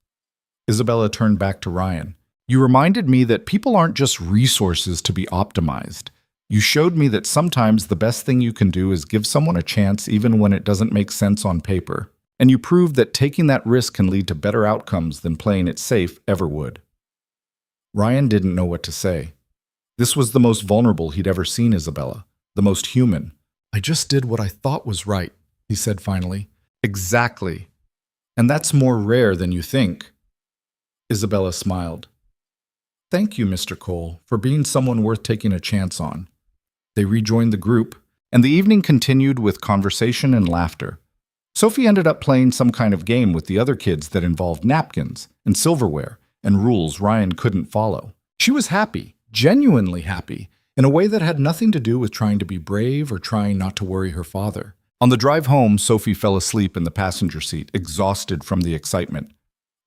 Isabella turned back to Ryan. "You reminded me that people aren't just resources to be optimized. You showed me that sometimes the best thing you can do is give someone a chance even when it doesn't make sense on paper. And you proved that taking that risk can lead to better outcomes than playing it safe ever would." Ryan didn't know what to say. This was the most vulnerable he'd ever seen Isabella, the most human. "I just did what I thought was right," he said finally. "Exactly. And that's more rare than you think." Isabella smiled. "Thank you, Mr. Cole, for being someone worth taking a chance on." They rejoined the group, and the evening continued with conversation and laughter. Sophie ended up playing some kind of game with the other kids that involved napkins and silverware and rules Ryan couldn't follow. She was happy, genuinely happy, in a way that had nothing to do with trying to be brave or trying not to worry her father. On the drive home, Sophie fell asleep in the passenger seat, exhausted from the excitement.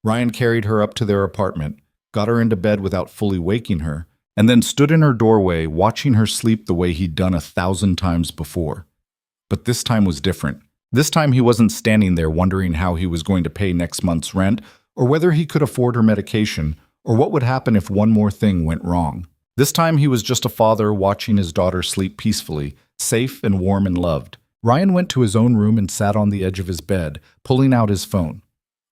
Ryan carried her up to their apartment, got her into bed without fully waking her, and then stood in her doorway watching her sleep the way he'd done 1,000 times before. But this time was different. This time he wasn't standing there wondering how he was going to pay next month's rent, or whether he could afford her medication, or what would happen if one more thing went wrong. This time he was just a father watching his daughter sleep peacefully, safe and warm and loved. Ryan went to his own room and sat on the edge of his bed, pulling out his phone.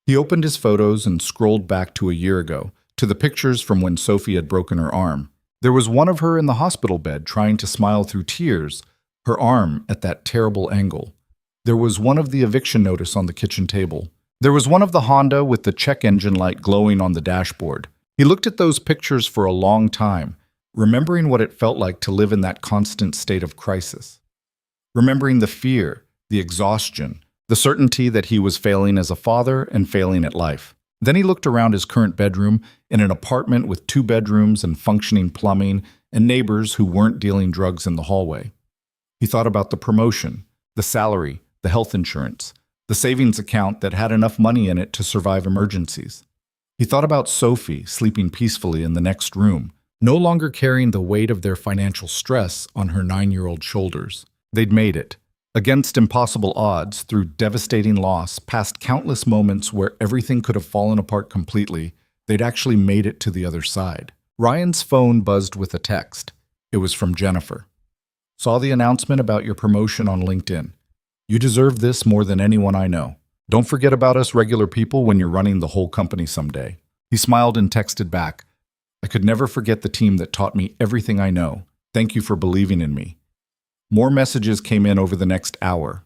He opened his photos and scrolled back to a year ago, to the pictures from when Sophie had broken her arm. There was one of her in the hospital bed trying to smile through tears, her arm at that terrible angle. There was one of the eviction notice on the kitchen table. There was one of the Honda with the check engine light glowing on the dashboard. He looked at those pictures for a long time, remembering what it felt like to live in that constant state of crisis. Remembering the fear, the exhaustion, the certainty that he was failing as a father and failing at life. Then he looked around his current bedroom in an apartment with 2 bedrooms and functioning plumbing and neighbors who weren't dealing drugs in the hallway. He thought about the promotion, the salary, the health insurance, the savings account that had enough money in it to survive emergencies. He thought about Sophie sleeping peacefully in the next room, no longer carrying the weight of their financial stress on her 9-year-old shoulders. They'd made it. Against impossible odds, through devastating loss, past countless moments where everything could have fallen apart completely, they'd actually made it to the other side. Ryan's phone buzzed with a text. It was from Jennifer. Saw the announcement about your promotion on LinkedIn. You deserve this more than anyone I know. Don't forget about us regular people when you're running the whole company someday. He smiled and texted back. I could never forget the team that taught me everything I know. Thank you for believing in me. More messages came in over the next hour.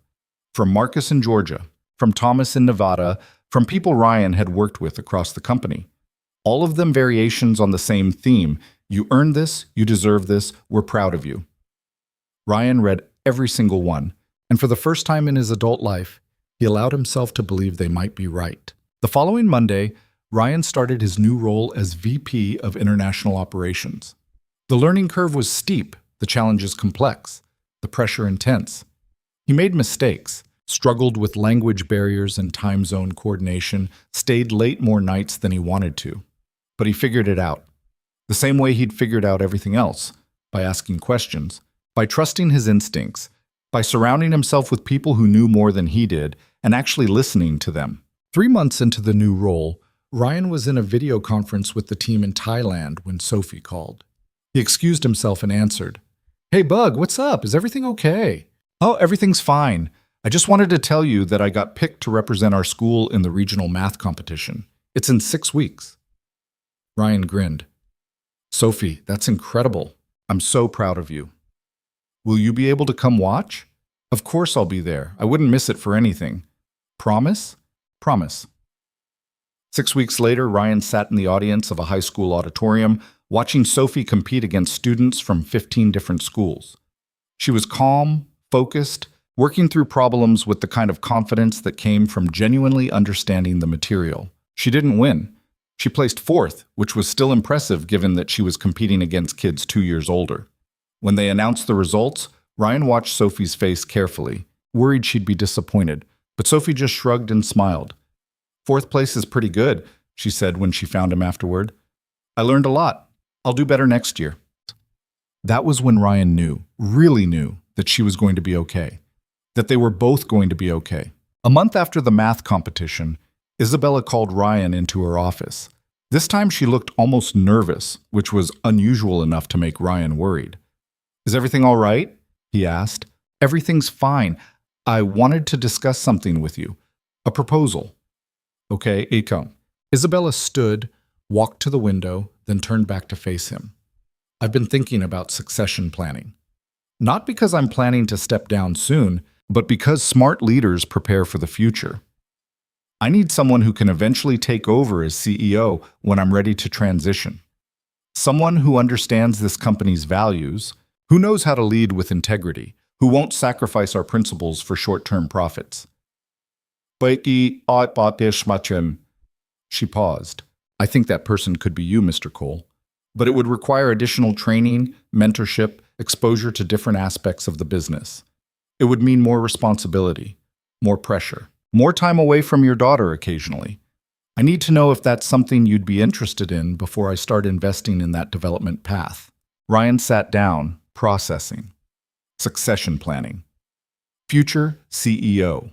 From Marcus in Georgia, from Thomas in Nevada, from people Ryan had worked with across the company. All of them variations on the same theme. You earned this, you deserve this, we're proud of you. Ryan read every single one, and for the first time in his adult life, he allowed himself to believe they might be right. The following Monday, Ryan started his new role as VP of International Operations. The learning curve was steep, the challenges complex, the pressure intense. He made mistakes, struggled with language barriers and time zone coordination, stayed late more nights than he wanted to. But he figured it out. The same way he'd figured out everything else, by asking questions, by trusting his instincts, by surrounding himself with people who knew more than he did and actually listening to them. 3 months into the new role, Ryan was in a video conference with the team in Thailand when Sophie called. He excused himself and answered, Hey, Bug, what's up? Is everything okay? Oh, everything's fine. I just wanted to tell you that I got picked to represent our school in the regional math competition. It's in 6 weeks. Ryan grinned. Sophie, that's incredible. I'm so proud of you. Will you be able to come watch? Of course I'll be there. I wouldn't miss it for anything. Promise? Promise. 6 weeks later, Ryan sat in the audience of a high school auditorium, watching Sophie compete against students from 15 different schools. She was calm, focused, working through problems with the kind of confidence that came from genuinely understanding the material. She didn't win. She placed 4th, which was still impressive given that she was competing against kids 2 years older. When they announced the results, Ryan watched Sophie's face carefully, worried she'd be disappointed, but Sophie just shrugged and smiled. 4th place is pretty good, she said when she found him afterward. I learned a lot. I'll do better next year. That was when Ryan knew, really knew, that she was going to be okay. That they were both going to be okay. A month after the math competition, Isabella called Ryan into her office. This time she looked almost nervous, which was unusual enough to make Ryan worried. Is everything all right? He asked. Everything's fine. I wanted to discuss something with you. A proposal. Okay, Iko. Isabella stood, walked to the window, then turned back to face him. I've been thinking about succession planning. Not because I'm planning to step down soon, but because smart leaders prepare for the future. I need someone who can eventually take over as CEO when I'm ready to transition. Someone who understands this company's values, who knows how to lead with integrity, who won't sacrifice our principles for short-term profits. She paused. I think that person could be you, Mr. Cole. But it would require additional training, mentorship, exposure to different aspects of the business. It would mean more responsibility, more pressure, more time away from your daughter occasionally. I need to know if that's something you'd be interested in before I start investing in that development path. Ryan sat down, processing. Succession planning. Future CEO.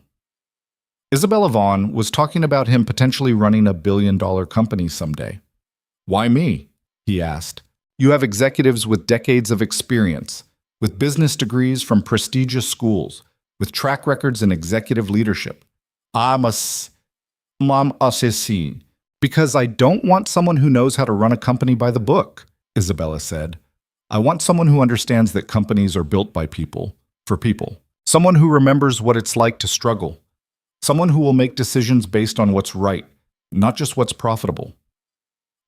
Isabella Vaughn was talking about him potentially running a billion-dollar company someday. Why me? He asked. You have executives with decades of experience, with business degrees from prestigious schools, with track records in executive leadership. Mom assisi. Because I don't want someone who knows how to run a company by the book, Isabella said. I want someone who understands that companies are built by people, for people. Someone who remembers what it's like to struggle. Someone who will make decisions based on what's right, not just what's profitable.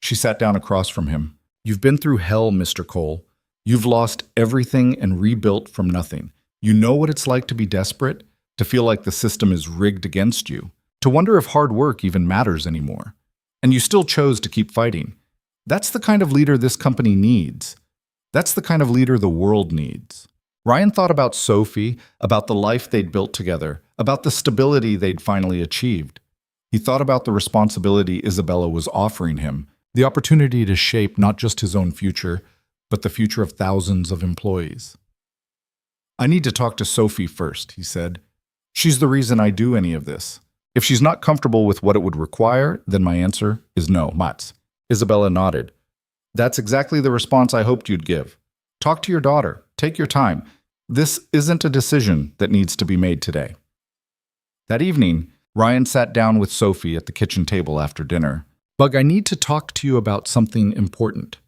She sat down across from him. You've been through hell, Mr. Cole. You've lost everything and rebuilt from nothing. You know what it's like to be desperate, to feel like the system is rigged against you, to wonder if hard work even matters anymore. And you still chose to keep fighting. That's the kind of leader this company needs. That's the kind of leader the world needs. Ryan thought about Sophie, about the life they'd built together, about the stability they'd finally achieved. He thought about the responsibility Isabella was offering him, the opportunity to shape not just his own future, but the future of thousands of employees. I need to talk to Sophie first, he said. She's the reason I do any of this. If she's not comfortable with what it would require, then my answer is no, Mats. Isabella nodded. That's exactly the response I hoped you'd give. Talk to your daughter. Take your time. This isn't a decision that needs to be made today. That evening, Ryan sat down with Sophie at the kitchen table after dinner. Bug, I need to talk to you about something important.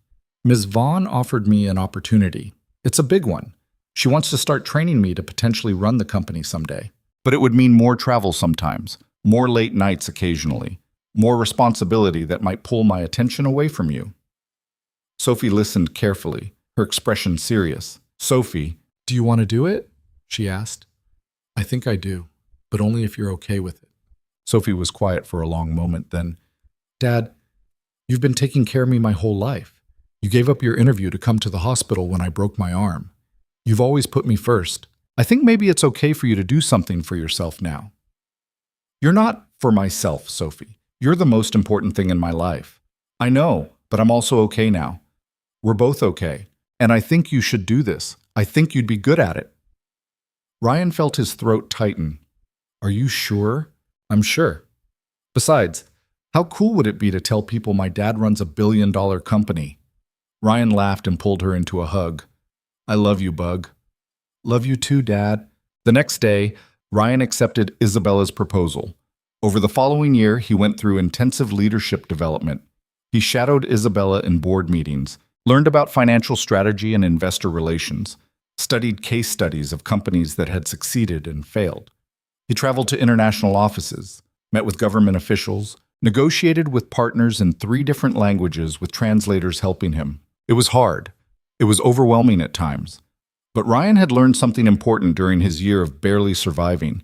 Ms. Vaughn offered me an opportunity. It's a big one. She wants to start training me to potentially run the company someday. But it would mean more travel sometimes, more late nights occasionally, more responsibility that might pull my attention away from you. Sophie listened carefully, her expression serious. Sophie, do you want to do it? She asked. I think I do, but only if you're okay with it. Sophie was quiet for a long moment, then, Dad, you've been taking care of me my whole life. You gave up your interview to come to the hospital when I broke my arm. You've always put me first. I think maybe it's okay for you to do something for yourself now. You're not for myself, Sophie. You're the most important thing in my life. I know, but I'm also okay now. We're both okay, and I think you should do this. I think you'd be good at it. Ryan felt his throat tighten. Are you sure? I'm sure. Besides, how cool would it be to tell people my dad runs a billion-dollar company? Ryan laughed and pulled her into a hug. I love you, Bug. Love you too, Dad. The next day, Ryan accepted Isabella's proposal. Over the following year, he went through intensive leadership development. He shadowed Isabella in board meetings, learned about financial strategy and investor relations, studied case studies of companies that had succeeded and failed. He traveled to international offices, met with government officials, negotiated with partners in 3 different languages with translators helping him. It was hard. It was overwhelming at times. But Ryan had learned something important during his year of barely surviving.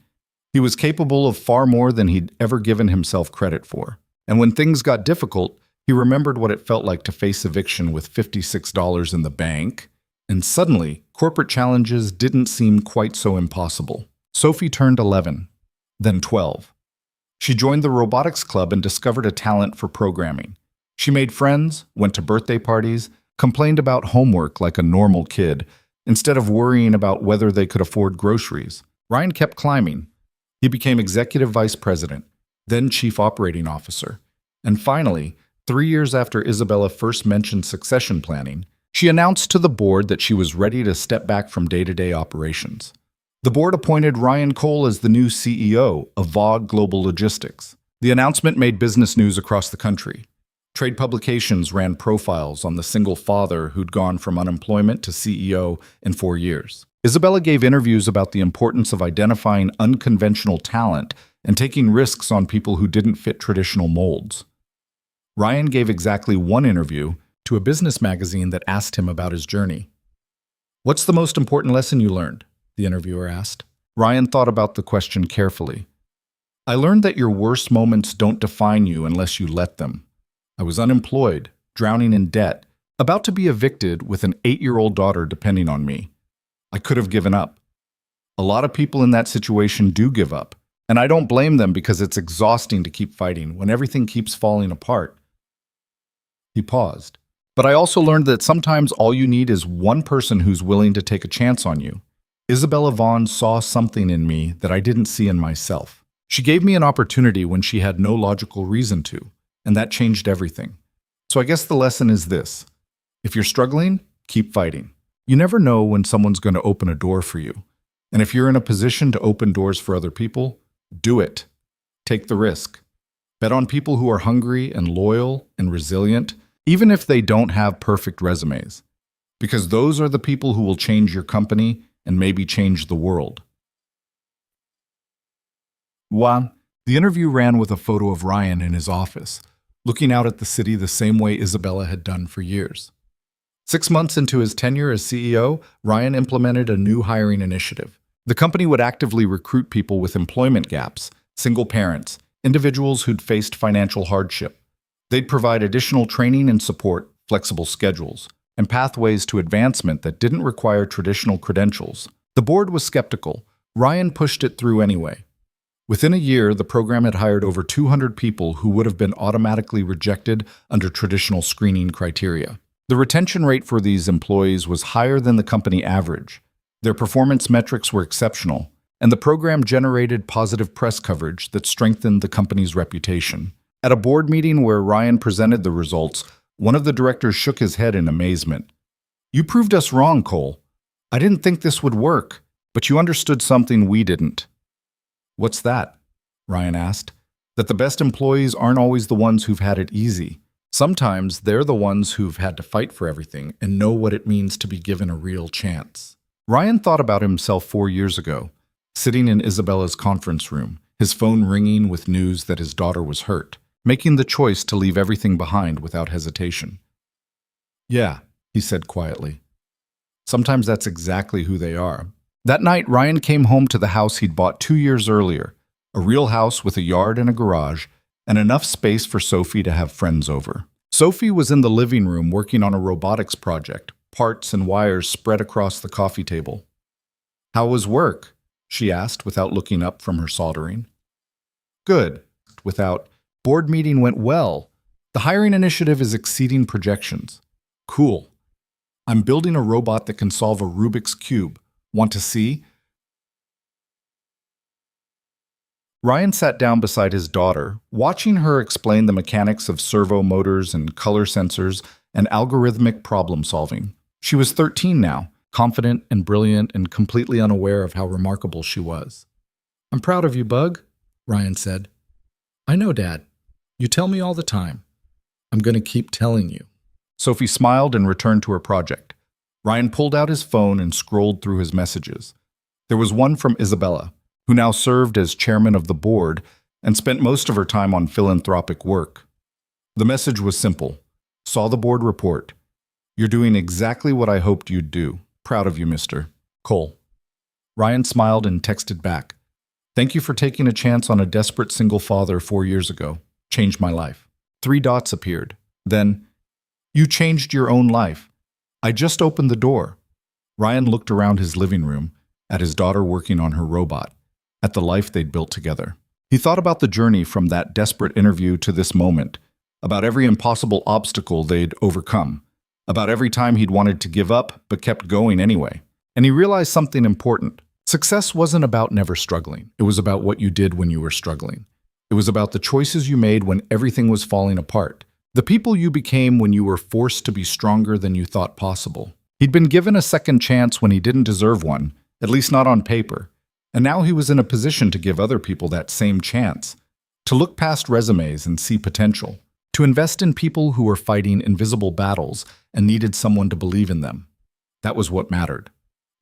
He was capable of far more than he'd ever given himself credit for. And when things got difficult, he remembered what it felt like to face eviction with $56 in the bank, and suddenly, corporate challenges didn't seem quite so impossible. Sophie turned 11, then 12. She joined the robotics club and discovered a talent for programming. She made friends, went to birthday parties, complained about homework like a normal kid, instead of worrying about whether they could afford groceries. Ryan kept climbing. He became executive vice president, then chief operating officer. And finally, 3 years after Isabella first mentioned succession planning, she announced to the board that she was ready to step back from day-to-day operations. The board appointed Ryan Cole as the new CEO of VOG Global Logistics. The announcement made business news across the country. Trade publications ran profiles on the single father who'd gone from unemployment to CEO in 4 years. Isabella gave interviews about the importance of identifying unconventional talent and taking risks on people who didn't fit traditional molds. Ryan gave exactly 1 interview to a business magazine that asked him about his journey. What's the most important lesson you learned? The interviewer asked. Ryan thought about the question carefully. I learned that your worst moments don't define you unless you let them. I was unemployed, drowning in debt, about to be evicted with an 8-year-old daughter depending on me. I could have given up. A lot of people in that situation do give up, and I don't blame them because it's exhausting to keep fighting when everything keeps falling apart. He paused. But I also learned that sometimes all you need is one person who's willing to take a chance on you. Isabella Vaughn saw something in me that I didn't see in myself. She gave me an opportunity when she had no logical reason to, and that changed everything. So I guess the lesson is this. If you're struggling, keep fighting. You never know when someone's going to open a door for you. And if you're in a position to open doors for other people, do it. Take the risk. Bet on people who are hungry and loyal and resilient, even if they don't have perfect resumes. Because those are the people who will change your company and maybe change the world. 1. The interview ran with a photo of Ryan in his office, looking out at the city the same way Isabella had done for years. 6 months into his tenure as CEO, Ryan implemented a new hiring initiative. The company would actively recruit people with employment gaps, single parents, individuals who'd faced financial hardship. They'd provide additional training and support, flexible schedules, and pathways to advancement that didn't require traditional credentials. The board was skeptical. Ryan pushed it through anyway. Within a year, the program had hired over 200 people who would have been automatically rejected under traditional screening criteria. The retention rate for these employees was higher than the company average. Their performance metrics were exceptional, and the program generated positive press coverage that strengthened the company's reputation. At a board meeting where Ryan presented the results, one of the directors shook his head in amazement. "You proved us wrong, Cole. I didn't think this would work, but you understood something we didn't." "What's that?" Ryan asked. "That the best employees aren't always the ones who've had it easy. Sometimes they're the ones who've had to fight for everything and know what it means to be given a real chance." Ryan thought about himself 4 years ago, sitting in Isabella's conference room, his phone ringing with news that his daughter was hurt, making the choice to leave everything behind without hesitation. "Yeah," he said quietly. "Sometimes that's exactly who they are." That night, Ryan came home to the house he'd bought 2 years earlier, a real house with a yard and a garage, and enough space for Sophie to have friends over. Sophie was in the living room working on a robotics project, parts and wires spread across the coffee table. "How was work?" she asked without looking up from her soldering. "Good." Without. "Board meeting went well. The hiring initiative is exceeding projections." "Cool. I'm building a robot that can solve a Rubik's Cube. Want to see?" Ryan sat down beside his daughter, watching her explain the mechanics of servo motors and color sensors and algorithmic problem solving. She was 13 now, confident and brilliant and completely unaware of how remarkable she was. "I'm proud of you, Bug," Ryan said. "I know, Dad. You tell me all the time. I'm going to keep telling you." Sophie smiled and returned to her project. Ryan pulled out his phone and scrolled through his messages. There was one from Isabella, who now served as chairman of the board and spent most of her time on philanthropic work. The message was simple. "Saw the board report. You're doing exactly what I hoped you'd do. Proud of you, Mr. Cole." Ryan smiled and texted back. "Thank you for taking a chance on a desperate single father 4 years ago. Changed my life." 3 dots appeared. Then, "You changed your own life. I just opened the door." Ryan looked around his living room, at his daughter working on her robot, at the life they'd built together. He thought about the journey from that desperate interview to this moment, about every impossible obstacle they'd overcome, about every time he'd wanted to give up but kept going anyway. And he realized something important. Success wasn't about never struggling. It was about what you did when you were struggling. It was about the choices you made when everything was falling apart. The people you became when you were forced to be stronger than you thought possible. He'd been given a second chance when he didn't deserve one, at least not on paper. And now he was in a position to give other people that same chance. To look past resumes and see potential. To invest in people who were fighting invisible battles and needed someone to believe in them. That was what mattered.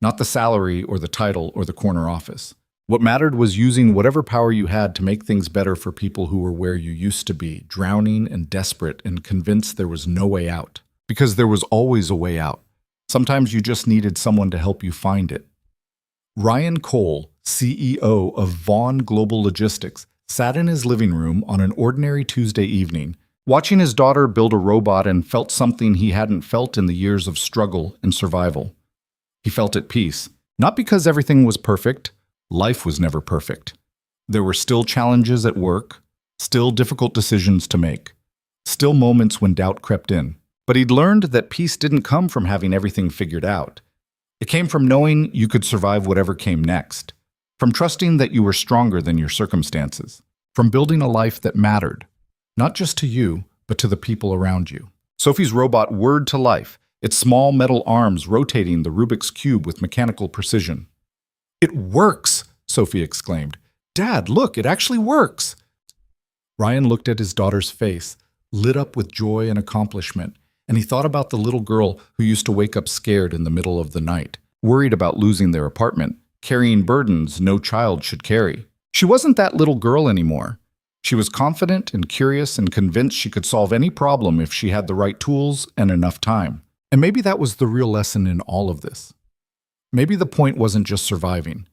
Not the salary or the title or the corner office. What mattered was using whatever power you had to make things better for people who were where you used to be, drowning and desperate and convinced there was no way out. Because there was always a way out. Sometimes you just needed someone to help you find it. Ryan Cole, CEO of Vaughn Global Logistics, sat in his living room on an ordinary Tuesday evening, watching his daughter build a robot, and felt something he hadn't felt in the years of struggle and survival. He felt at peace, not because everything was perfect. Life was never perfect. There were still challenges at work, still difficult decisions to make, still moments when doubt crept in. But he'd learned that peace didn't come from having everything figured out. It came from knowing you could survive whatever came next, from trusting that you were stronger than your circumstances, from building a life that mattered, not just to you, but to the people around you. Sophie's robot whirred to life, its small metal arms rotating the Rubik's Cube with mechanical precision. "It works!" Sophie exclaimed. "Dad, look, it actually works!" Ryan looked at his daughter's face, lit up with joy and accomplishment, and he thought about the little girl who used to wake up scared in the middle of the night, worried about losing their apartment, carrying burdens no child should carry. She wasn't that little girl anymore. She was confident and curious and convinced she could solve any problem if she had the right tools and enough time. And maybe that was the real lesson in all of this. Maybe the point wasn't just surviving.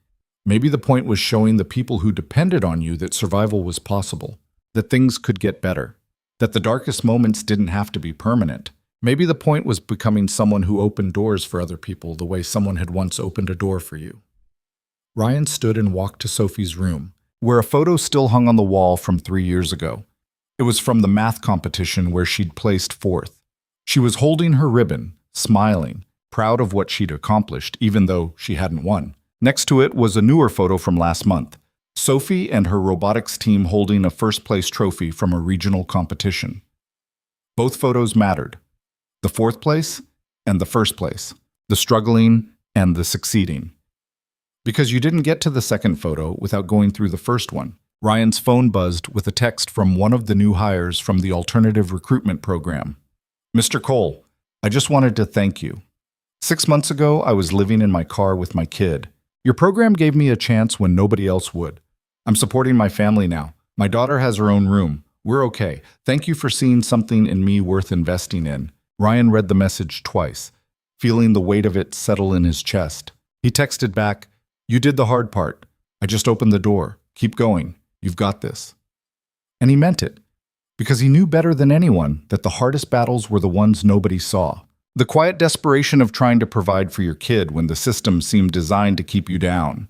Maybe the point was showing the people who depended on you that survival was possible, that things could get better, that the darkest moments didn't have to be permanent. Maybe the point was becoming someone who opened doors for other people the way someone had once opened a door for you. Ryan stood and walked to Sophie's room, where a photo still hung on the wall from 3 years ago. It was from the math competition where she'd placed 4th. She was holding her ribbon, smiling, proud of what she'd accomplished, even though she hadn't won. Next to it was a newer photo from last month, Sophie and her robotics team holding a first-place trophy from a regional competition. Both photos mattered. The 4th place and the 1st place, the struggling and the succeeding. Because you didn't get to the 2nd photo without going through the 1st one. Ryan's phone buzzed with a text from one of the new hires from the alternative recruitment program. "Mr. Cole, I just wanted to thank you. 6 months ago, I was living in my car with my kid. Your program gave me a chance when nobody else would. I'm supporting my family now. My daughter has her own room. We're okay. Thank you for seeing something in me worth investing in." Ryan read the message twice, feeling the weight of it settle in his chest. He texted back, "You did the hard part. I just opened the door. Keep going. You've got this." And he meant it, because he knew better than anyone that the hardest battles were the ones nobody saw. The quiet desperation of trying to provide for your kid when the system seemed designed to keep you down.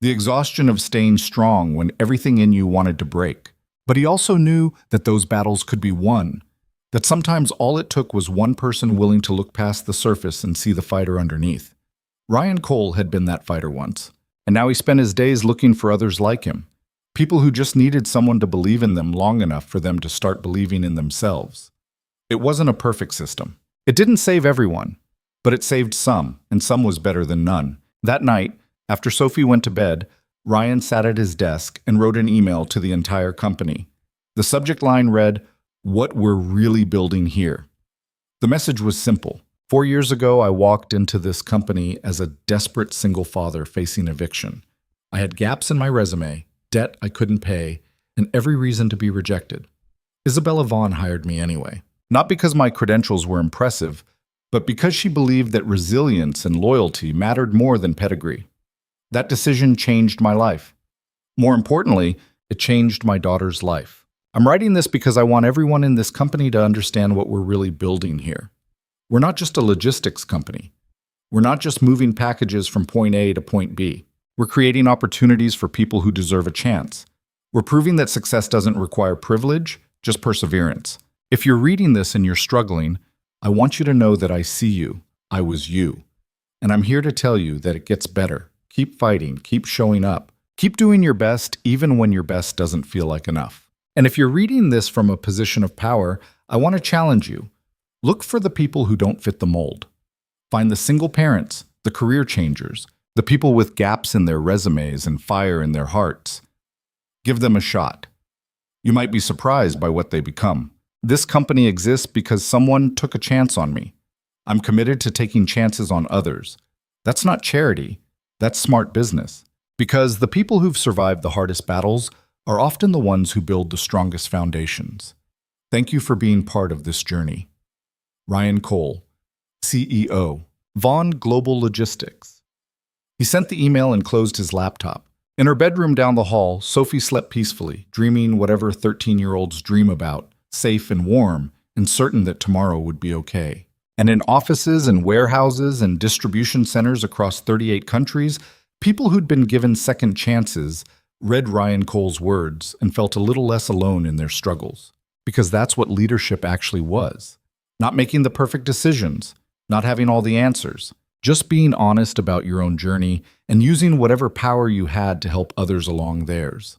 The exhaustion of staying strong when everything in you wanted to break. But he also knew that those battles could be won, that sometimes all it took was one person willing to look past the surface and see the fighter underneath. Ryan Cole had been that fighter once, and now he spent his days looking for others like him, people who just needed someone to believe in them long enough for them to start believing in themselves. It wasn't a perfect system. It didn't save everyone, but it saved some, and some was better than none. That night, after Sophie went to bed, Ryan sat at his desk and wrote an email to the entire company. The subject line read, "What we're really building here." The message was simple. 4 years ago, I walked into this company as a desperate single father facing eviction. I had gaps in my resume, debt I couldn't pay, and every reason to be rejected. Isabella Vaughn hired me anyway. Not because my credentials were impressive, but because she believed that resilience and loyalty mattered more than pedigree. That decision changed my life. More importantly, it changed my daughter's life. I'm writing this because I want everyone in this company to understand what we're really building here. We're not just a logistics company. We're not just moving packages from point A to point B. We're creating opportunities for people who deserve a chance. We're proving that success doesn't require privilege, just perseverance. If you're reading this and you're struggling, I want you to know that I see you. I was you. And I'm here to tell you that it gets better. Keep fighting, keep showing up. Keep doing your best even when your best doesn't feel like enough. And if you're reading this from a position of power, I want to challenge you. Look for the people who don't fit the mold. Find the single parents, the career changers, the people with gaps in their resumes and fire in their hearts. Give them a shot. You might be surprised by what they become. This company exists because someone took a chance on me. I'm committed to taking chances on others. That's not charity. That's smart business. Because the people who've survived the hardest battles are often the ones who build the strongest foundations. Thank you for being part of this journey. Ryan Cole, CEO, Vaughn Global Logistics. He sent the email and closed his laptop. In her bedroom down the hall, Sophie slept peacefully, dreaming whatever 13-year-olds dream about, safe and warm, and certain that tomorrow would be okay. And in offices and warehouses and distribution centers across 38 countries, people who'd been given second chances read Ryan Cole's words and felt a little less alone in their struggles. Because that's what leadership actually was. Not making the perfect decisions, not having all the answers, just being honest about your own journey and using whatever power you had to help others along theirs.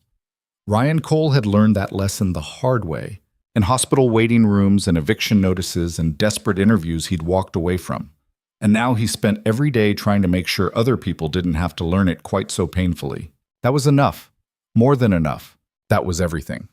Ryan Cole had learned that lesson the hard way, and hospital waiting rooms and eviction notices and desperate interviews he'd walked away from. And now he spent every day trying to make sure other people didn't have to learn it quite so painfully. That was enough. More than enough. That was everything.